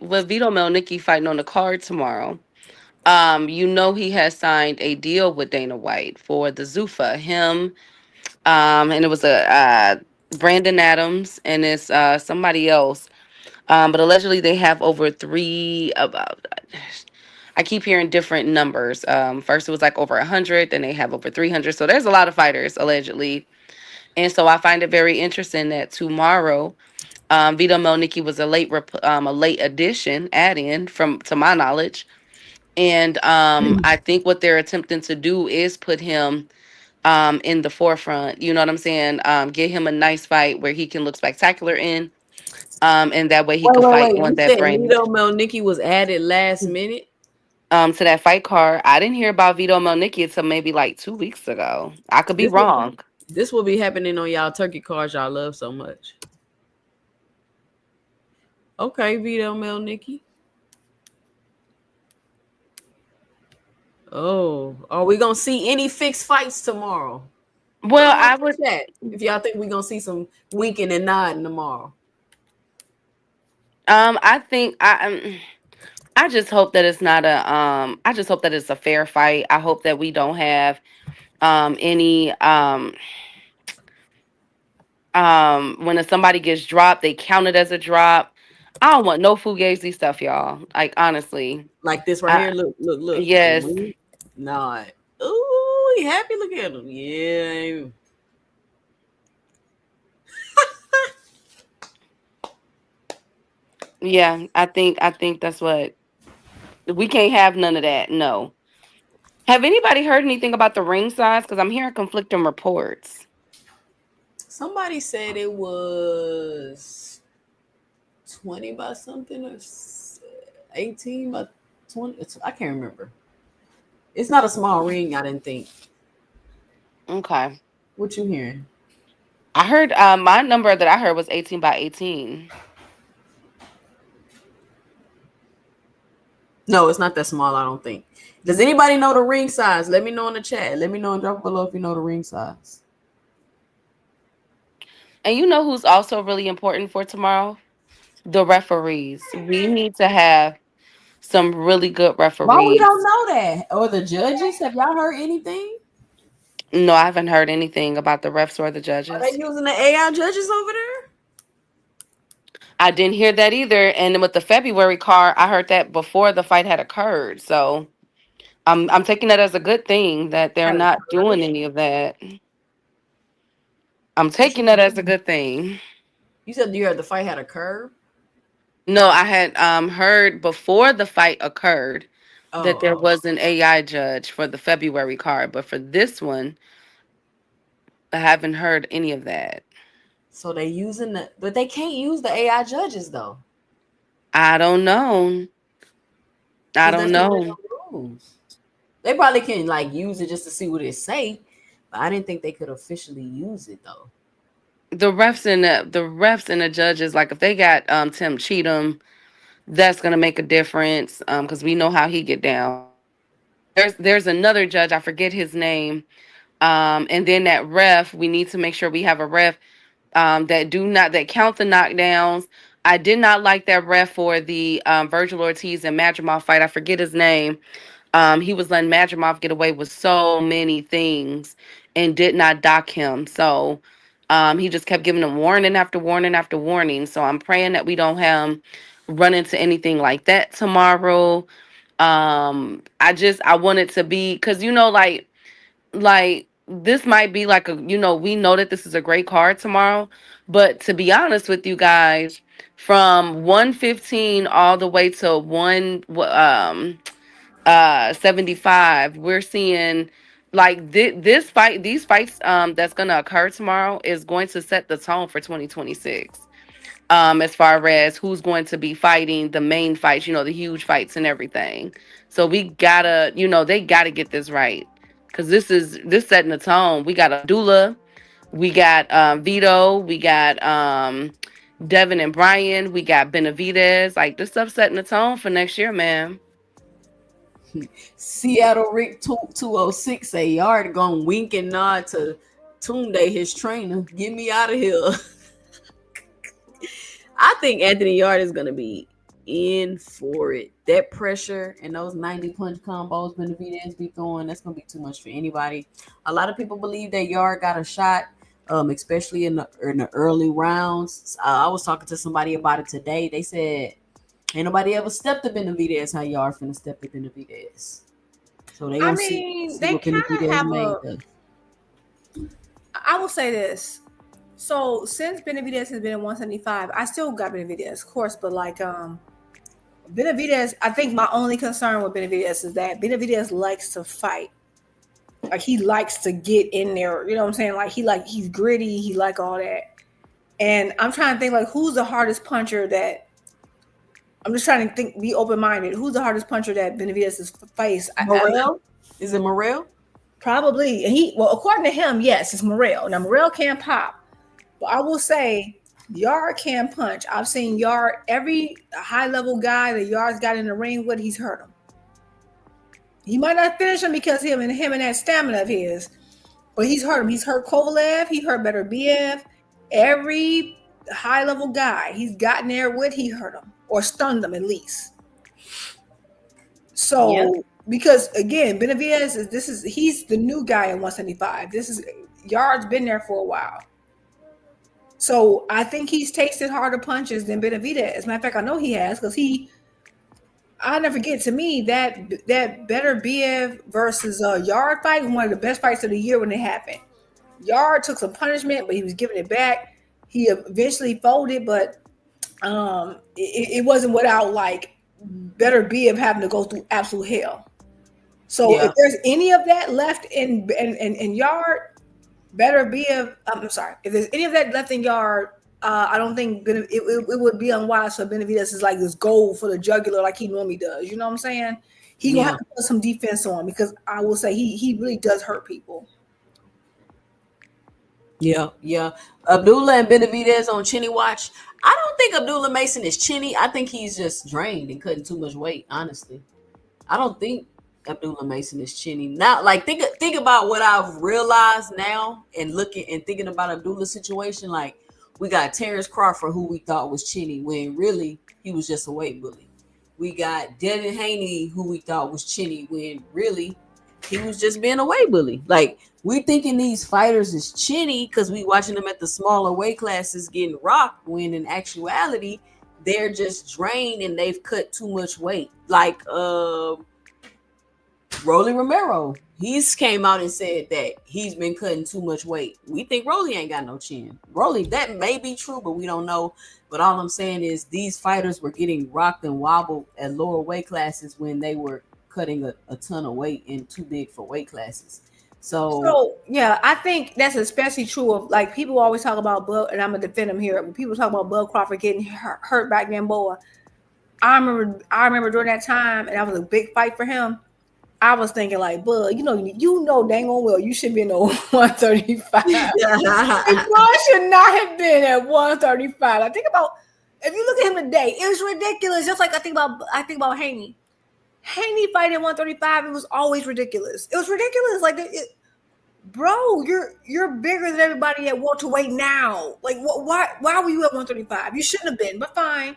with Vito Melnicki fighting on the card tomorrow. He has signed a deal with Dana White for the Zuffa. Him, and it was a Brandon Adams and it's somebody else. But allegedly they have over three about. I keep hearing different numbers. First it was like over 100, then they have over 300. So there's a lot of fighters allegedly, and so I find it very interesting that tomorrow, Vito Melnicki was a late addition, add in from to my knowledge, and I think what they're attempting to do is put him in the forefront. You know what I'm saying? Get him a nice fight where he can look spectacular in, and that way he could fight Wait. on You that said brand. Vito Melnicki was added last minute. To that fight card. I didn't hear about Vito Melnicki until maybe like 2 weeks ago. I could be wrong. This will be happening on y'all turkey cards y'all love so much. Okay, Vito Melnicki. Oh, are we gonna see any fixed fights tomorrow? Well, I would. Chat if y'all think we're gonna see some winking and nodding tomorrow. I think I just hope that it's not a. I just hope that it's a fair fight. I hope that we don't have any when somebody gets dropped, they count it as a drop. I don't want no fugazi stuff, y'all. Like honestly, Like this right here. Look. yes. Wink, nod. Ooh, he happy. Look at him. Yeah. Yeah, I think that's what we can't have none of that. No. Have anybody heard anything about the ring size? Because I'm hearing conflicting reports. Somebody said it was 20 by something or 18 by 20. I can't remember. It's not a small ring, I didn't think. Okay. What you hearing? I heard my number that I heard was 18 by 18. No, it's not that small, I don't think. Does anybody know the ring size? Let me know in the chat. Let me know and drop below if you know the ring size. And you know who's also really important for tomorrow? The referees. We need to have some really good referees. Why we don't know that? Or the judges? Have y'all heard anything? No, I haven't heard anything about the refs or the judges. Are they using the AI judges over there? I didn't hear that either. And with the February card, I heard that before the fight had occurred. So I'm taking that as a good thing that they're not doing any of that. I'm taking that as a good thing. You said you heard the fight had occurred? No, I had heard before the fight occurred that there was an AI judge for the February card, but for this one, I haven't heard any of that. So they using but they can't use the AI judges though. I don't know. I don't know. They probably can like use it just to see what it say, but I didn't think they could officially use it though. The refs and the judges, like if they got Tim Cheatham, that's gonna make a difference because we know how he get down. There's another judge, I forget his name, and then that ref, we need to make sure we have a ref that count the knockdowns. I did not like that ref for the Virgil Ortiz and Madrimov fight. I forget his name. He was letting Madrimov get away with so many things and did not dock him. So he just kept giving him warning after warning after warning. So I'm praying that we don't have him run into anything like that tomorrow. I want it to be, because like this might be like a, we know that this is a great card tomorrow, but to be honest with you guys, from 115 all the way to 75, we're seeing like these fights that's going to occur tomorrow is going to set the tone for 2026, as far as who's going to be fighting the main fights, the huge fights and everything. So we gotta, they gotta get this right, because this setting the tone. We got Abdullah, we got Vito, we got Devin and Brian, we got Benavidez. Like, this stuff setting the tone for next year, man. Seattle Rick 206 say Yard gonna wink and nod to Tunde, his trainer. Get me out of here. I think Anthony Yard is gonna be in for it. That pressure and those 90 punch combos Benavidez be throwing, that's gonna be too much for anybody. A lot of people believe that Yard got a shot, especially in the early rounds. I was talking to somebody about it today. They said ain't nobody ever stepped to Benavidez how Yard finna step to Benavidez. So they gonna see they what kind of Benavidez have made. I will say this. So since Benavidez has been at 175, I still got Benavidez, of course, but like Benavidez, I think my only concern with Benavidez is that Benavidez likes to fight. Like, he likes to get in there, you know what I'm saying? Like, he's gritty, he like all that. And I'm trying to think, like, who's the hardest puncher that I'm just trying to think, be open-minded. Who's the hardest puncher that Benavidez has faced? Morrell? Is it Morrell? Probably. And according to him, yes, it's Morrell. Now, Morrell can't pop. But I will say, Yard can punch. I've seen Yard, every high-level guy that Yard's got in the ring with, he's hurt him. He might not finish him because him and that stamina of his, but he's hurt him. He's hurt Kovalev. He hurt Beterbiev. Every high-level guy he's gotten there with, he hurt him or stunned them at least. So, because again, Benavidez he's the new guy in 175. Yard's been there for a while. So I think he's tasted harder punches than Benavidez. As a matter of fact, I know he has, because I'll never forget, to me, that Beterbiev versus Yard fight was one of the best fights of the year when it happened. Yard took some punishment, but he was giving it back. He eventually folded, but it wasn't without like Beterbiev having to go through absolute hell. So if there's any of that left in Yard, Beterbiev, I'm sorry, if there's any of that left in Yard, I don't think it would be unwise for Benavidez is like this gold for the jugular like he normally does. You know what I'm saying? He will have to put some defense on, because I will say he really does hurt people. Yeah. Abdullah and Benavidez on Chinny Watch. I don't think Abdullah Mason is chinny. I think he's just drained and cutting too much weight, honestly. I don't think Abdullah Mason is chinny. Now, like, think about what I've realized now and thinking about Abdullah's situation. Like, we got Terrence Crawford, who we thought was chinny, when really he was just a weight bully. We got Devin Haney, who we thought was chinny, when really he was just being a weight bully. Like, we thinking these fighters is chinny because we watching them at the smaller weight classes getting rocked, when in actuality they're just drained and they've cut too much weight. Like Rolly Romero, he's came out and said that he's been cutting too much weight. We think Rolly ain't got no chin. Rolly, that may be true, but we don't know. But all I'm saying is these fighters were getting rocked and wobbled at lower weight classes when they were cutting a ton of weight and too big for weight classes. So yeah, I think that's especially true of, like, people always talk about Bud, and I'm gonna defend him here. When people talk about Bud Crawford getting hurt back then, boy, I remember during that time, and that was a big fight for him. I was thinking, like, Bud, you know dang on well you should be in the 135. Bud should not have been at 135. I think about, if you look at him today, it was ridiculous. Just like I think about Haney. Haney fighting 135, it was always ridiculous. It was ridiculous. Like, bro, you're bigger than everybody at welterweight now. Like, why were you at 135? You shouldn't have been, but fine.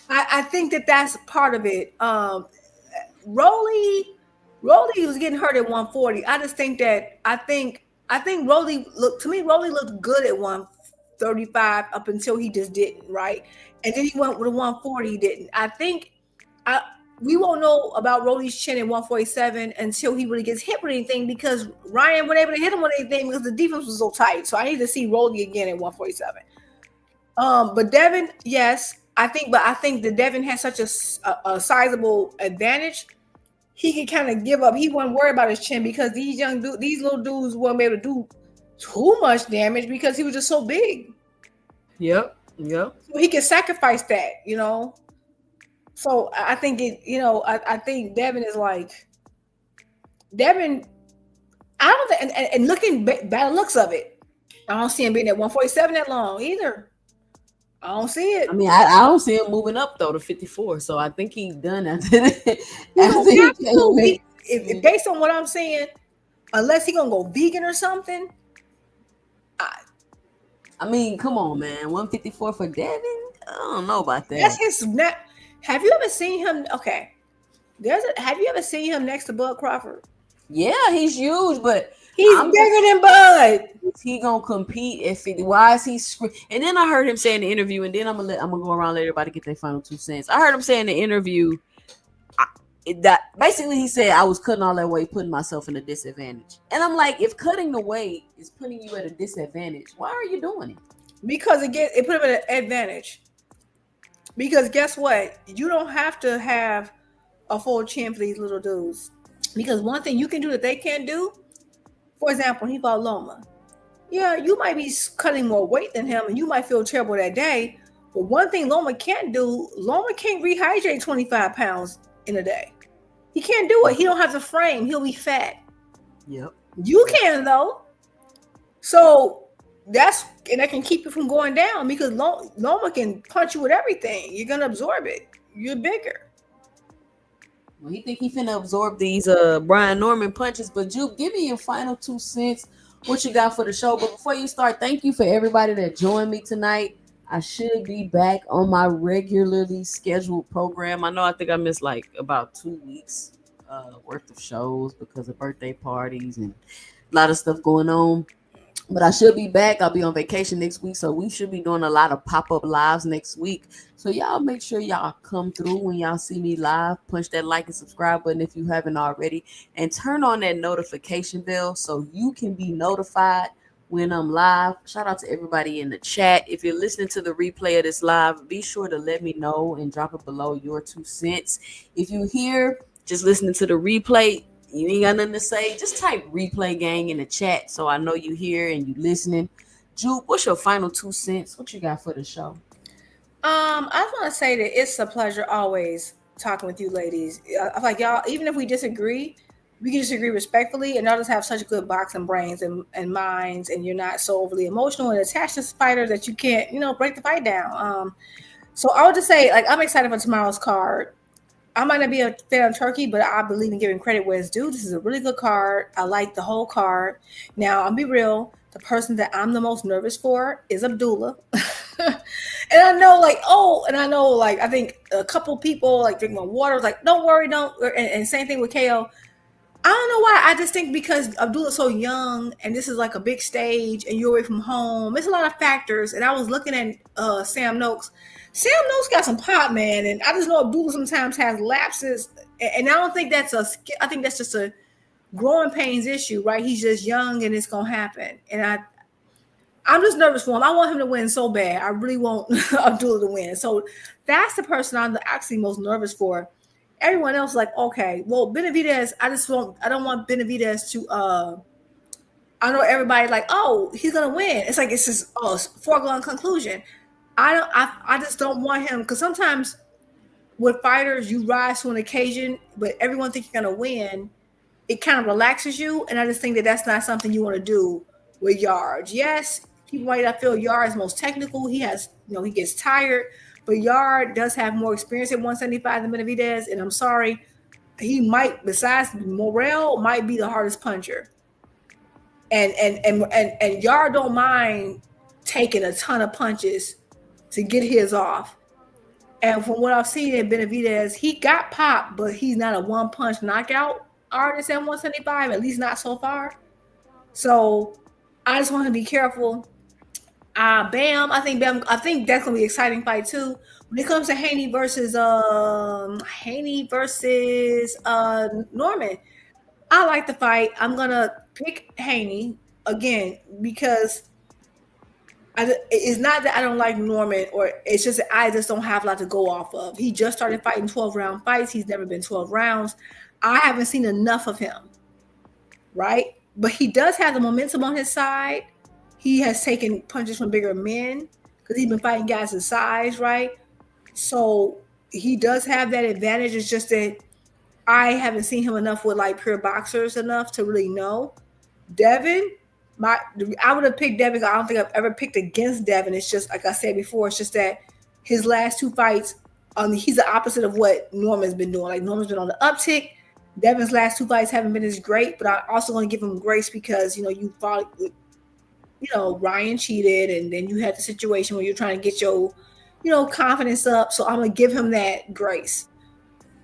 I think that's part of it. Rolly was getting hurt at 140. I just think that I think Rolly Rolly looked good at 135 up until he just didn't, right? And then he went with a 140, he didn't. We won't know about Rolly's chin at 147 until he really gets hit with anything, because Ryan wasn't able to hit him with anything because the defense was so tight. So I need to see Rolly again at 147. But Devin, yes, I think that Devin has such a sizable advantage. He can kind of give up. He wasn't worried about his chin because these little dudes weren't able to do too much damage because he was just so big. Yep. So he can sacrifice that, you know. So I think I think Devin is like Devin. I don't think, and looking by the looks of it, I don't see him being at 147 that long either. I don't see it. I mean, I don't see him moving up though to 54. So I think he's done after that. If based on what I'm saying, unless he's gonna go vegan or something. I mean, come on, man. 154 for Devin? I don't know about that. That's his net. Have you ever seen him? Okay. Have you ever seen him next to Bud Crawford? Yeah, he's huge, but he's bigger than Bud. Is he gonna compete at 50? Why is he And then I heard him say in the interview, and then I'm gonna go around and let everybody get their final 2 cents. I heard him say in the interview that basically he said, I was cutting all that weight, putting myself in a disadvantage. And I'm like, if cutting the weight is putting you at a disadvantage, why are you doing it? Because it put him at an advantage. Because guess what? You don't have to have a full chin for these little dudes. Because one thing you can do that they can't do, for example, he fought Loma. Yeah, you might be cutting more weight than him and you might feel terrible that day. But one thing Loma can't do, Loma can't rehydrate 25 pounds in a day. He can't do it. He don't have the frame. He'll be fat. Yep. You can though. So that can keep you from going down, because Loma can punch you with everything. You're gonna absorb it. You're bigger. Well, he think he finna absorb these Brian Norman punches. But Juke, give me your final 2 cents. What you got for the show? But before you start, thank you for everybody that joined me tonight. I should be back on my regularly scheduled program. I think I missed like about 2 weeks worth of shows because of birthday parties and a lot of stuff going on. But I should be back. I'll be on vacation next week, so we should be doing a lot of pop-up lives next week. So y'all make sure y'all come through when y'all see me live. Punch that like and subscribe button if you haven't already, and turn on that notification bell so you can be notified when I'm live. Shout out to everybody in the chat. If you're listening to the replay of this live, be sure to let me know and drop it below your 2 cents. If you're here just listening to the replay, you ain't got nothing to say, just type replay gang in the chat so I know you here and you listening. Juke, what's your final 2 cents? What you got for the show? I just want to say that it's a pleasure always talking with you ladies. I feel like y'all, even if we disagree, we can disagree respectfully, and y'all just have such good boxing brains and minds, and you're not so overly emotional and attached to fighter that you can't, break the fight down. So I would just say, like, I'm excited for tomorrow's card. I might not be a fan of Turkey, but I believe in giving credit where it's due. This is a really good card. I like the whole card. Now, I'll be real. The person that I'm the most nervous for is Abdullah. And I know, I think a couple people, like, drinking my water, was like, don't worry, don't. And same thing with KO. I don't know why. I just think because Abdullah's so young and this is like a big stage and you're away from home, it's a lot of factors. And I was looking at Sam Noakes. Sam Noakes got some pop, man. And I just know Abdullah sometimes has lapses. And I don't think I think that's just a growing pains issue, right? He's just young and it's going to happen. And I'm just nervous for him. I want him to win so bad. I really want Abdullah to win. So that's the person I'm actually most nervous for. Everyone else, like, okay, well, Benavidez, I don't want Benavidez to, I know everybody like, oh, he's going to win. It's like, it's just foregone conclusion. I just don't want him, because sometimes with fighters, you rise to an occasion, but everyone thinks you're going to win. It kind of relaxes you. And I just think that that's not something you want to do with Yards. Yes, people might not feel Yard is most technical. He has, he gets tired. But Yard does have more experience at 175 than Benavidez, and I'm sorry, he might, besides Morrell, might be the hardest puncher. And Yard don't mind taking a ton of punches to get his off. And from what I've seen in Benavidez, he got popped, but he's not a one punch knockout artist at 175, at least not so far. So I just want to be careful. Bam, I think that's gonna be an exciting fight too. When it comes to Haney versus Norman, I like the fight. I'm gonna pick Haney again because it's not that I don't like Norman, or it's just that I just don't have a lot to go off of. He just started fighting 12-round fights. He's never been 12 rounds. I haven't seen enough of him, right? But he does have the momentum on his side. He has taken punches from bigger men because he's been fighting guys his size, right? So he does have that advantage. It's just that I haven't seen him enough with like pure boxers enough to really know. Devin, I would have picked Devin. I don't think I've ever picked against Devin. It's just like I said before. It's just that his last two fights, he's the opposite of what Norman's been doing. Like Norman's been on the uptick. Devin's last two fights haven't been as great, but I also want to give him grace because you fought, Ryan cheated, and then you had the situation where you're trying to get your, confidence up. So I'm gonna give him that grace.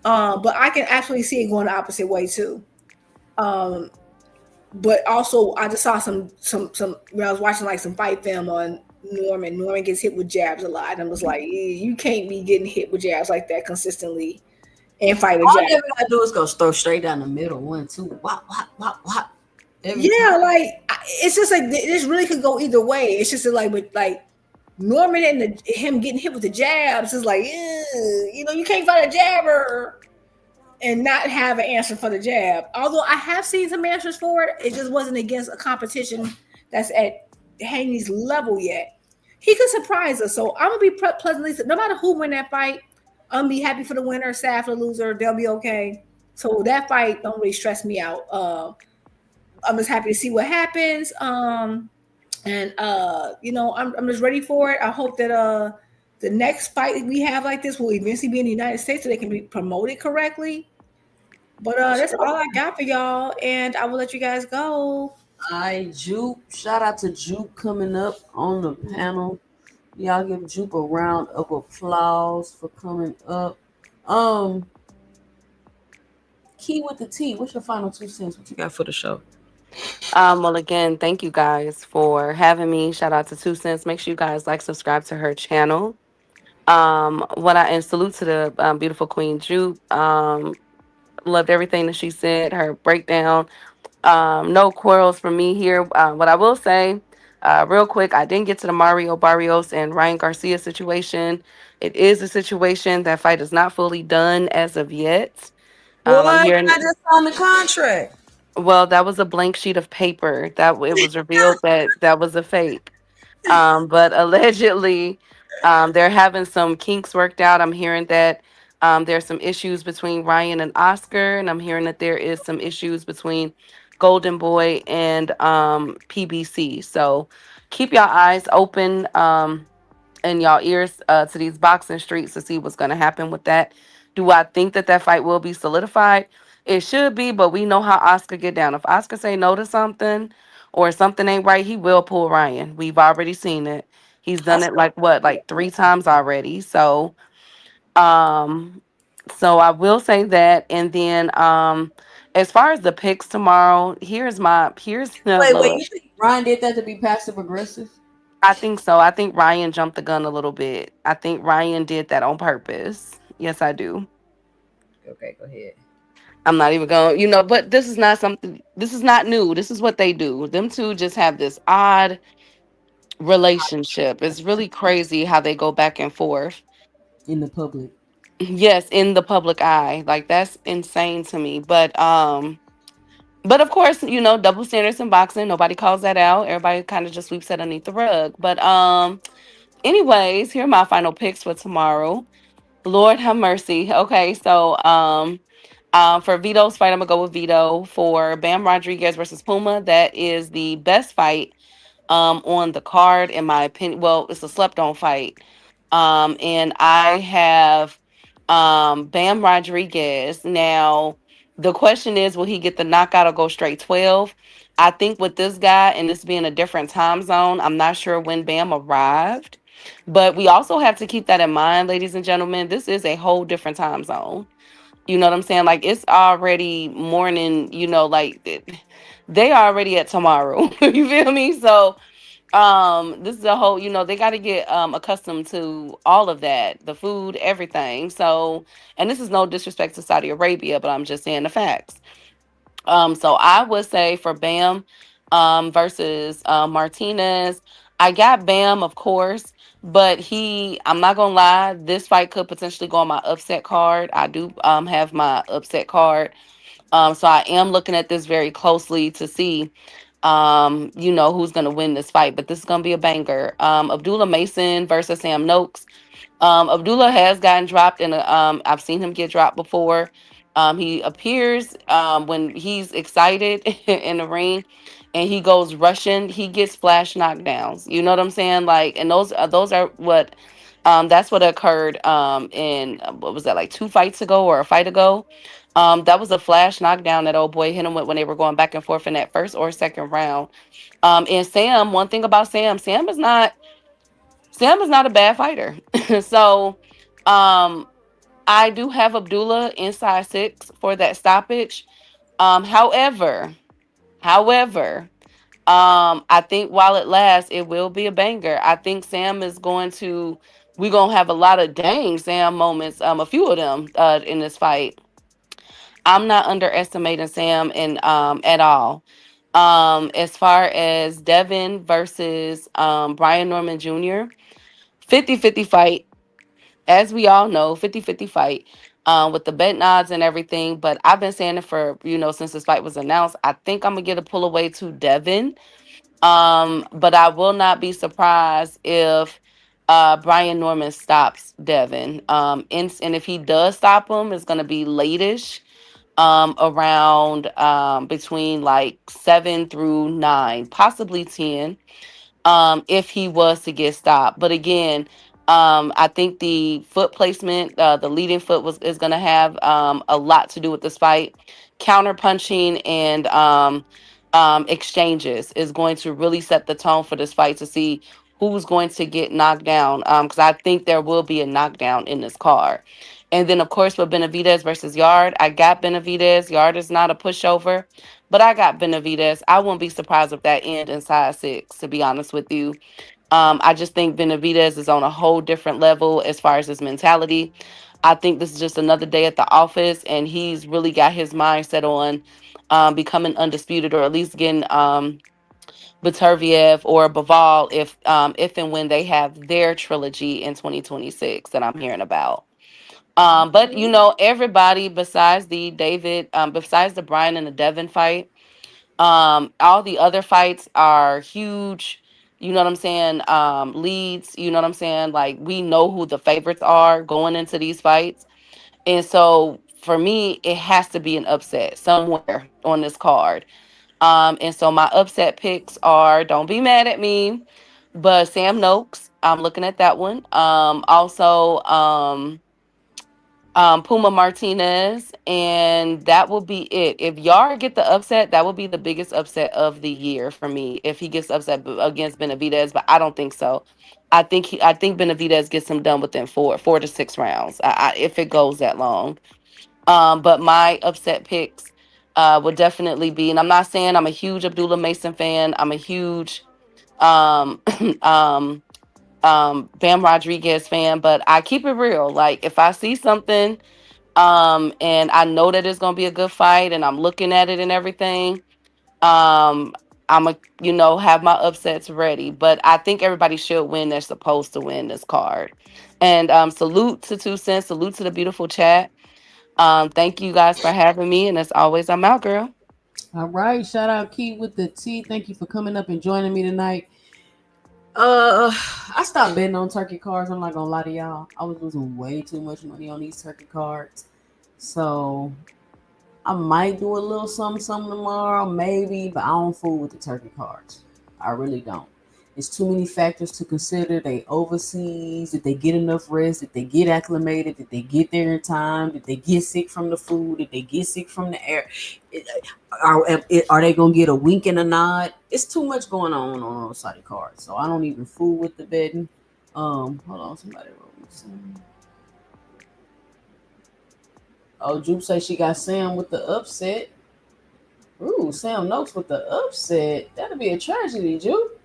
But I can absolutely see it going the opposite way too. But also I just saw some when I was watching like some fight film on Norman. Norman gets hit with jabs a lot, and I was like, you can't be getting hit with jabs like that consistently and fight with All jabs. you gotta do is go throw straight down the middle, 1, 2, whop, whop, whop, whop. Yeah, like it's just like this really could go either way. It's just like with like Norman and him getting hit with the jabs is like, you can't fight a jabber and not have an answer for the jab. Although I have seen some answers for it, it just wasn't against a competition that's at Haney's level yet. He could surprise us, so I'm gonna be pleasantly. No matter who win that fight, I'm gonna be happy for the winner, sad for the loser. They'll be okay. So that fight don't really stress me out. I'm just happy to see what happens. And I'm just ready for it. I hope that the next fight we have like this will eventually be in the United States so they can be promoted correctly. But that's all I got for y'all, and I will let you guys go. Jupe. Shout out to Jupe coming up on the panel. Y'all give Jupe a round of applause for coming up. Key with the T. What's your final 2 cents? What you got for the show? Well, again, thank you guys for having me. Shout out to 2 Cents. Make sure you guys like, subscribe to her channel. And salute to the beautiful Queen Jupe. Loved everything that she said. Her breakdown. No quarrels from me here. What I will say, real quick, I didn't get to the Mario Barrios and Ryan Garcia situation. It is a situation. That fight is not fully done as of yet. I'm What? hearing. I just signed the contract. Well, that was a blank sheet of paper. That it was revealed that was a fake. But allegedly, they're having some kinks worked out. I'm hearing that there's some issues between Ryan and Oscar, and I'm hearing that there is some issues between Golden Boy and PBC. So keep your eyes open and y'all ears to these boxing streets to see what's going to happen with that. Do I think that fight will be solidified? It should be, but we know how Oscar get down. If Oscar say no to something or something ain't right, he will pull Ryan. We've already seen it. He's done it like 3 times already. Um so I will say that. And then as far as the picks tomorrow, here's the Wait. look. You think Ryan did that to be passive aggressive? I think so. I think Ryan jumped the gun a little bit. I think Ryan did that on purpose. Yes, I do. Okay, go ahead. I'm not even going, but this is not new. This is what they do. Them two just have this odd relationship. It's really crazy how they go back and forth. In the public. Yes, in the public eye. Like that's insane to me. But of course, double standards in boxing, nobody calls that out. Everybody kind of just sweeps that underneath the rug. But anyways, here are my final picks for tomorrow. Lord have mercy. Okay, so for Vito's fight, I'm gonna go with Vito. For Bam Rodriguez versus Puma, that is the best fight on the card, in my opinion. Well, it's a slept on fight. And I have Bam Rodriguez. Now, the question is, will he get the knockout or go straight 12? I think with this guy and this being a different time zone, I'm not sure when Bam arrived. But we also have to keep that in mind, ladies and gentlemen. This is a whole different time zone. You know what I'm saying? Like it's already morning, like they already at tomorrow. You feel me? So this is a whole, they got to get accustomed to all of that, the food, everything. So, and this is no disrespect to Saudi Arabia, but I'm just saying the facts. So I would say for Bam versus Martinez, I got Bam, of course, but I'm not gonna lie, this fight could potentially go on my upset card. I do have my upset card. So I am looking at this very closely to see who's gonna win this fight. But this is gonna be a banger. Abdullah Mason versus Sam Noakes. Abdullah has gotten dropped I've seen him get dropped before. He appears when he's excited in the ring and he goes rushing, he gets flash knockdowns. You know what I'm saying? Like, and those are what that's what occurred in what was that, like 2 fights ago or a fight ago. That was a flash knockdown that old boy hit him with when they were going back and forth in that first or second round. And Sam, one thing about Sam is not a bad fighter. So I do have Abdullah inside 6 for that stoppage. However, I think while it lasts, it will be a banger. I think Sam is we're gonna have a lot of dang Sam moments, a few of them in this fight. I'm not underestimating Sam at all. As far as Devin versus Brian Norman Jr., 50-50 fight. As we all know, 50-50 fight with the bet odds and everything. But I've been saying it for, since this fight was announced. I think I'm going to get a pull away to Devin. But I will not be surprised if Brian Norman stops Devin. And if he does stop him, it's going to be late-ish, around between like 7 through 9, possibly 10, if he was to get stopped. But again, I think the foot placement, the leading foot is going to have a lot to do with this fight. Counter punching and exchanges is going to really set the tone for this fight to see who's going to get knocked down. Because I think there will be a knockdown in this card. And then, of course, with Benavidez versus Yard, I got Benavidez. Yard is not a pushover, but I got Benavidez. I wouldn't be surprised if that end inside 6, to be honest with you. I just think Benavidez is on a whole different level as far as his mentality. I think this is just another day at the office, and he's really got his mindset on becoming undisputed, or at least getting Beterbiev or Baval if and when they have their trilogy in 2026 that I'm hearing about. But everybody besides besides the Brian and the Devin fight, all the other fights are huge. You know what I'm saying? Leads. You know what I'm saying? Like, we know who the favorites are going into these fights, and so for me, it has to be an upset somewhere on this card. And so my upset picks are, don't be mad at me, but Sam Noakes. I'm looking at that one. Also, Puma Martinez, and that will be it. If Yar get the upset, that will be the biggest upset of the year for me. If he gets upset against Benavidez, but I don't think so. I think Benavidez gets him done within 4 to 6 rounds. If it goes that long. But my upset picks would definitely be, and I'm not saying I'm a huge Abdullah Mason fan. I'm a huge um Bam Rodriguez fan, but I keep it real. Like, if I see something and I know that it's gonna be a good fight and I'm looking at it and everything, I'm a have my upsets ready. But I think everybody should win. They're supposed to win this card. And salute to 2 Cents, salute to the beautiful chat. Thank you guys for having me, and as always, I'm out, girl. All right, shout out Keith with the T. Thank you for coming up and joining me tonight. I stopped betting on turkey cards. I'm not gonna lie to y'all. I was losing way too much money on these turkey cards. So I might do a little something tomorrow, maybe, but I don't fool with the turkey cards. I really don't. There's too many factors to consider. They overseas. Did they get enough rest? Did they get acclimated? Did they get there in time? Did they get sick from the food? Did they get sick from the air? Are they gonna get a wink and a nod? It's too much going on those Saudi cards. So I don't even fool with the betting. Hold on, somebody wrote me something. Oh, Jupe say she got Sam with the upset. Ooh, Sam Noakes with the upset. That'll be a tragedy, Jupe.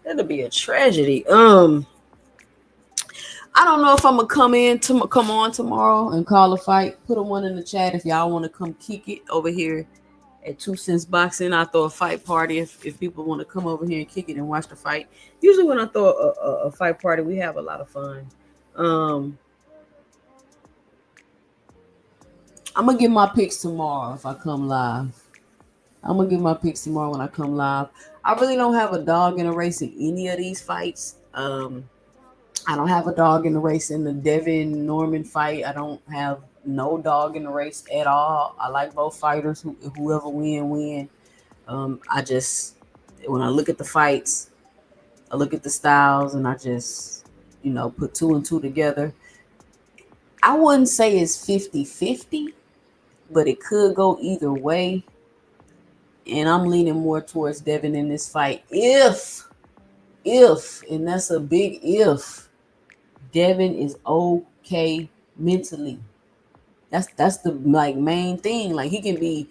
That'll be a tragedy. I don't know if I'm gonna come on tomorrow and call a fight. Put a one in the chat if y'all want to come kick it over here at 2 Cents Boxing. I throw a fight party if people want to come over here and kick it and watch the fight. Usually when I throw a fight party, we have a lot of fun. I'm gonna give my picks tomorrow if I come live. I'm gonna give my picks tomorrow when I come live. I really don't have a dog in a race in any of these fights. I don't have a dog in the race in the Devin Norman fight. I don't have no dog in the race at all. I like both fighters. Whoever win. I just, when I look at the fights, I look at the styles, and I just, put 2 and 2 together. I wouldn't say it's 50-50, but it could go either way. And I'm leaning more towards Devin in this fight. If, and that's a big if, Devin is okay mentally. That's the main thing. Like he can be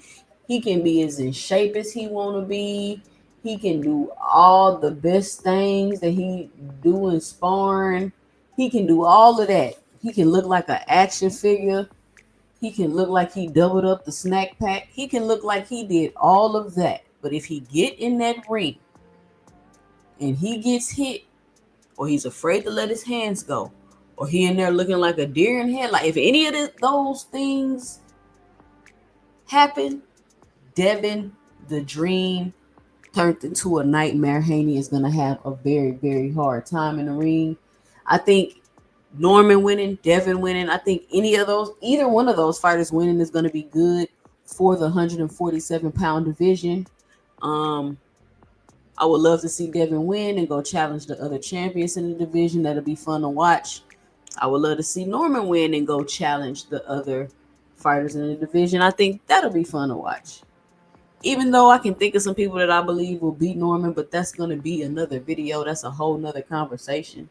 as in shape as he want to be. He can do all the best things that he do in sparring. He can do all of that. He can look like an action figure. He can look like he doubled up the snack pack. He can look like he did all of that. But if he get in that ring and he gets hit, or he's afraid to let his hands go, or he in there looking like a deer in headlight, if any of those things happen, Devin, the dream, turned into a nightmare. Haney is going to have a very, very hard time in the ring. I think Norman winning, Devin winning, I think either one of those fighters winning is going to be good for the 147-pound division. I would love to see Devin win and go challenge the other champions in the division. That'll be fun to watch. I would love to see Norman win and go challenge the other fighters in the division. I think that'll be fun to watch. Even though I can think of some people that I believe will beat Norman, but that's going to be another video. That's a whole nother conversation.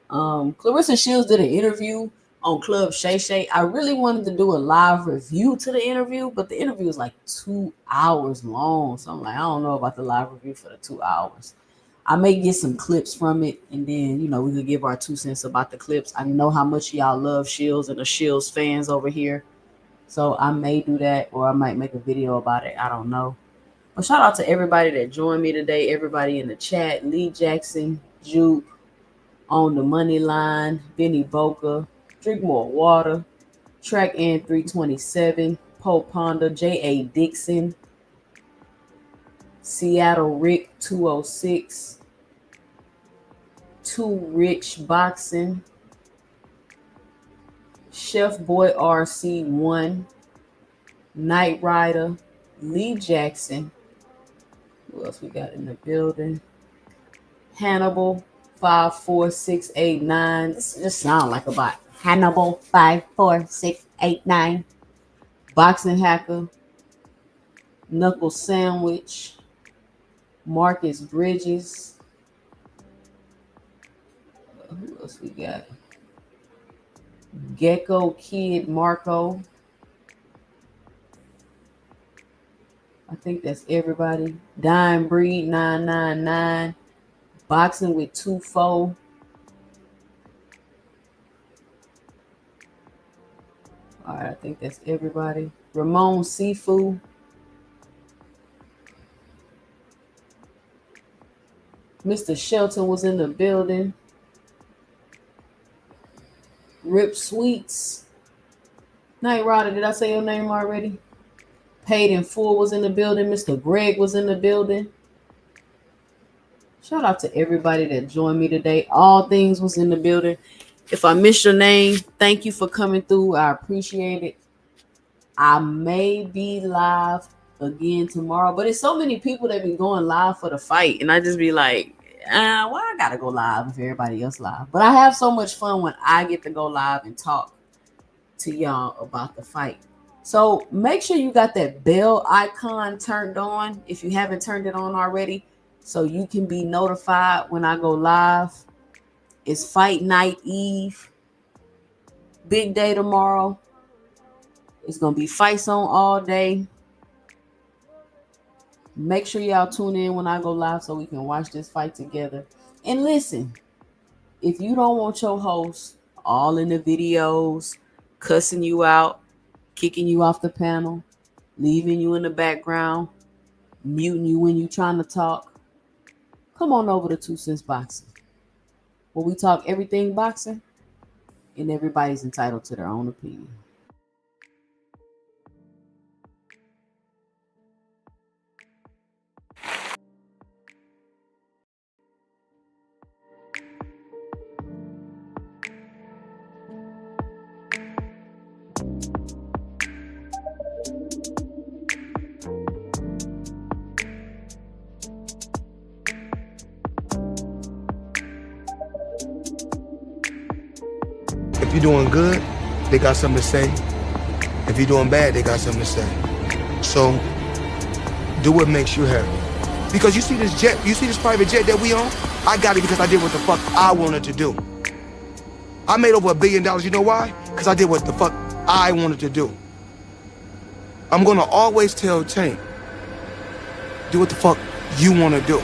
Clarissa Shields did an interview on Club Shay Shay. I really wanted to do a live review to the interview, but the interview is like 2 hours long. So I'm like, I don't know about the live review for the 2 hours. I may get some clips from it, and then, we could give our 2 cents about the clips. I know how much y'all love Shields and the Shields fans over here. So I may do that, or I might make a video about it. I don't know. But shout out to everybody that joined me today, everybody in the chat, Lee Jackson, Juke, On the Money Line, Benny Boca, Drink More Water, Track N 327, Poe Ponda, J.A. Dixon, Seattle Rick 206, Too Rich Boxing, Chef Boy RC1, Knight Rider, Lee Jackson. Who else we got in the building? Hannibal 54689. This just sound like a bot. Hannibal 54689. Boxing Hacker, Knuckle Sandwich, Marcus Bridges. Who else we got? Gecko Kid Marco. I think that's everybody. Dime Breed 999. Boxing with 2-4. All right, I think that's everybody. Ramon Sifu. Mr. Shelton was in the building. Rip Sweets. Knight Rider, did I say your name already? Paid in Full was in the building. Mr. Greg was in the building. Shout out to everybody that joined me today. All Things was in the building. If I missed your name, thank you for coming through. I appreciate it. I may be live again tomorrow, but it's so many people that be going live for the fight, and I just be like, why I gotta go live if everybody else live? But I have so much fun when I get to go live and talk to y'all about the fight. So make sure you got that bell icon turned on if you haven't turned it on already, so you can be notified when I go live. It's fight night eve. Big day tomorrow. It's going to be fights on all day. Make sure y'all tune in when I go live so we can watch this fight together. And listen, if you don't want your host all in the videos, cussing you out, kicking you off the panel, leaving you in the background, muting you when you trying to talk, come on over to 2 Cents Boxing, where we talk everything boxing, and everybody's entitled to their own opinion. If you're doing good, they got something to say. If you're doing bad, they got something to say. So, do what makes you happy. Because you see this jet, you see this private jet that we own? I got it because I did what the fuck I wanted to do. I made over $1 billion, you know why? Because I did what the fuck I wanted to do. I'm gonna always tell Tank, do what the fuck you wanna do.